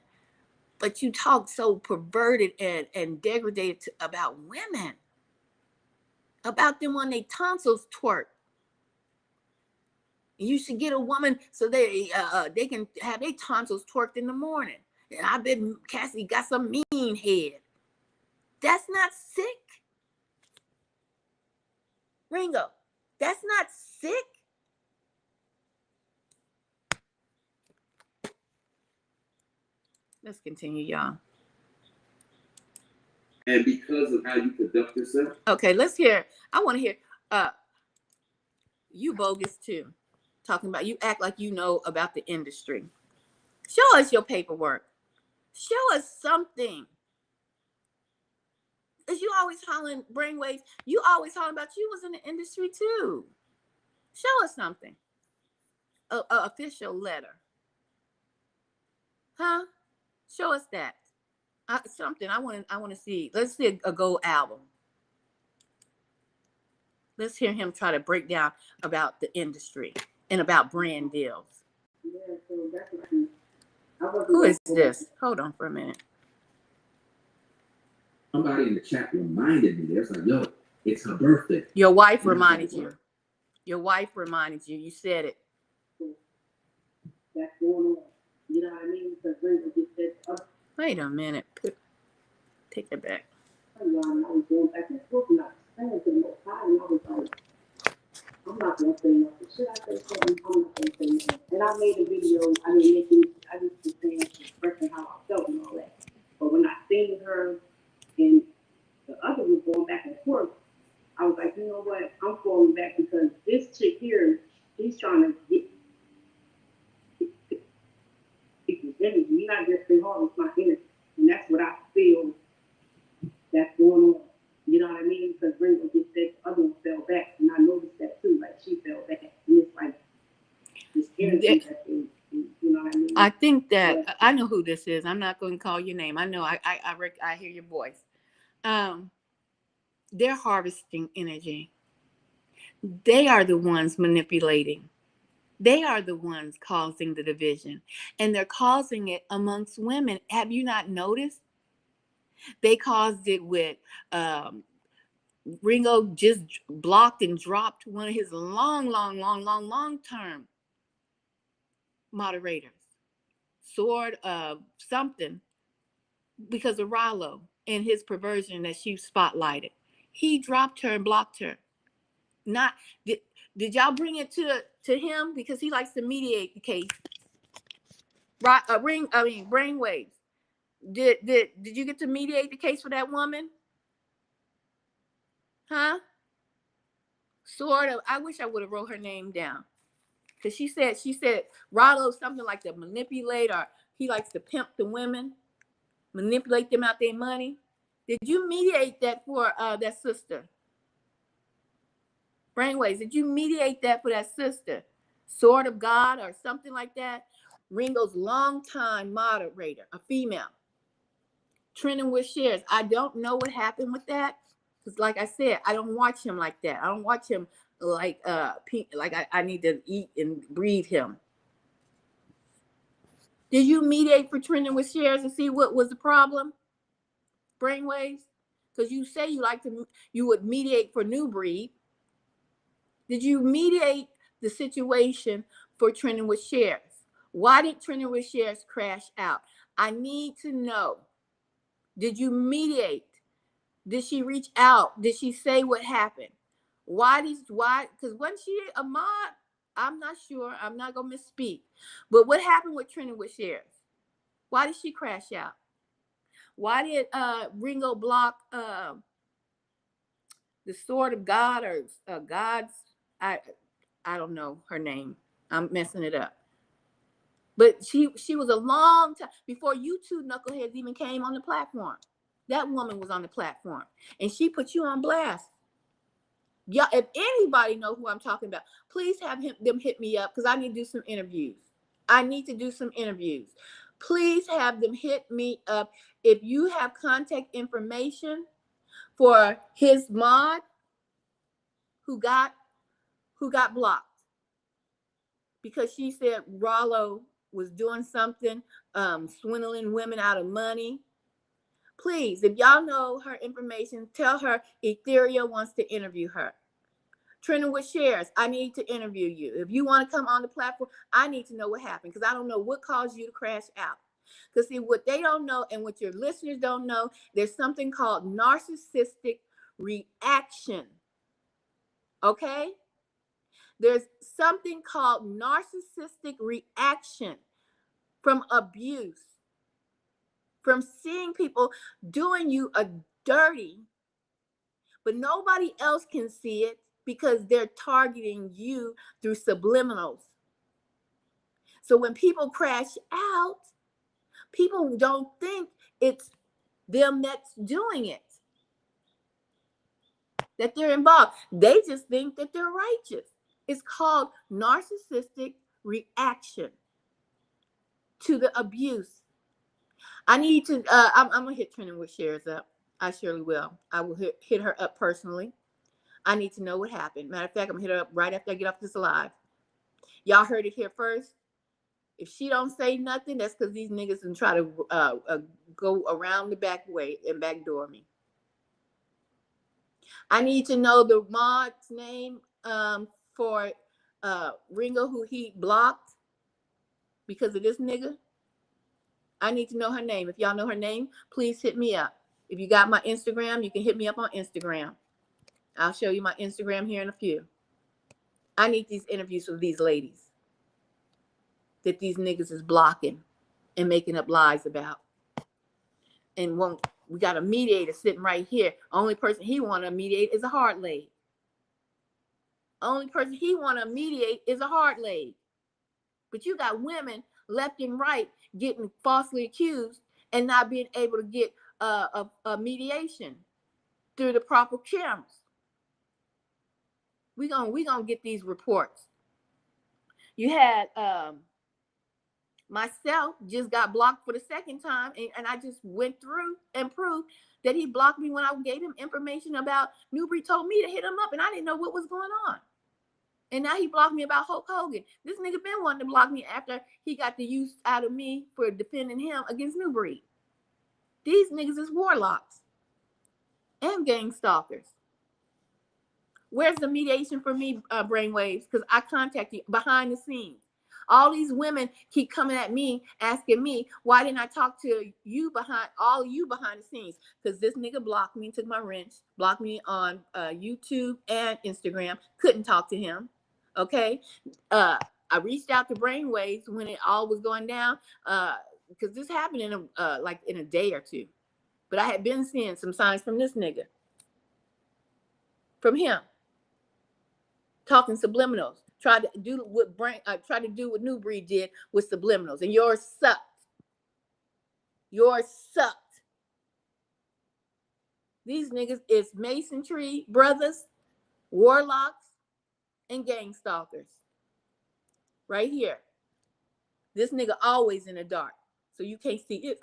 But you talk so perverted and degraded about women, about them when they tonsils twerk. You should get a woman so they can have their tonsils twerked in the morning. And I bet Cassie got some mean head. That's not sick. Ringo, that's not sick. Let's continue, y'all. And because of how you conduct yourself. Okay, let's hear. I want to hear you bogus too. Talking about you act like you know about the industry. Show us your paperwork. Show us something. Because you always hollering brainwaves. You always hollering about you was in the industry too. Show us something. A official letter. Huh? Show us that. Something I want to see. Let's see a gold album. Let's hear him try to break down about the industry and about brand deals. Yeah, so definitely. Who is this? Hold on for a minute. Somebody in the chat reminded me. There's like, yo, it's her birthday. Your wife reminded you. Your wife reminded you. You said it. That's going on. You know what I mean? Because Ringo just said, wait a minute. Take it back. I was going back and forth and I was saying to the most high, and I was like, I'm not going to say nothing. Should I say something? I'm not going to say nothing. And I made a video, I just was saying, expressing how I felt and all that. But when I seen her and the other was going back and forth, I was like, you know what? I'm falling back because this chick here, she's trying to get people's energy. You're not just saying, oh, it's my energy. And that's what I feel that's going on. You know what I mean? Because Ringo just said the other one fell back. And I noticed that too. Like she fell back. And it's like this energy that they, you know what I mean? I think that I know who this is. I'm not going to call your name. I know I hear your voice. They're harvesting energy. They are the ones manipulating. They are the ones causing the division. And they're causing it amongst women. Have you not noticed? They caused it with Ringo just blocked and dropped one of his long-term moderators. Sword of something because of Rollo and his perversion that she spotlighted. He dropped her and blocked her. Not did y'all bring it to him because he likes to mediate the case? Right? Brainwaves. Did you get to mediate the case for that woman? Huh? Sort of. I wish I would have wrote her name down. Because she said Rollo something like to manipulate, or he likes to pimp the women, manipulate them out their money. Did you mediate that for that sister? Brainwaves, did you mediate that for that sister? Sword of God or something like that? Ringo's longtime moderator, a female. Trending with shares. I don't know what happened with that. Because like I said, I don't watch him like that. I don't watch him like I need to eat and breathe him. Did you mediate for trending with shares and see what was the problem? Brainwaves? Because you say you would mediate for New Breed. Did you mediate the situation for trending with shares? Why did trending with shares crash out? I need to know. Did you mediate? Did she reach out? Did she say what happened? Why? Because wasn't she a mod? I'm not sure. I'm not going to misspeak. But what happened with trending with shares? Why did she crash out? Why did Ringo block the Sword of God or God's? I don't know her name. I'm messing it up. But she was a long time before you two knuckleheads even came on the platform. That woman was on the platform, and she put you on blast. Yeah, if anybody know who I'm talking about, please have them hit me up because I need to do some interviews. Please have them hit me up. If you have contact information for his mod who got blocked because she said Rollo was doing something, swindling women out of money. Please, if y'all know her information, tell her Ethereal wants to interview her. Trending with Shares, I need to interview you. If you want to come on the platform, I need to know what happened, because I don't know what caused you to crash out. Because see, what they don't know and what your listeners don't know, there's something called narcissistic reaction. Okay? There's something called narcissistic reaction from abuse, from seeing people doing you a dirty, but nobody else can see it because they're targeting you through subliminals. So when people crash out, people don't think it's them that's doing it, that they're involved. They just think that they're righteous. It's called narcissistic reaction to the abuse. I need to, I'm going to hit Trending with Shares up. I surely will. I will hit her up personally. I need to know what happened. Matter of fact, I'm going to hit her up right after I get off this live. Y'all heard it here first. If she don't say nothing, that's because these niggas can try to go around the back way and backdoor me. I need to know the mod's name for Ringo, who he blocked because of this nigga. I need to know her name. If y'all know her name, please hit me up. If you got my Instagram, you can hit me up on Instagram. I'll show you my Instagram here in a few. I need these interviews with these ladies that these niggas is blocking and making up lies about. And we got a mediator sitting right here. Only person he want to mediate is a hard leg. Only person he want to mediate is a hard leg. But you got women left and right getting falsely accused and not being able to get a mediation through the proper channels. We gonna get these reports. You had myself just got blocked for the second time, and I just went through and proved that he blocked me when I gave him information about Newbury. Told me to hit him up, and I didn't know what was going on. And now he blocked me about Hulk Hogan. This nigga been wanting to block me after he got the use out of me for defending him against Newbury. These niggas is warlocks and gang stalkers. Where's the mediation for me, Brainwaves? Because I contact you behind the scenes. All these women keep coming at me, asking me, why didn't I talk to you behind the scenes? Because this nigga blocked me, took my wrench, blocked me on YouTube and Instagram. Couldn't talk to him. Okay. I reached out to Brainwaves when it all was going down, because this happened in a day or two. But I had been seeing some signs from this nigga, from him, talking subliminals. Tried to do what Newbury did with subliminals, and yours sucked. Yours sucked. These niggas is masonry brothers, warlocks, and gang stalkers. Right here. This nigga always in the dark, so you can't see it.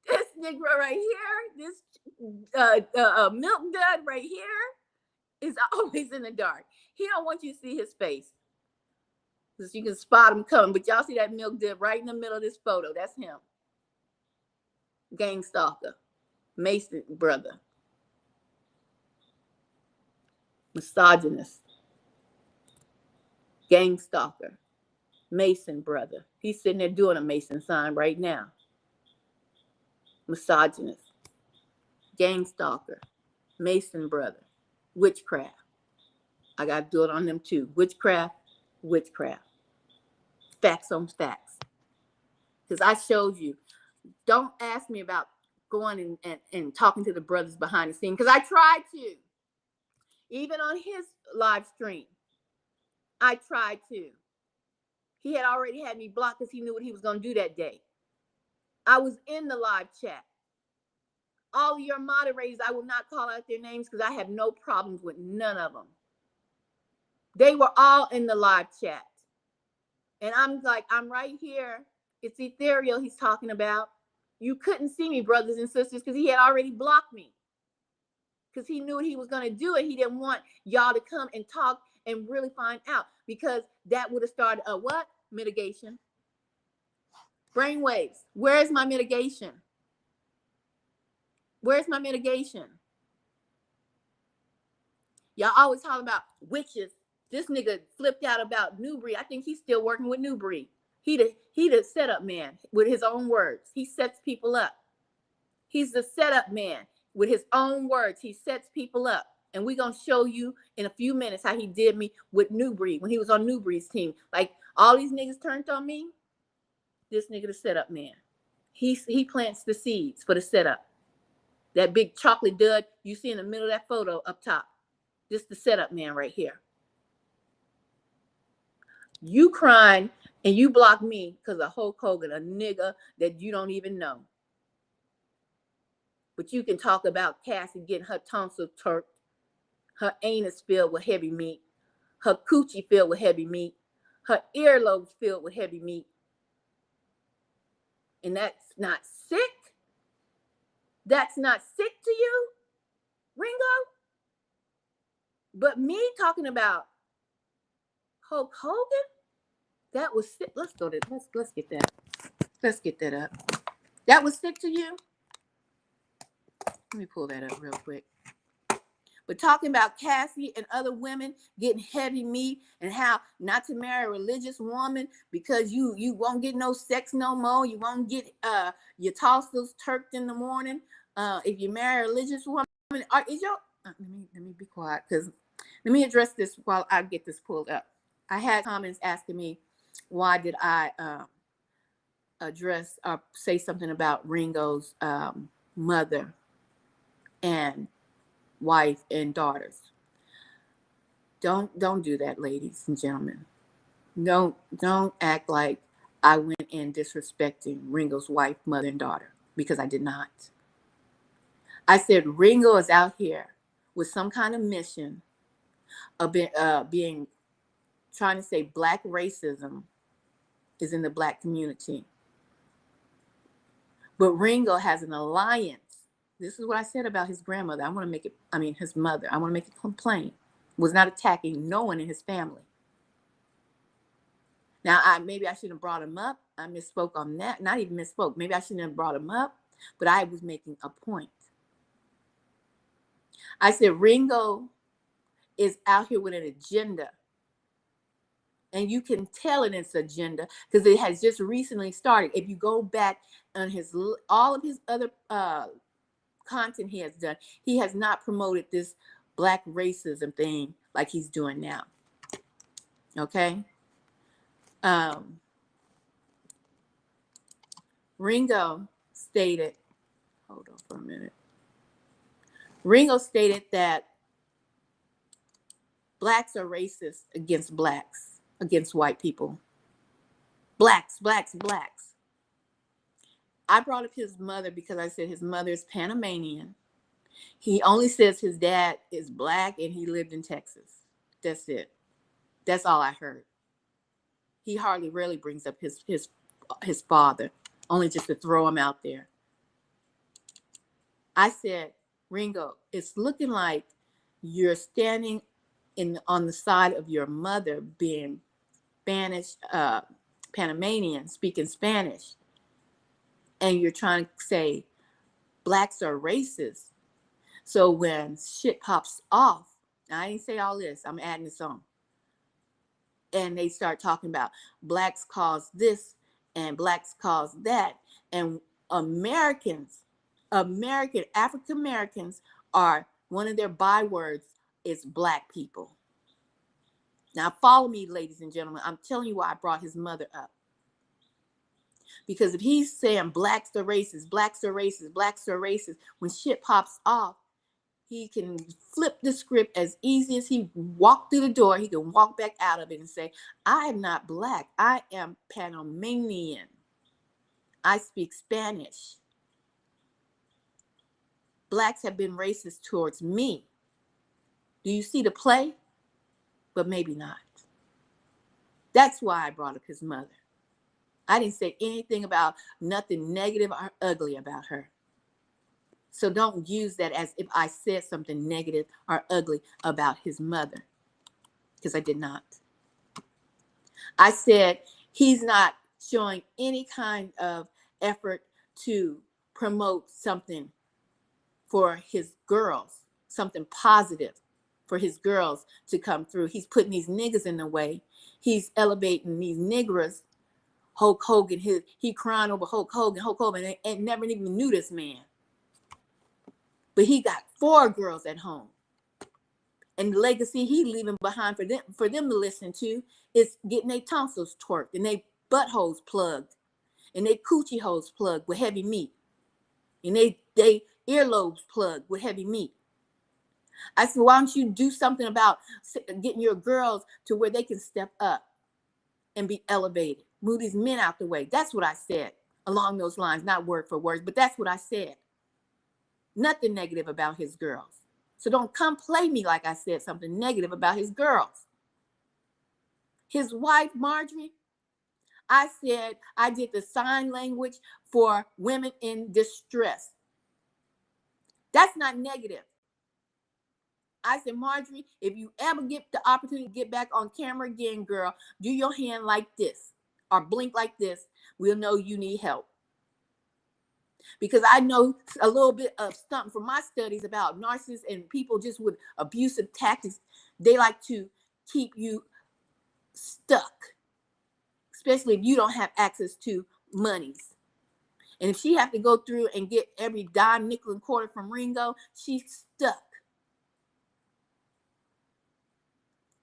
This nigga right here, this milk dud right here is always in the dark. He don't want you to see his face, because you can spot him coming. But y'all see that milk dud right in the middle of this photo? That's him. Gang stalker, Mason brother, misogynist, gang stalker, Mason brother. He's sitting there doing a Mason sign right now. Misogynist, gang stalker, Mason brother, witchcraft. I got to do it on them too. Witchcraft. Facts on facts. Because I showed you. Don't ask me about going and talking to the brothers behind the scene, because I tried to. Even on his live stream, I tried to. He had already had me blocked because he knew what he was going to do that day. I was in the live chat. All of your moderators, I will not call out their names because I have no problems with none of them. They were all in the live chat. And I'm like, I'm right here. It's Ethereal he's talking about. You couldn't see me, brothers and sisters, because he had already blocked me. because he knew he was going to do it. He didn't want y'all to come and talk and really find out, because that would have started a what? Mitigation. Brainwaves. Where's my mitigation? Where's my mitigation? Y'all always talk about witches. This nigga flipped out about Newbury. I think he's still working with Newbury. He the setup man with his own words. He sets people up. He's the setup man with his own words. He sets people up. And we're going to show you in a few minutes how he did me with Newbury when he was on Newbury's team. Like, all these niggas turned on me. This nigga the setup man. He plants the seeds for the setup. That big chocolate dud you see in the middle of that photo up top. This the setup man right here. You crying and you block me because of Hulk Hogan, a nigga that you don't even know. But you can talk about Cassie getting her tonsil turked, her anus filled with heavy meat, her coochie filled with heavy meat, her earlobes filled with heavy meat. And that's not sick? That's not sick to you, Ringo? But me talking about Hulk Hogan, that was sick. Let's go to let's get that. Let's get that up. That was sick to you? Let me pull that up real quick. But talking about Cassie and other women getting heavy meat and how not to marry a religious woman because you won't get no sex no more. You won't get your tonsils turked in the morning. If you marry a religious woman, is your let me be quiet, because let me address this while I get this pulled up. I had comments asking me why did I address or say something about Ringo's mother and wife and daughters. Don't do that, ladies and gentlemen. Don't act like I went in disrespecting Ringo's wife, mother, and daughter, because I did not. I said Ringo is out here with some kind of mission of being trying to say black racism is in the black community. But Ringo has an alliance. This is what I said about his grandmother. His mother. I want to make a complaint. Was not attacking no one in his family. Now, maybe I shouldn't have brought him up. I misspoke on that. Not even misspoke. Maybe I shouldn't have brought him up, but I was making a point. I said Ringo is out here with an agenda. And you can tell in its agenda because it has just recently started. If you go back on all of his other content he has done, he has not promoted this black racism thing like he's doing now. Okay. Ringo stated, hold on for a minute. Ringo stated that blacks are racist against blacks, against white people. Blacks. I brought up his mother because I said his mother is Panamanian. He only says his dad is black and he lived in Texas. That's it. That's all I heard. He rarely brings up his father, only just to throw him out there. I said, Ringo, it's looking like you're standing on the side of your mother being Spanish, Panamanian, speaking Spanish. And you're trying to say blacks are racist. So when shit pops off, I didn't say all this, I'm adding this on. And they start talking about blacks cause this and blacks cause that. And African Americans are, one of their bywords is black people. Now follow me, ladies and gentlemen. I'm telling you why I brought his mother up. Because if he's saying blacks are racist, when shit pops off, he can flip the script as easy as he walked through the door. He can walk back out of it and say, I am not black. I am Panamanian. I speak Spanish. Blacks have been racist towards me. Do you see the play? But maybe not. That's why I brought up his mother. I didn't say anything about nothing negative or ugly about her. So don't use that as if I said something negative or ugly about his mother, because I did not. I said he's not showing any kind of effort to promote something for his girls, something positive for his girls to come through. He's putting these niggas in the way. He's elevating these niggers. Hulk Hogan, he crying over Hulk Hogan, and never even knew this man. But he got 4 girls at home. And the legacy he leaving behind for them to listen to is getting their tonsils twerked and they buttholes plugged and they coochie holes plugged with heavy meat and they earlobes plugged with heavy meat. I said, why don't you do something about getting your girls to where they can step up and be elevated? Move these men out the way. That's what I said along those lines, not word for word, but that's what I said. Nothing negative about his girls. So don't come play me like I said something negative about his girls. His wife, Marjorie, I said I did the sign language for women in distress. That's not negative. I said, Marjorie, if you ever get the opportunity to get back on camera again, girl, do your hand like this or blink like this. We'll know you need help. Because I know a little bit of something from my studies about narcissists and people just with abusive tactics. They like to keep you stuck, especially if you don't have access to monies. And if she have to go through and get every dime, nickel, and quarter from Ringo, she's stuck.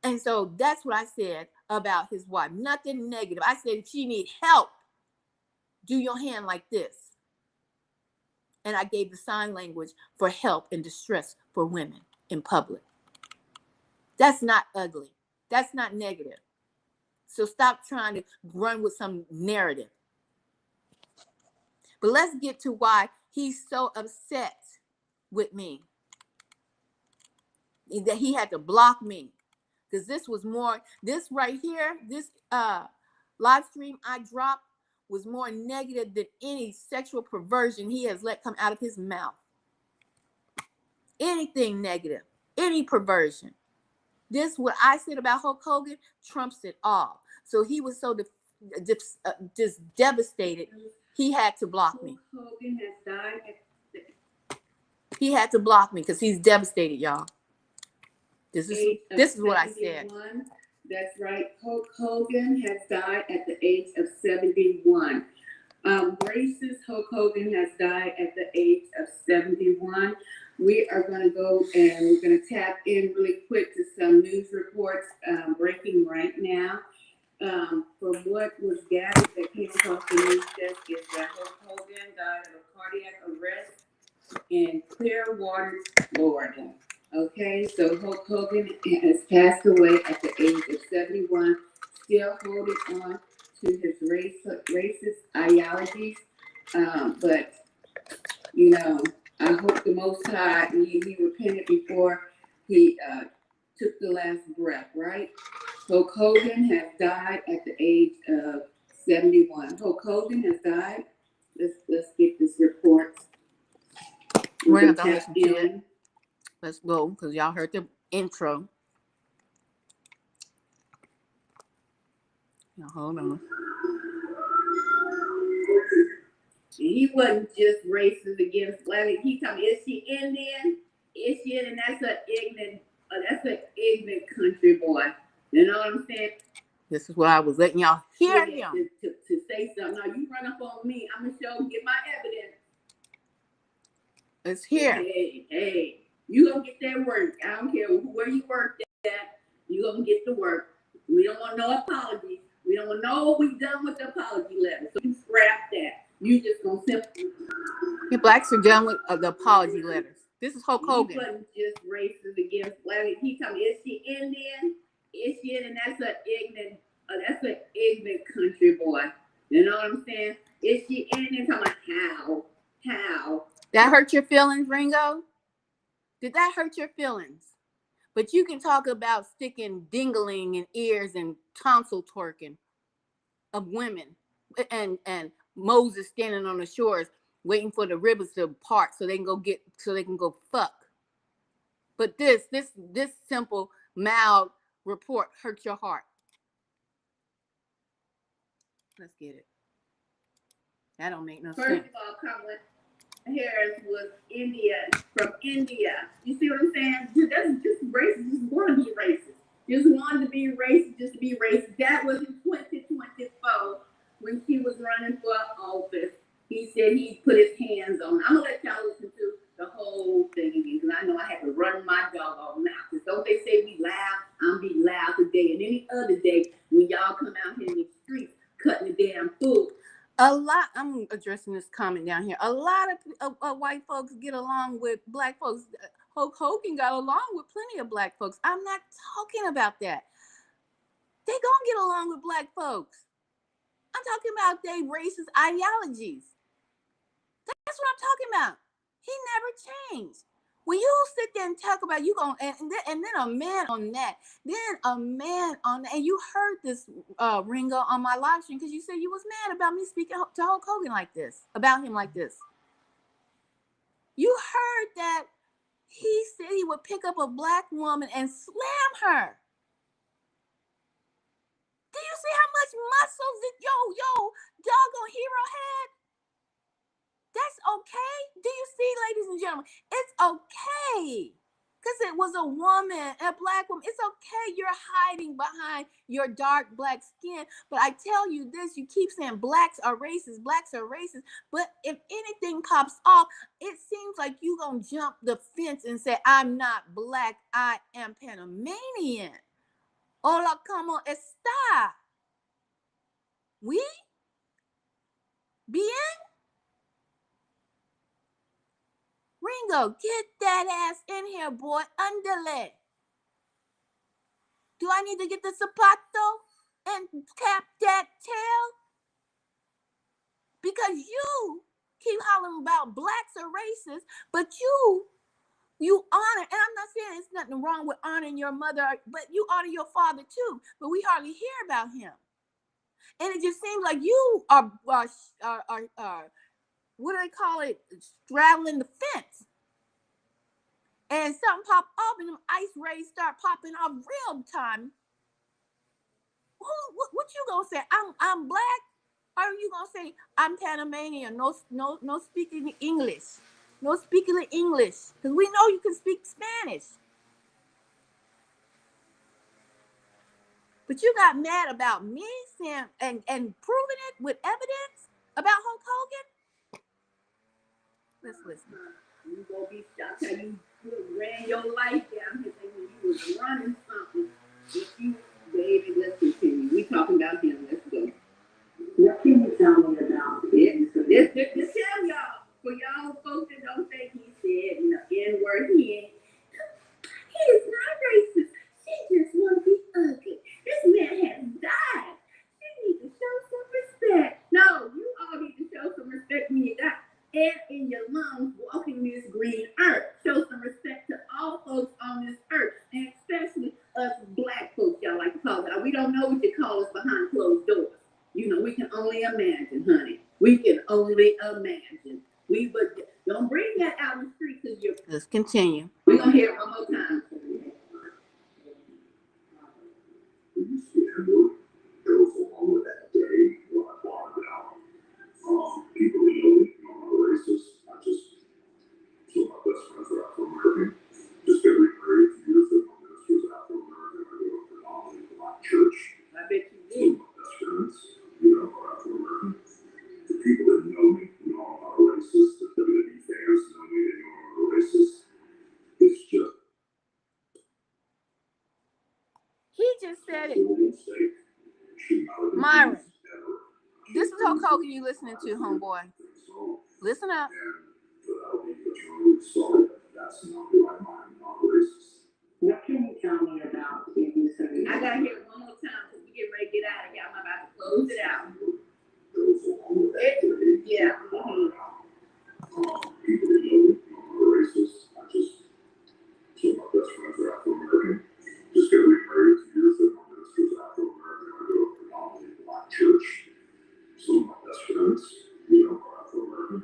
And so that's what I said about his wife. Nothing negative. I said, if she need help, do your hand like this. And I gave the sign language for help and distress for women in public. That's not ugly. That's not negative. So stop trying to run with some narrative. But let's get to why he's so upset with me. That he had to block me. Because this was more, this right here, this live stream I dropped was more negative than any sexual perversion he has let come out of his mouth. Anything negative, any perversion. This, what I said about Hulk Hogan, trumps it all. So he was so just devastated, he had to block me. Hulk Hogan has died He had to block me because he's devastated, y'all. This is what I said. That's right. Hulk Hogan has died at the age of 71. Racist Hulk Hogan has died at the age of 71. We are going to go and we're going to tap in really quick to some news reports breaking right now. From what was gathered that came across the news desk is that Hulk Hogan died of a cardiac arrest in Clearwater, Florida. Okay, so Hulk Hogan has passed away at the age of 71, still holding on to his racist ideologies. But, you know, I hope the Most High, he repented before he took the last breath, right? Hulk Hogan has died at the age of 71. Hulk Hogan has died. Let's get this report. We're not going to listen to it. Let's go, because y'all heard the intro. Now, hold on. He wasn't just racist against black. He told me, is she Indian? Is she Indian? That's an ignorant country boy. You know what I'm saying? This is what I was letting y'all hear him. To say something. Now you run up on me. I'm going to show, get my evidence. It's here. Hey, you gonna get that work. I don't care where you work at. You gonna get the work. We don't want no apologies. We don't want no. We done with the apology letter. So you scrap that. You just gonna simply. The blacks are done with the apology letters. This is Hulk Hogan. He wasn't just racist against black. He told me, is she Indian? Is she Indian? That's an ignorant country boy. You know what I'm saying? Is she Indian? Talking about how? That hurt your feelings, Ringo? Did that hurt your feelings? But you can talk about sticking dingling in ears and tonsil twerking of women and Moses standing on the shores waiting for the ribbons to part so they can go fuck. But this simple, mild report hurt your heart. Let's get it. That don't make no sense. First of all, Kamala Harris was Indian, from India. You see what I'm saying? That's just racist. Just want to be racist. Just wanted to be racist, just to be racist. That was in 2024 when he was running for office. He said he put his hands on. I'm gonna let y'all listen to the whole thing again because I know I have to run my dog off now. Because don't they say we loud? I'm be loud today and any other day when y'all come out here in the streets cutting the damn food. I'm addressing this comment down here. A lot of white folks get along with black folks. Hulk Hogan got along with plenty of black folks. I'm not talking about that. They gonna get along with black folks. I'm talking about their racist ideologies. That's what I'm talking about. He never changed. When you sit there and talk about and then a man on that, and you heard this Ringo on my live stream because you said you was mad about me speaking to Hulk Hogan about him like this. You heard that he said he would pick up a black woman and slam her. Do you see how much muscles doggone hero had? That's okay. Do you see, ladies and gentlemen? It's okay. Because it was a woman, a black woman. It's okay. You're hiding behind your dark black skin. But I tell you this, you keep saying blacks are racist. But if anything pops off, it seems like you're going to jump the fence and say, I'm not black. I am Panamanian. Hola, ¿cómo está? ¿Oui? Bien? Ringo, get that ass in here, boy. Underlay. Do I need to get the zapato and tap that tail? Because you keep hollering about blacks are racist, but you honor, and I'm not saying there's nothing wrong with honoring your mother, but you honor your father too. But we hardly hear about him. And it just seems like you are what do they call it? Straddling the fence. And something pop off and them ice rays start popping off real time. What you gonna say? I'm black? Or are you gonna say I'm Panamanian? No speaking English. No speaking English. Because we know you can speak Spanish. But you got mad about me saying and proving it with evidence about Hulk Hogan? Let's listen. You gonna be shocked how you ran your life down here thinking you was running something. If you, baby, let's continue. We talking about him. Let's go. What can you tell me about it? This tell y'all, for y'all folks that don't think he said the N-word, he is not racist. She just want to be ugly. This man has died. She needs to show some respect. No, you all need to show some respect when you got air in your lungs walking this green earth. Show some respect to all folks on this earth, and especially us black folks, y'all like to call it. We don't know what you call us behind closed doors. We can only imagine, honey. We can only imagine. But don't bring that out in the street because you're. Let's continue. We're going to hear it one more time. There was a moment that day when I thought about people who know me, are racist. I just, some of my best friends are Afro-American. Just every 30 years that my minister was Afro-American, I go to a predominantly black church. I bet you Some did. of my best friends, are Afro-American. The people that know me, I'm not a racist. The WWE fans know me, they know I'm not a racist. It's just He just said it. mistake. Myron, this is Hulk Hogan you listening to, homeboy. Listen up. What can you tell me about the Disagreement? I gotta hear it one more time because we get ready to get out of here. I'm about to close it out. Yeah. People that know me, I'm a racist. I just, some of my best friends are Afro-American. Just got remarried 2 years ago. My minister was Afro-American. I go to a predominantly black church. Some of my best friends, are Afro-American.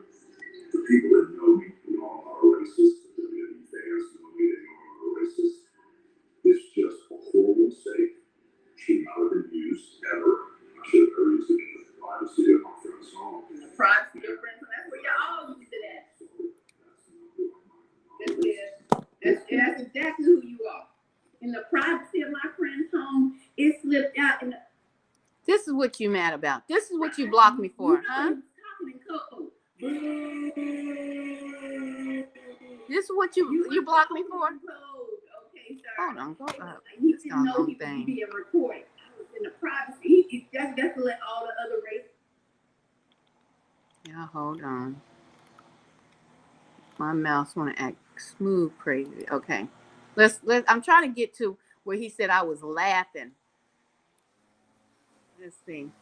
what you mad about. This is what you blocked me for, huh? This is what you blocked me for? Okay, sir. Hold on, go up. He didn't know he was being recorded. I was in the privacy. That's to let all the other races. Yeah, hold on. My mouse want to act smooth crazy. Okay. Let's I'm trying to get to where he said I was laughing. This thing.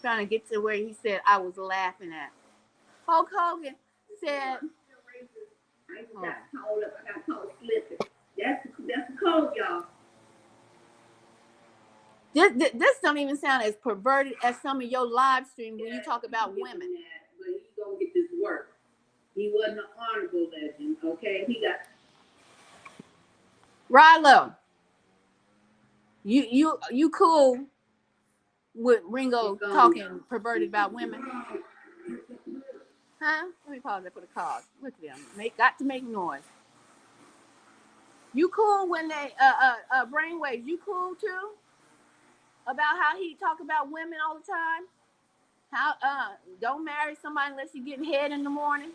Trying to get to where he said I was laughing at. Hulk Hogan said, I got called up. I got called slipping. That's the code, y'all. This don't even sound as perverted as some of your live streams when you talk about women. But he gonna get this work. He wasn't an honorable legend, okay? He got Rilo, you cool with Ringo talking perverted about women? Huh? Let me pause that for the cause. Look at them. Got to make noise. You cool when they brainwaves? You cool too? About how he talk about women all the time? How don't marry somebody unless you're getting head in the morning?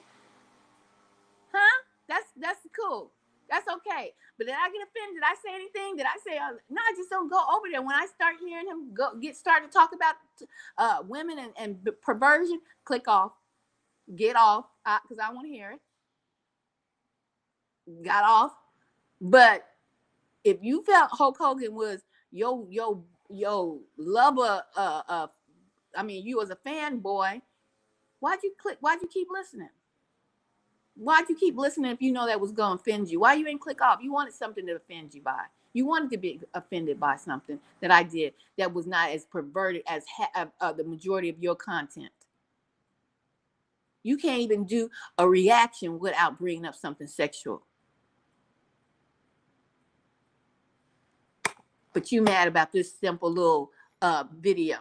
Huh? That's cool. That's okay. But did I get offended? Did I say anything? Did I say no? I just don't go over there. When I start hearing him start to talk about women and perversion, click off, get off, because I want to hear it. Got off. But if you felt Hulk Hogan was your lover, I mean, you was a fanboy, why'd you keep listening? Why'd you keep listening if you know that was going to offend you? Why you ain't click off? You wanted something to offend you by. You wanted to be offended by something that I did that was not as perverted as the majority of your content. You can't even do a reaction without bringing up something sexual. But you mad about this simple little video.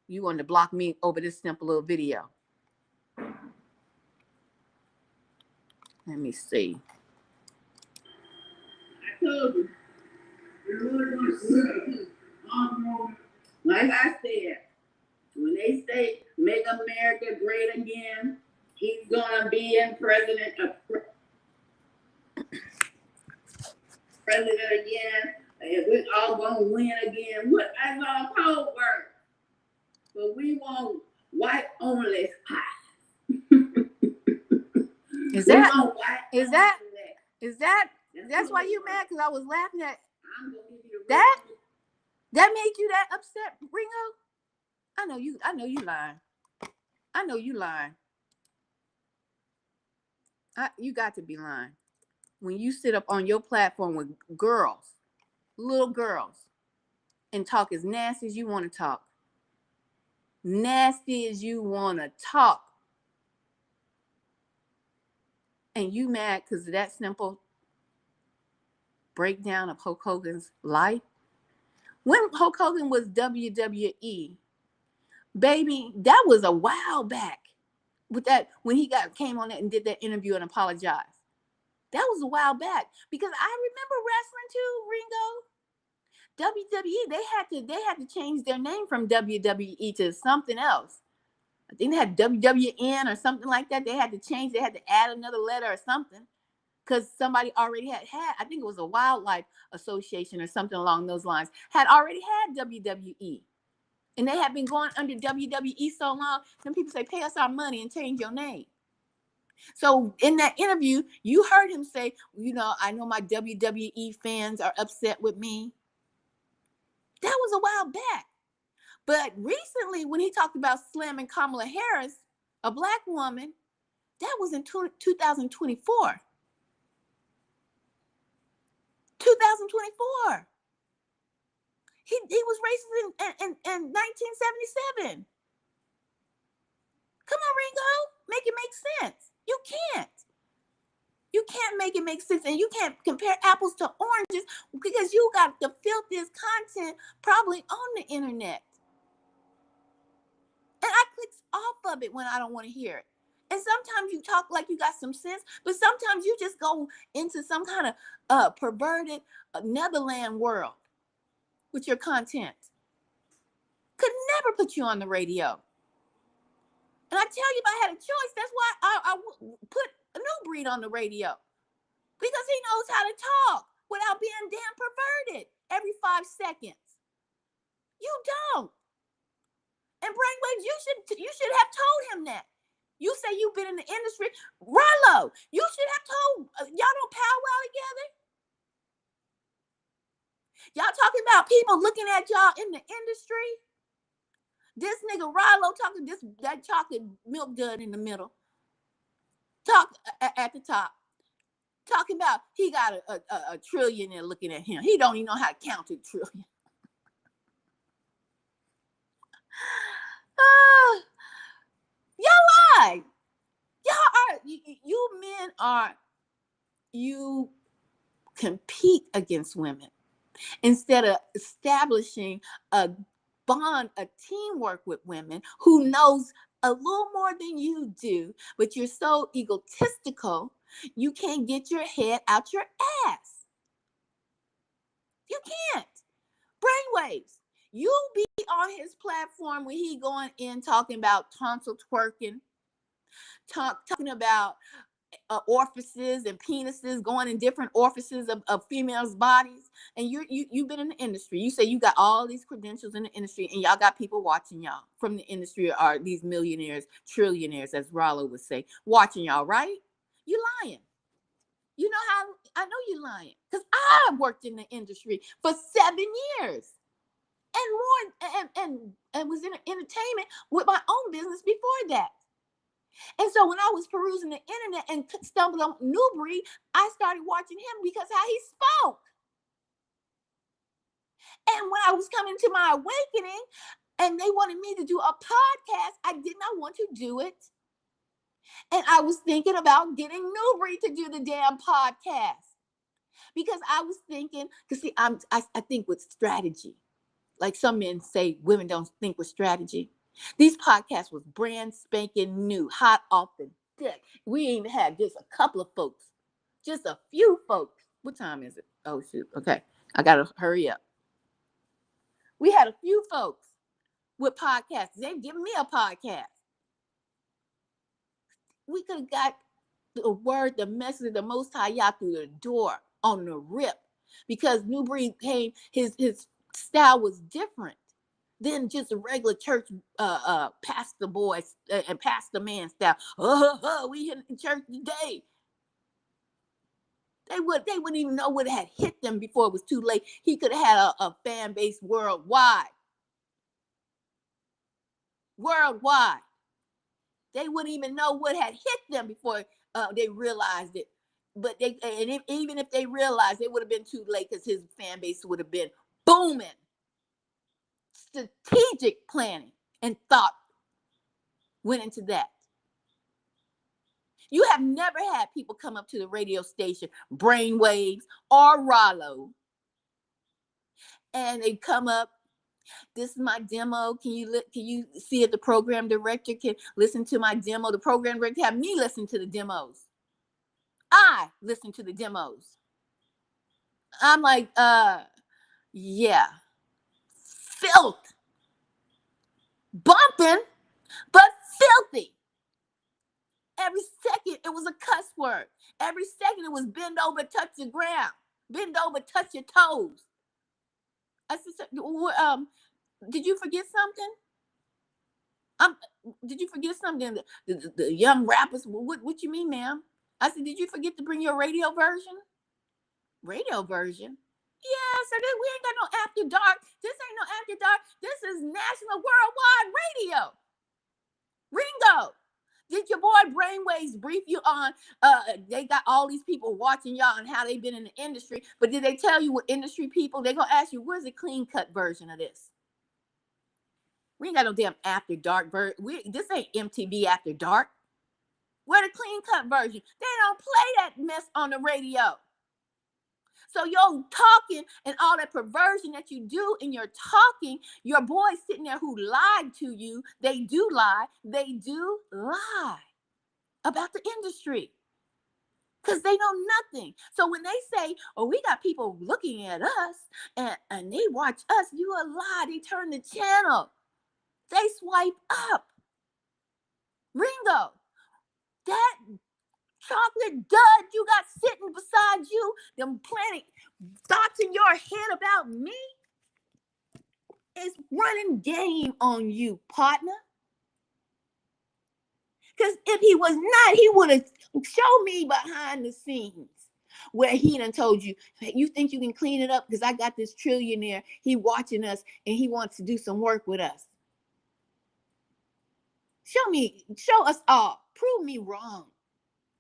You wanted to block me over this simple little video. Let me see. I told you. Like I said, when they say make America great again, he's gonna be in president again, and we're all gonna win again. That's all code word. But we want white only pie. That's why you mad? Because I was laughing at that? That made you that upset, Ringo? I know you lying. I know you lying. You got to be lying. When you sit up on your platform with girls, little girls, and talk as nasty as you want to talk. Nasty as you want to talk. And you mad because of that simple breakdown of Hulk Hogan's life? When Hulk Hogan was WWE, baby, that was a while back. With that, when he came on it and did that interview and apologized. That was a while back. Because I remember wrestling too, Ringo. WWE, they had to change their name from WWE to something else. I think they had WWN or something like that. They had to add another letter or something. Because somebody already had, I think it was a Wildlife Association or something along those lines, had already had WWE. And they had been going under WWE so long, some people say, pay us our money and change your name. So in that interview, you heard him say, I know my WWE fans are upset with me. That was a while back. But recently, when he talked about slamming Kamala Harris, a black woman, that was in 2024. 2024. He was racist in 1977. Come on, Ringo. Make it make sense. You can't. You can't make it make sense, and you can't compare apples to oranges because you got the filthiest content probably on the internet. And I click off of it when I don't want to hear it. And sometimes you talk like you got some sense, but sometimes you just go into some kind of perverted Netherland world with your content. Could never put you on the radio. And I tell you, if I had a choice, that's why I put a New Breed on the radio. Because he knows how to talk without being damn perverted every 5 seconds. You don't. And Brainwaves, you should have told him that. You say you've been in the industry. Rollo, you should have told, y'all don't powwow together. Y'all talking about people looking at y'all in the industry. This nigga Rollo talking that chocolate milk dud in the middle. Talk at the top. Talking about he got a trillionaire looking at him. He don't even know how to count to trillion. Y'all lie. You men you compete against women instead of establishing a bond, a teamwork with women who knows a little more than you do, but you're so egotistical, you can't get your head out your ass. You can't. Brainwaves, you be on his platform when he going in talking about tonsil twerking, talking about orifices and penises going in different orifices of females' bodies, and you've been in the industry. You say you got all these credentials in the industry, and y'all got people watching y'all from the industry, are these millionaires, trillionaires, as Rollo would say, watching y'all, right? You lying. You know how I know you lying? Because I worked in the industry for 7 years and more, and was in entertainment with my own business before that. And so when I was perusing the internet and stumbled on New Breed, I started watching him because how he spoke. And when I was coming to my awakening and they wanted me to do a podcast, I did not want to do it. And I was thinking about getting New Breed to do the damn podcast. Because I was thinking, because see, I think with strategy. Like some men say, women don't think with strategy. These podcasts was brand spanking new, hot off the deck. We even had just a couple of folks, just a few folks. What time is it? Oh, shoot. Okay. I got to hurry up. We had a few folks with podcasts. They've given me a podcast. We could have got the word, the message of the Most High Yah through the door on the rip, because New Breed came, his style was different than just a regular church pastor boy and pastor man style. We in church today. They wouldn't even know what had hit them before it was too late. He could have had a fan base worldwide. They wouldn't even know what had hit them before they realized it. But even if they realized, it would have been too late, because his fan base would have been booming. Strategic planning and thought went into that. You have never had people come up to the radio station, Brainwaves or Rollo, and they come up, this is my demo. Can you see if the program director can listen to my demo? The program director have me listen to the demos. I listen to the demos. I'm like, yeah, filth, bumping, but filthy. Every second it was a cuss word. Every second it was bend over, touch the ground. Bend over, touch your toes. I said, did you forget something? Did you forget something? The young rappers, what you mean, ma'am? I said, did you forget to bring your radio version? Radio version? Yeah, so we ain't got no after dark. This ain't no after dark. This is national worldwide radio. Ringo, did your boy Brainwaves brief you on they got all these people watching y'all and how they've been in the industry, but did they tell you what industry people? They're gonna ask you, where's the clean cut version of this? We ain't got no damn after dark version. This ain't MTV After Dark. Where the clean cut version? They don't play that mess on the radio. So your talking and all that perversion that you do in your talking, your boys sitting there who lied to you, they do lie about the industry. Because they know nothing. So when they say, oh, we got people looking at us and they watch us, you a lie. They turn the channel. they swipe up. Ringo, that chocolate dud you got sitting beside you, them planting thoughts in your head about me, is running game on you, partner. Because if he was not, he would have showed me behind the scenes where he done told you, hey, you think you can clean it up because I got this trillionaire, he watching us and he wants to do some work with us. Show us all, prove me wrong.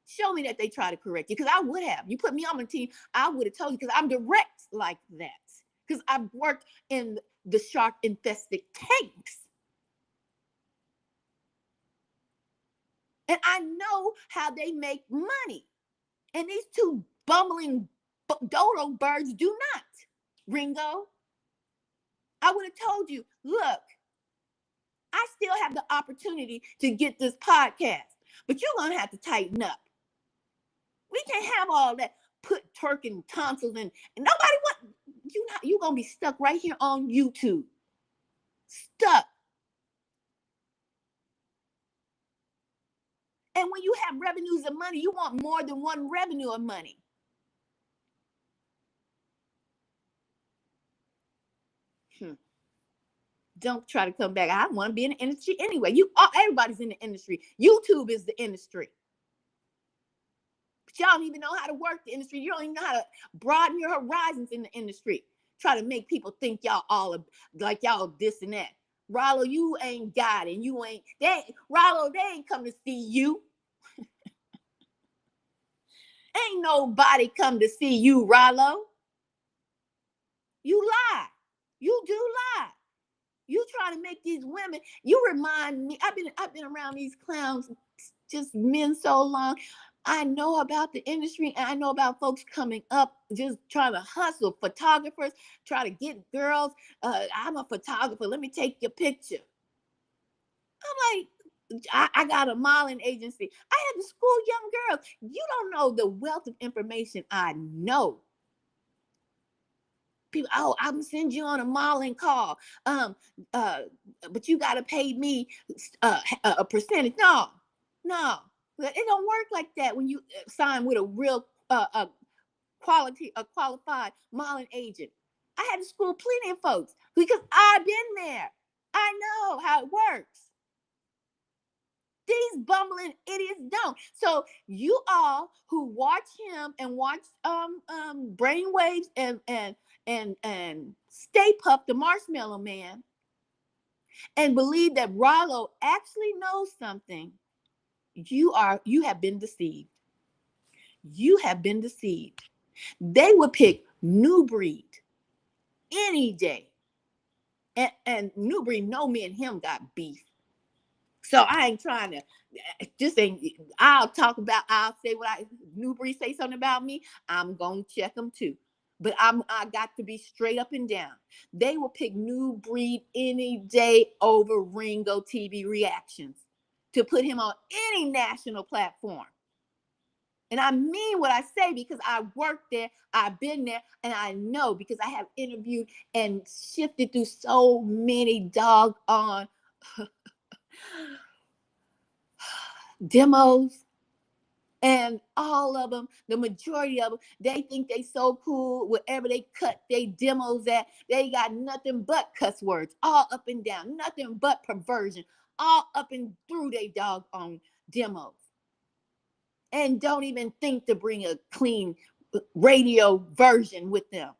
Show me that they try to correct you, because I would have. You put me on the team, I would have told you, because I'm direct like that. Because I've worked in the shark-infested tanks. And I know how they make money. And these two bumbling dodo birds do not. Ringo, I would have told you, look, I still have the opportunity to get this podcast, but you're going to have to tighten up. We can't have all that put turk and tonsils in. And nobody want you're going to be stuck right here on YouTube. Stuck. And when you have revenues of money, you want more than one revenue of money. Don't try to come back. I want to be in the industry anyway. Everybody's in the industry. YouTube is the industry. But y'all don't even know how to work the industry. You don't even know how to broaden your horizons in the industry. Try to make people think y'all all like y'all this and that. Rollo, you ain't got it. You ain't Rollo, they ain't come to see you. Ain't nobody come to see you, Rollo. You lie. You do lie. You try to make these women, you remind me, I've been around these clowns, just men so long. I know about the industry, and I know about folks coming up, just trying to hustle, photographers, try to get girls. I'm a photographer. Let me take your picture. I'm like, I got a modeling agency. I had to school young girls. You don't know the wealth of information I know. People, oh, I'm gonna send you on a modeling call. But you gotta pay me a percentage. No, it don't work like that when you sign with a real qualified modeling agent. I had to school plenty of folks because I've been there. I know how it works. These bumbling idiots don't. So you all who watch him and watch Brainwaves and Stay Puft, the Marshmallow Man, and believe that Rollo actually knows something, you have been deceived. You have been deceived. They would pick New Breed any day. And New Breed know me and him got beef. So I ain't trying to, I'll say what New Breed say something about me, I'm going to check them too. But I got to be straight up and down. They will pick New Breed any day over Ringo TV reactions to put him on any national platform. And I mean what I say because I worked there, I've been there, and I know because I have interviewed and shifted through so many doggone demos, and all of them, the majority of them, they think they so cool. Wherever they cut they demos at, they got nothing but cuss words all up and down, nothing but perversion all up and through they doggone demos, and don't even think to bring a clean radio version with them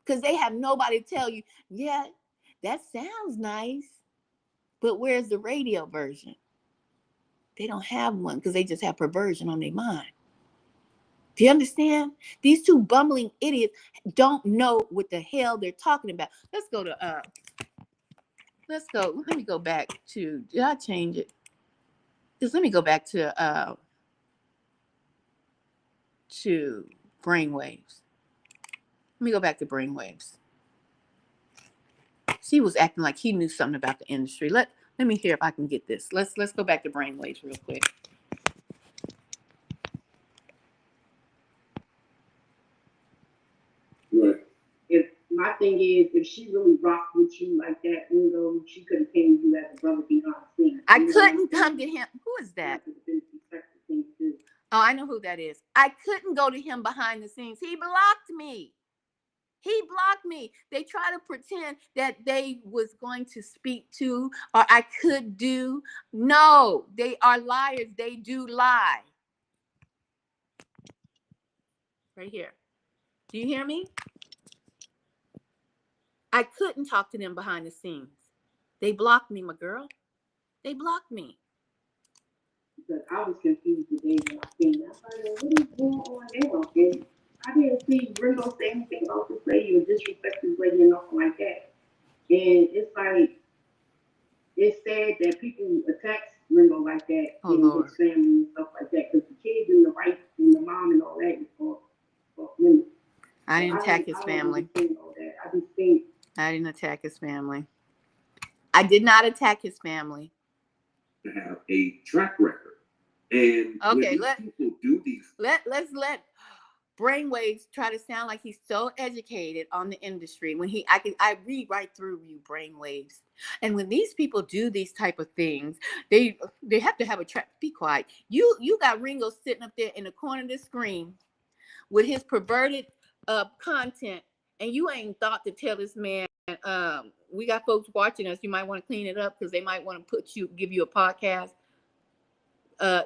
because they have nobody to tell you, yeah, that sounds nice, but where's the radio version? They don't have one because they just have perversion on their mind. Do you understand? These two bumbling idiots don't know what the hell they're talking about. Let me go back to, did I change it? Just let me go back to Brainwaves. Let me go back to Brainwaves. He was acting like he knew something about the industry. Let me hear if I can get this. Let's go back to Brainwaves real quick. Right. If my thing is, if she really rocked with you like that, Ringo, she could have came to you as a brother behind the scenes. I couldn't come to him. Who is that? Oh, I know who that is. I couldn't go to him behind the scenes. He blocked me. He blocked me. They try to pretend that they was going to speak to or I could do. No, they are liars. They do lie. Right here. Do you hear me? I couldn't talk to them behind the scenes. They blocked me, my girl. They blocked me. Because I was confused today when I seen that. I was like, what is going on there? And I didn't see Ringo say anything about this lady or disrespect this lady or nothing like that. And it's like, it's sad that people attack Ringo like that in his family and stuff like that. Because the kids and the wife and the mom and all that is for women. I didn't attack his family. I didn't attack his family. I did not attack his family. To have a track record. And okay, people do these. Let's let Brainwaves try to sound like he's so educated on the industry. When I read right through you, Brainwaves. And when these people do these type of things, they have to have a track. Be quiet. You got Ringo sitting up there in the corner of the screen with his perverted content, and you ain't thought to tell this man. We got folks watching us. You might want to clean it up because they might want to give you a podcast.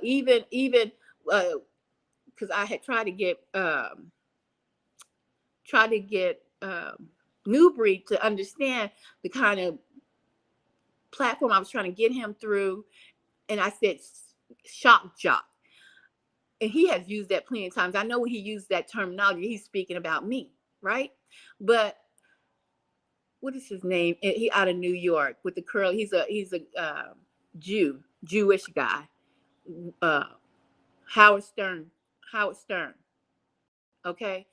Even because I had tried to get Newbury to understand the kind of platform I was trying to get him through, and I said shock jock, and he has used that plenty of times. I know when he used that terminology, he's speaking about me, right? But what is his name? He out of New York with the curl. He's a Jewish guy. Howard Stern. Okay.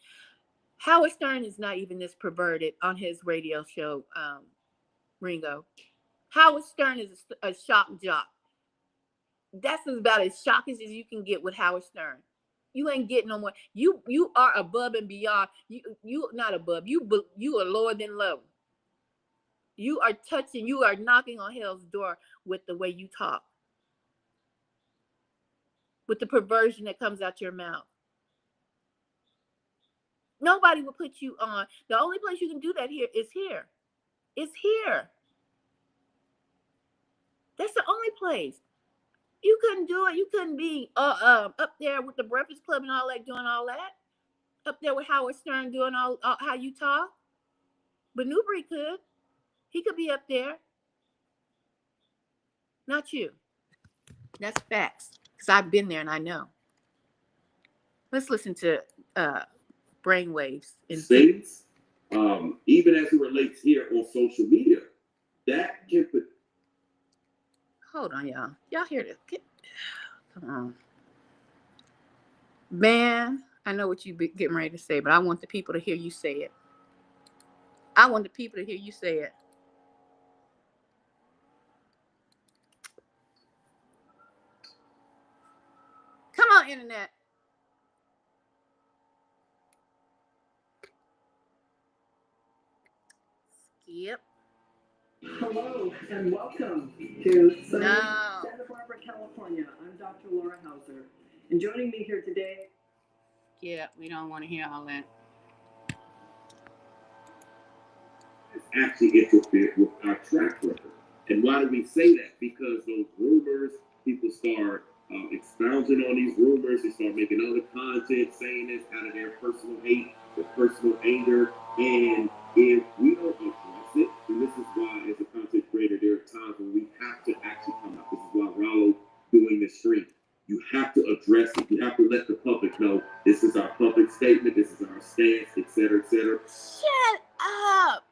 Howard Stern is not even this perverted on his radio show, Ringo. Howard Stern is a shock jock. That's about as shocking as you can get with Howard Stern. You ain't getting no more. You are above and beyond. You not above. You are lower than low. You are touching. You are knocking on hell's door with the way you talk, with the perversion that comes out your mouth. Nobody will put you on. The only place you can do that here is here. It's here. That's the only place. You couldn't do it. You couldn't be up there with the Breakfast Club and all that, doing all that. Up there with Howard Stern doing all how you talk. But Newbury could. He could be up there. Not you. That's facts. Because I've been there and I know. Let's listen to Brainwaves. States, even as it relates here on social media, that can put. Hold on, y'all. Y'all hear this? Come on. Man, I know what you be getting ready to say, but I want the people to hear you say it. I want the people to hear you say it. Come on, internet. Skip. Hello and welcome to sunny Santa Barbara, California. I'm Dr. Laura Hauser, and joining me here today. Yeah, we don't want to hear all that. Actually interfered with our track record. And why do we say that? Because those rumors, people start expounding on these rumors. They start making other content, saying this out of their personal hate, their personal anger. And if we don't address it, and this is why, as a content creator, there are times when we have to actually come out. This is why Rollo doing this stream. You have to address it. You have to let the public know this is our public statement, this is our stance, etc., etc. Shut up.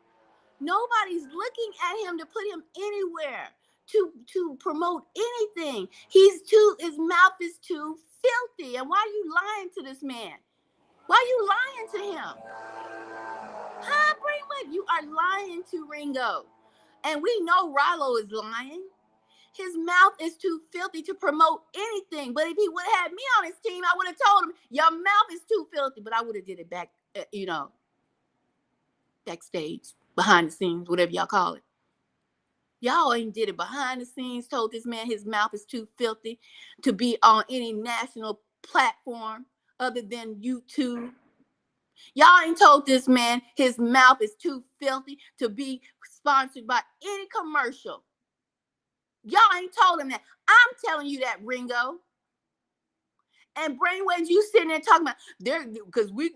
Nobody's looking at him to put him anywhere to promote anything. His mouth is too filthy. And why are you lying to this man? Why are you lying to him? Huh, Brainwood? You are lying to Ringo. And we know Rollo is lying. His mouth is too filthy to promote anything. But if he would have had me on his team, I would have told him, your mouth is too filthy. But I would have did it back, backstage, behind the scenes, whatever y'all call it. Y'all ain't did it behind the scenes, told this man his mouth is too filthy to be on any national platform other than YouTube. Y'all ain't told this man his mouth is too filthy to be sponsored by any commercial. Y'all ain't told him that. I'm telling you that, Ringo. And Brainwaves, you sitting there talking about there, because we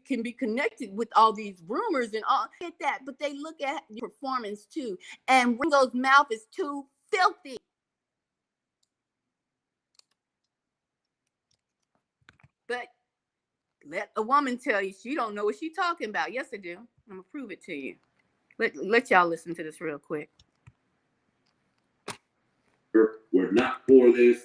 can be connected with all these rumors and all get that, but they look at the performance too. And Ringo's mouth is too filthy. But let a woman tell you she don't know what she's talking about. Yes, I do. I'm gonna prove it to you. Let y'all listen to this real quick. We're not for this,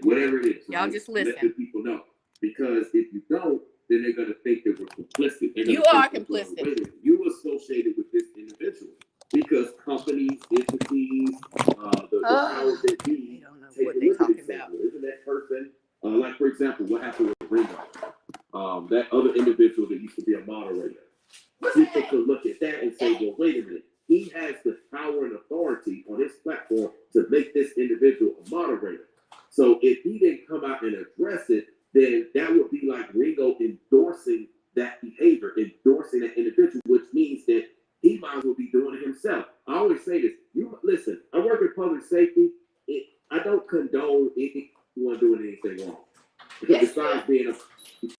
whatever it is. Y'all right? just listen. Let the people know. Because if you don't, then they're going to think that we're complicit. You are complicit. Wait a minute, you associated with this individual because companies, entities, the powers that be, don't know take what a they look at talking example. Isn't that person, like for example, what happened with Ringo? That other individual that used to be a moderator. People could look at that and say, well, wait a minute. He has the power and authority on his platform to make this individual a moderator. So if he didn't come out and address it, then that would be like Ringo endorsing that behavior, endorsing that individual, which means that he might as well be doing it himself. I always say this. You listen, I work in public safety. I don't condone anyone doing anything wrong. Because besides being a of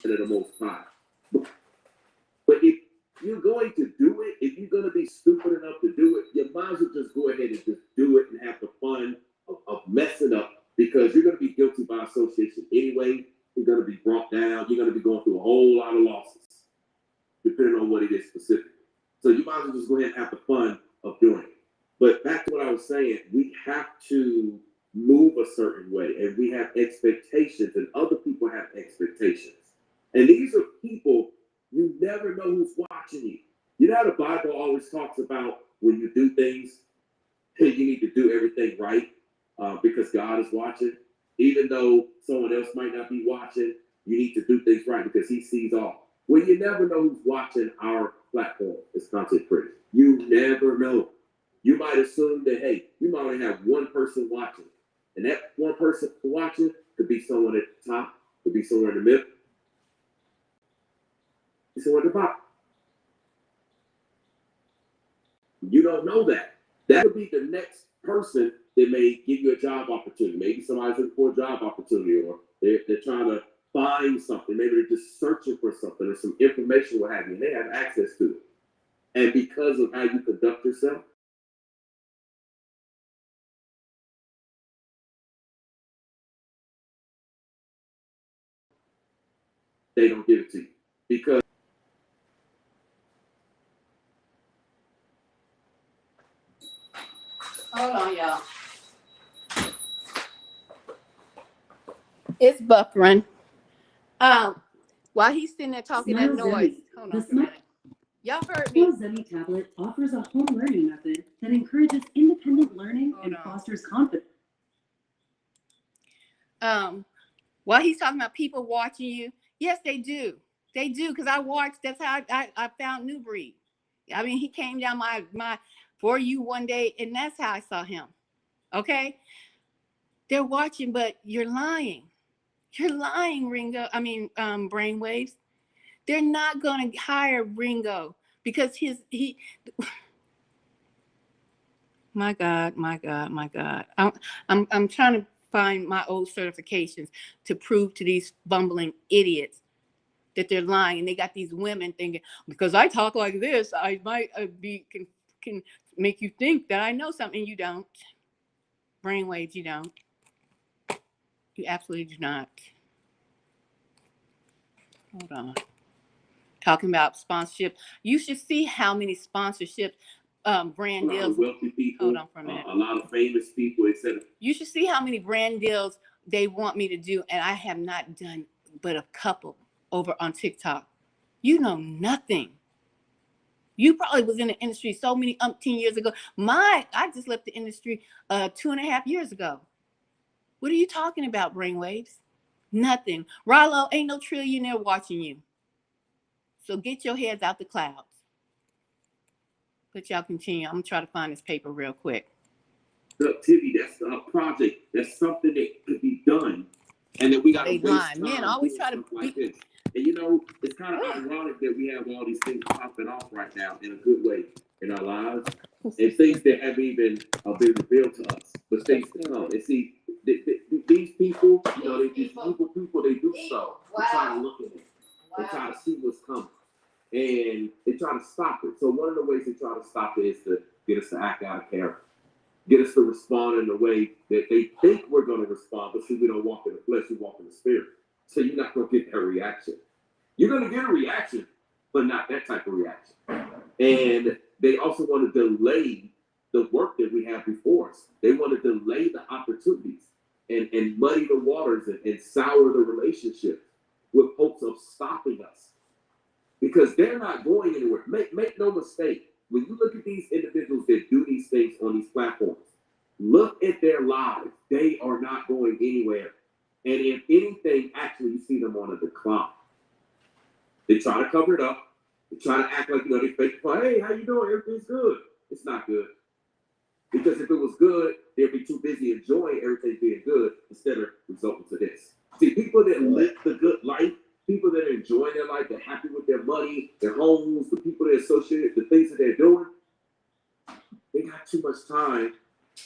the most high. But if you're going to do it, if you're going to be stupid enough to do it, you might as well just go ahead and just do it and have the fun of messing up, because you're going to be guilty by association anyway. You're going to be brought down. You're going to be going through a whole lot of losses, depending on what it is specifically. So you might as well just go ahead and have the fun of doing it. But back to what I was saying, we have to move a certain way, and we have expectations, and other people have expectations. And these are people, you never know who's watching you. You know how the Bible always talks about when you do things, you need to do everything right because God is watching. Even though someone else might not be watching, you need to do things right because he sees all. Well, you never know who's watching our platform as content creators. You never know. You might assume that, hey, you might only have one person watching. And that one person watching could be someone at the top, could be somewhere in the middle, somewhere at the bottom. You don't know that. That could be the next person that may give you a job opportunity. Maybe somebody's looking for a job opportunity, or they're trying to find something. Maybe they're just searching for something or some information, what have you, and they have access to it. And because of how you conduct yourself, they don't give it to you. Because Hold on, y'all. It's buffering. While he's sitting there talking that noise. Hold on a minute. Y'all heard me. The Zemi tablet offers a home learning method that encourages independent learning and fosters confidence. While he's talking about people watching you, yes, they do. They do, because I watched. That's how I found New Breed. I mean, he came down my For You one day, and that's how I saw him. Okay, they're watching, but you're lying. You're lying, Ringo. I mean, Brainwaves. They're not going to hire Ringo because he. My God. I'm trying to find my old certifications to prove to these bumbling idiots that they're lying, and they got these women thinking because I talk like this, I might can make you think that I know something. You don't. Brainwaves, you don't. You absolutely do not. Hold on. Talking about sponsorship, you should see how many sponsorships, brand deals. Wealthy people, hold on for a minute. A lot of famous people, etc. You should see how many brand deals they want me to do, and I have not done but a couple over on TikTok. You know nothing. You probably was in the industry so many umpteen years ago. I just left the industry 2.5 years ago. What are you talking about, Brainwaves? Nothing. Rallo, ain't no trillionaire watching you. So get your heads out the clouds. But y'all continue. I'm gonna try to find this paper real quick. Productivity, that's a project. That's something that could be done. And then we got to waste time. Men always try to like this. And you know, it's kind of ironic that we have all these things popping off right now in a good way in our lives. And things that haven't even been revealed to us. But things to come. And see, these people, you know, these people, they do stuff. They try to look at it. They try to see what's coming. And they try to stop it. So one of the ways they try to stop it is to get us to act out of character. Get us to respond in the way that they think we're going to respond, but see, we don't walk in the flesh, we walk in the spirit. So you're not going to get that reaction. You're going to get a reaction, but not that type of reaction. And they also want to delay the work that we have before us. They want to delay the opportunities and muddy the waters and sour the relationships with hopes of stopping us. Because they're not going anywhere. Make no mistake. When you look at these individuals that do these things on these platforms, look at their lives. They are not going anywhere. And if anything, actually, you see them on a decline. They try to cover it up. They try to act like, you know, they fake, hey, how you doing? Everything's good. It's not good. Because if it was good, they'd be too busy enjoying everything being good instead of resulting to this. See, people that live the good life, people that are enjoying their life, they're happy with their money, their homes, the people that associate the things that they're doing, they got too much time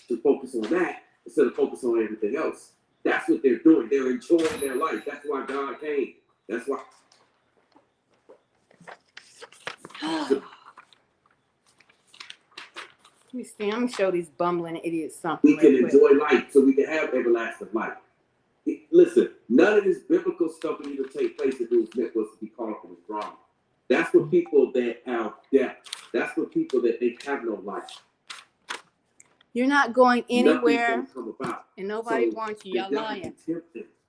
to focus on that instead of focus on everything else. That's what they're doing. They're enjoying their life. That's why God came. That's why. Let me see. I'm gonna show these bumbling idiots something. We can enjoy life so we can have everlasting life. Listen, none of this biblical stuff will even take place if it was meant for us to be caught up in this drama. That's for people that have death. That's for people that they have no life. You're not going anywhere, come about. And nobody wants you. Y'all lying.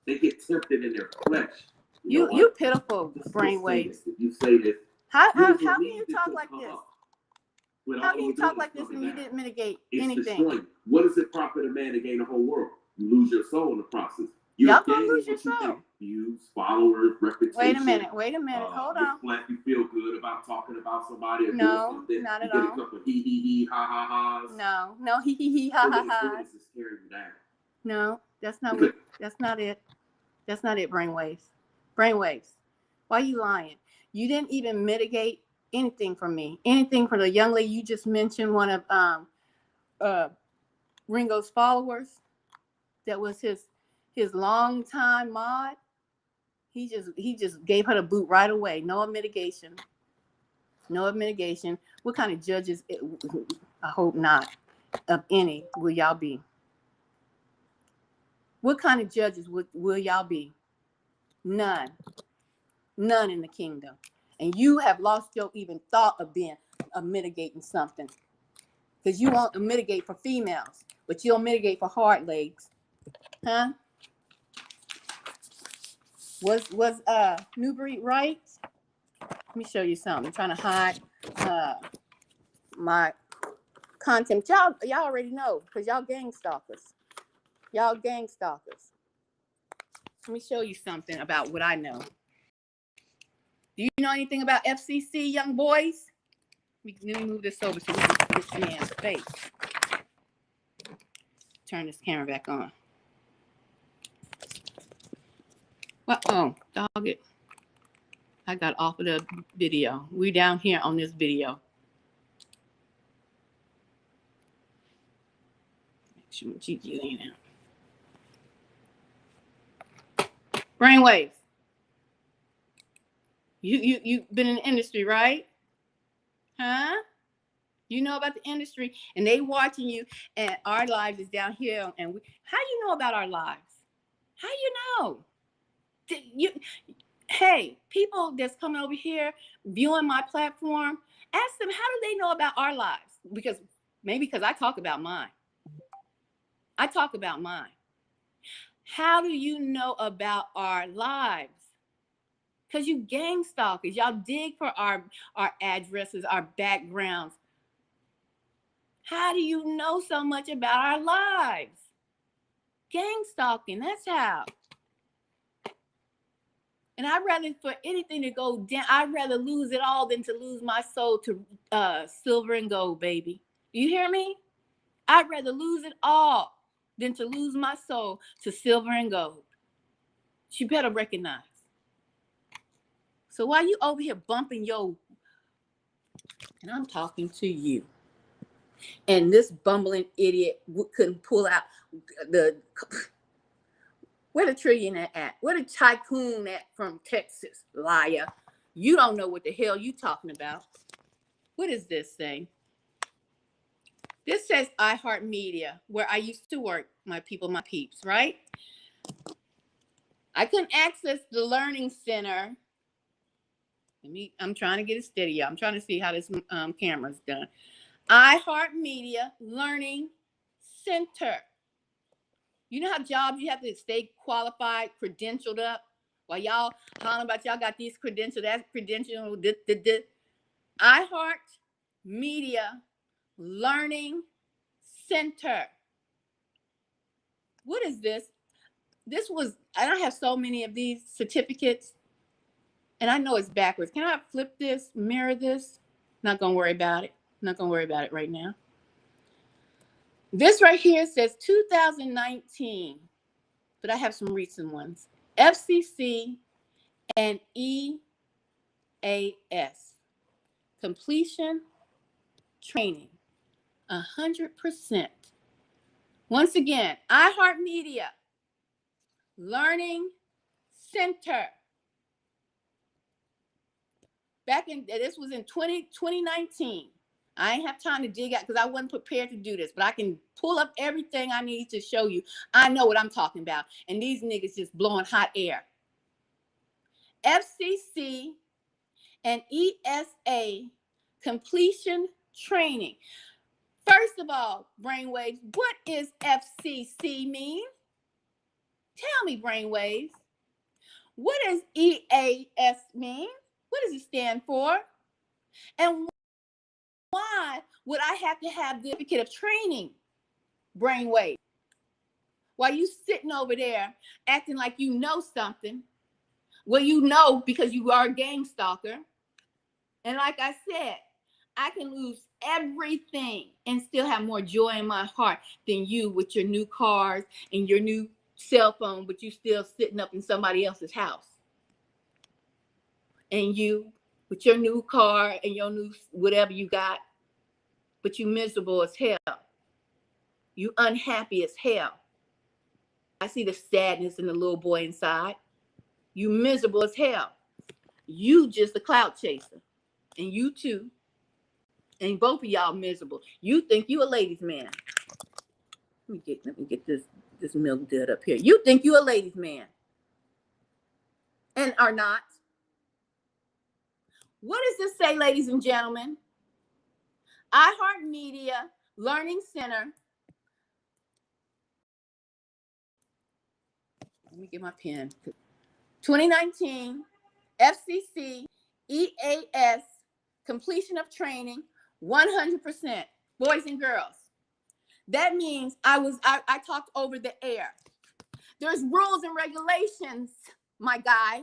They get tempted in their flesh. You pitiful brainwaves. You say this. How can you talk like this? How can you talk like this and you didn't mitigate anything? Destroying. What does it profit a man to gain the whole world? You lose your soul in the process. Y'all gonna lose your soul. Views, followers, reputation. Wait a minute. Hold on. You feel good about talking about somebody. No, not at all. You get a couple of he, ha, ha, ha's. No, he, ha, ha, ha. No, that's not it. That's not it, brainwaves. Brainwaves. Why are you lying? You didn't even mitigate anything from me. Anything from the young lady you just mentioned, one of Ringo's followers. That was his longtime mod. He just gave her the boot right away. No mitigation. What kind of judges? I hope not. Of any will y'all be? What kind of judges will y'all be? None in the kingdom. And you have lost your even thought of mitigating something. Because you won't mitigate for females, but you'll mitigate for hard legs. Huh? Was Newbury right? Let me show you something. I'm trying to hide my content. Y'all already know because y'all gang stalkers. Let me show you something about what I know. Do you know anything about FCC, young boys? Let me move this over so we can get this man's face. Turn this camera back on. Uh-oh, dog it. I got off of the video. We down here on this video. Make sure Gigi ain't out. Brainwaves. You've been in the industry, right? Huh? You know about the industry, and they watching you, and our lives is down here. And how you know about our lives? How you know? Hey, people that's coming over here viewing my platform, ask them, how do they know about our lives? Because I talk about mine. How do you know about our lives? Because you gang stalkers, y'all dig for our addresses, our backgrounds. How do you know so much about our lives? Gang stalking, that's how. And I'd rather for anything to go down, I'd rather lose it all than to lose my soul to silver and gold, baby. You hear me? I'd rather lose it all than to lose my soul to silver and gold. You better recognize. So while you over here bumping your, and I'm talking to you, and this bumbling idiot couldn't pull out the, where the trillionaire at? Where the tycoon at from Texas? Liar. You don't know what the hell you talking about. What is this thing? This says iHeartMedia, where I used to work, my people, my peeps, right? I couldn't access the learning center. I'm trying to get it steady, y'all. I'm trying to see how this camera's done. iHeartMedia Learning Center. You know how jobs you have to stay qualified, credentialed up? While y'all hollering about y'all got these credentials, that's credential. iHeartMedia Learning Center. What is this? This was, I don't have so many of these certificates, and I know it's backwards. Can I flip this, mirror this? Not gonna worry about it. Not gonna worry about it right now. This right here says 2019, but I have some recent ones. FCC and EAS, completion training, 100%. Once again, iHeartMedia Learning Center. Back in, this was in 2019. I ain't have time to dig out because I wasn't prepared to do this, but I can pull up everything I need to show you. I know what I'm talking about. And these niggas just blowing hot air. FCC and ESA completion training. First of all, brainwaves, what is FCC mean? Tell me, brainwaves. What does EAS mean? What does it stand for? And why would I have to have the certificate of training, brainwave? While you sitting over there acting like you know something, well, you know because you are a game stalker. And like I said, I can lose everything and still have more joy in my heart than you with your new cars and your new cell phone, but you still sitting up in somebody else's house. And you with your new car and your new whatever you got, but you miserable as hell. You unhappy as hell. I see the sadness in the little boy inside. You miserable as hell. You just a clout chaser. And you too. And both of y'all miserable. You think you a ladies' man. Let me get this milk dud up here. You think you a ladies' man. And are not. What does this say, ladies and gentlemen? iHeartMedia Learning Center. Let me get my pen. 2019 FCC EAS completion of training 100%. Boys and girls. That means I talked over the air. There's rules and regulations, my guy.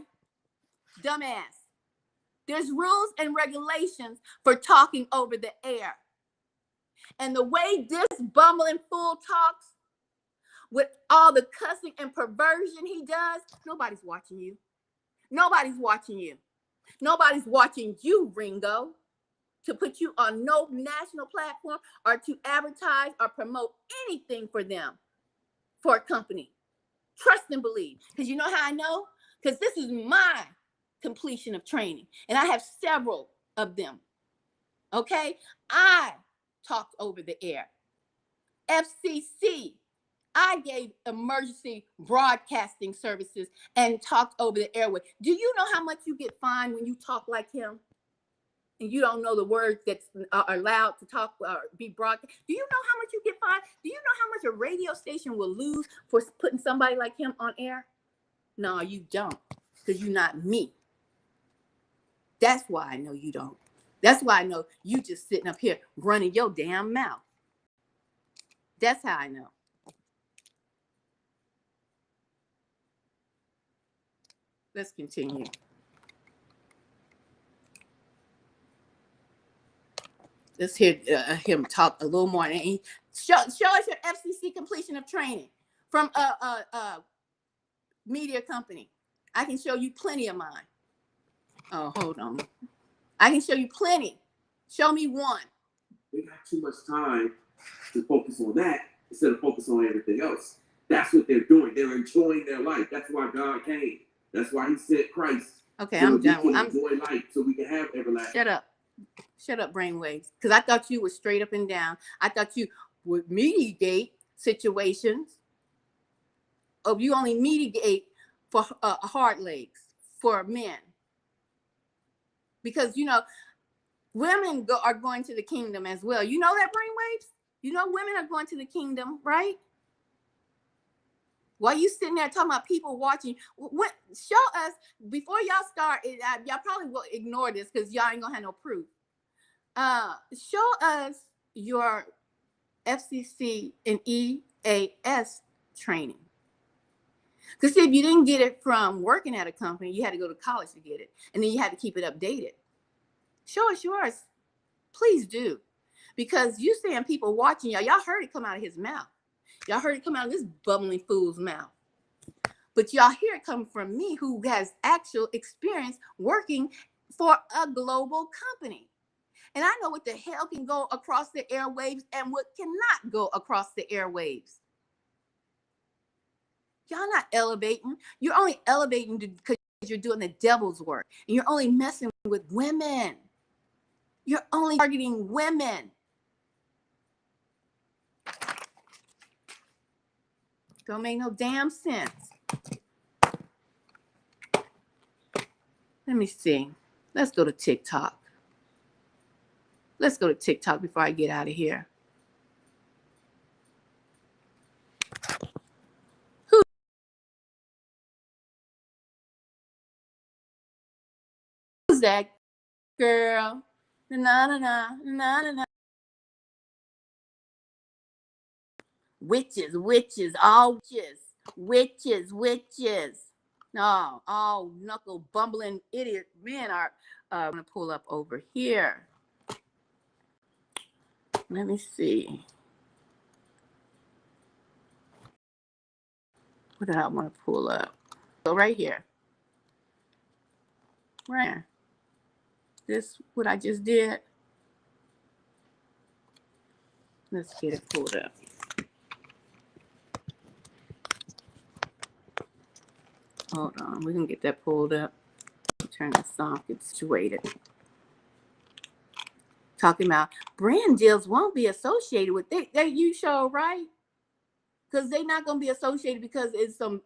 Dumbass. There's rules and regulations for talking over the air. And the way this bumbling fool talks, with all the cussing and perversion he does, nobody's watching you. Nobody's watching you. Nobody's watching you, Ringo, to put you on no national platform or to advertise or promote anything for them, for a company. Trust and believe. Because you know how I know? Because this is my completion of training. And I have several of them. Okay? I talked over the air. FCC, I gave emergency broadcasting services and talked over the airway. Do you know how much you get fined when you talk like him? And you don't know the words that are allowed to talk or be broadcast? Do you know how much you get fined? Do you know how much a radio station will lose for putting somebody like him on air? No, you don't, because you're not me. That's why I know you don't. That's why I know you just sitting up here running your damn mouth. That's how I know. Let's continue. Let's hear him talk a little more. And he, show us your FCC completion of training from a media company. I can show you plenty of mine. Oh, hold on. I can show you plenty. Show me one. They got too much time to focus on that instead of focus on everything else. That's what they're doing. They're enjoying their life. That's why God came. That's why he sent Christ. Okay, so I'm done. We can enjoy life so we can have everlasting. Shut up, brainwaves. Because I thought you were straight up and down. I thought you would mediate situations. Oh, you only mediate for hard legs, for men. Because, you know, women are going to the kingdom as well. You know that, brainwaves? You know women are going to the kingdom, right? While you sitting there talking about people watching, show us, before y'all start, y'all probably will ignore this because y'all ain't going to have no proof. Show us your FCC and EAS training. Because if you didn't get it from working at a company, you had to go to college to get it. And then you had to keep it updated. Show us yours. Please do. Because you saying people watching y'all heard it come out of his mouth. Y'all heard it come out of this bubbling fool's mouth. But y'all hear it come from me, who has actual experience working for a global company. And I know what the hell can go across the airwaves and what cannot go across the airwaves. Y'all not elevating. You're only elevating because you're doing the devil's work. And you're only messing with women. You're only targeting women. Don't make no damn sense. Let me see. Let's go to TikTok. Let's go to TikTok before I get out of here. Who's that girl? Na na na na na na. Witches, all witches. No, all knuckle bumbling idiot men are. I'm gonna pull up over here. Let me see. What do I want to pull up? So right here. Right here. This, what I just did. Let's get it pulled up. Hold on, we can get that pulled up. Turn this off, get situated. Talking about brand deals won't be associated with you show, right? Because they're not going to be associated because it's some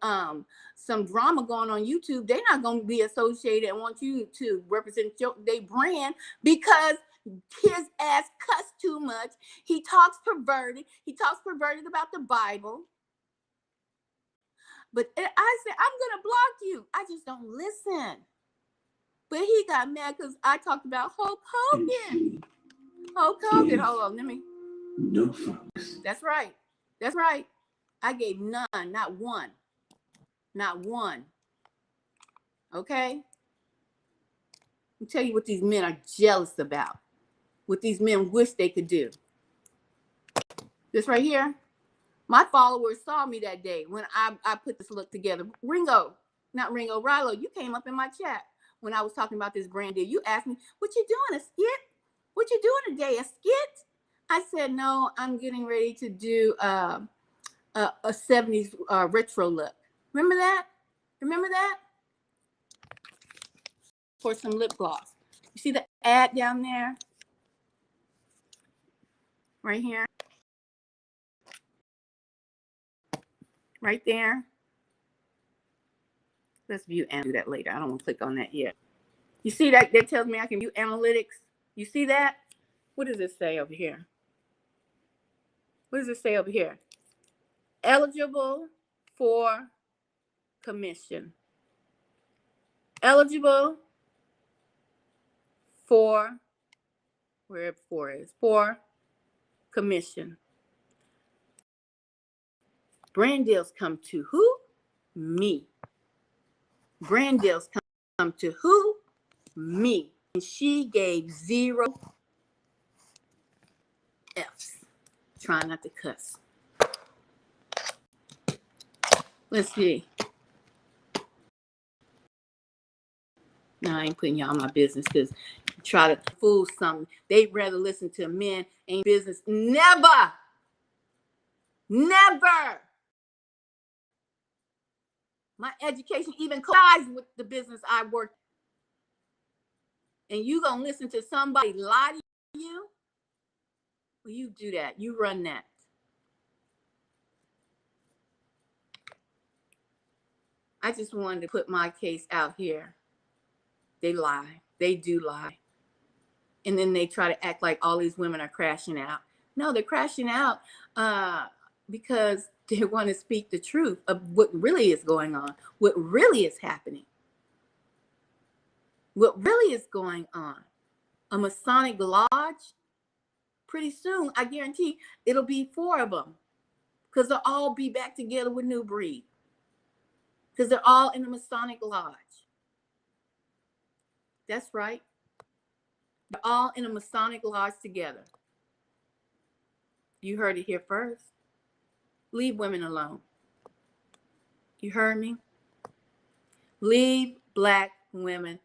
drama going on YouTube. They're not going to be associated and want you to represent their brand because his ass cussed too much. He talks perverted. He talks perverted about the Bible. But I said, I'm going to block you. I just don't listen. But he got mad because I talked about Hulk Hogan. Hulk Hogan. Hold on, let me. No folks. That's right. That's right. I gave none, not one. Not one. Okay? I'll tell you what these men are jealous about. What these men wish they could do. This right here. My followers saw me that day when I put this look together. Rilo, you came up in my chat when I was talking about this brand deal. You asked me, what you doing, a skit? What you doing today, a skit? I said, no, I'm getting ready to do a 70s retro look. Remember that? Remember that? For some lip gloss. You see the ad down there? Right here. Right there. Let's view and do that later. I don't want to click on that yet. You see that? That tells me I can view analytics. You see that? What does it say over here? What does it say over here? Eligible for commission. Eligible for, where for is, for commission. Brand deals come to who? Me. Brand deals come to who? Me. And she gave 0 F's. Try not to cuss. Let's see. No, I ain't putting y'all in my business because you try to fool something. They'd rather listen to men ain't business. Never. Never. My education even collides with the business I work. And you gonna listen to somebody lie to you? Well, you do that. You run that. I just wanted to put my case out here. They lie. They do lie. And then they try to act like all these women are crashing out. No, they're crashing out because they want to speak the truth of what really is going on, what really is happening, what really is going on. A Masonic lodge, pretty soon, I guarantee it'll be 4 of them because they'll all be back together with New Breed because they're all in the Masonic lodge. That's right. They're all in a Masonic lodge together. You heard it here first. Leave women alone. You heard me? Leave Black women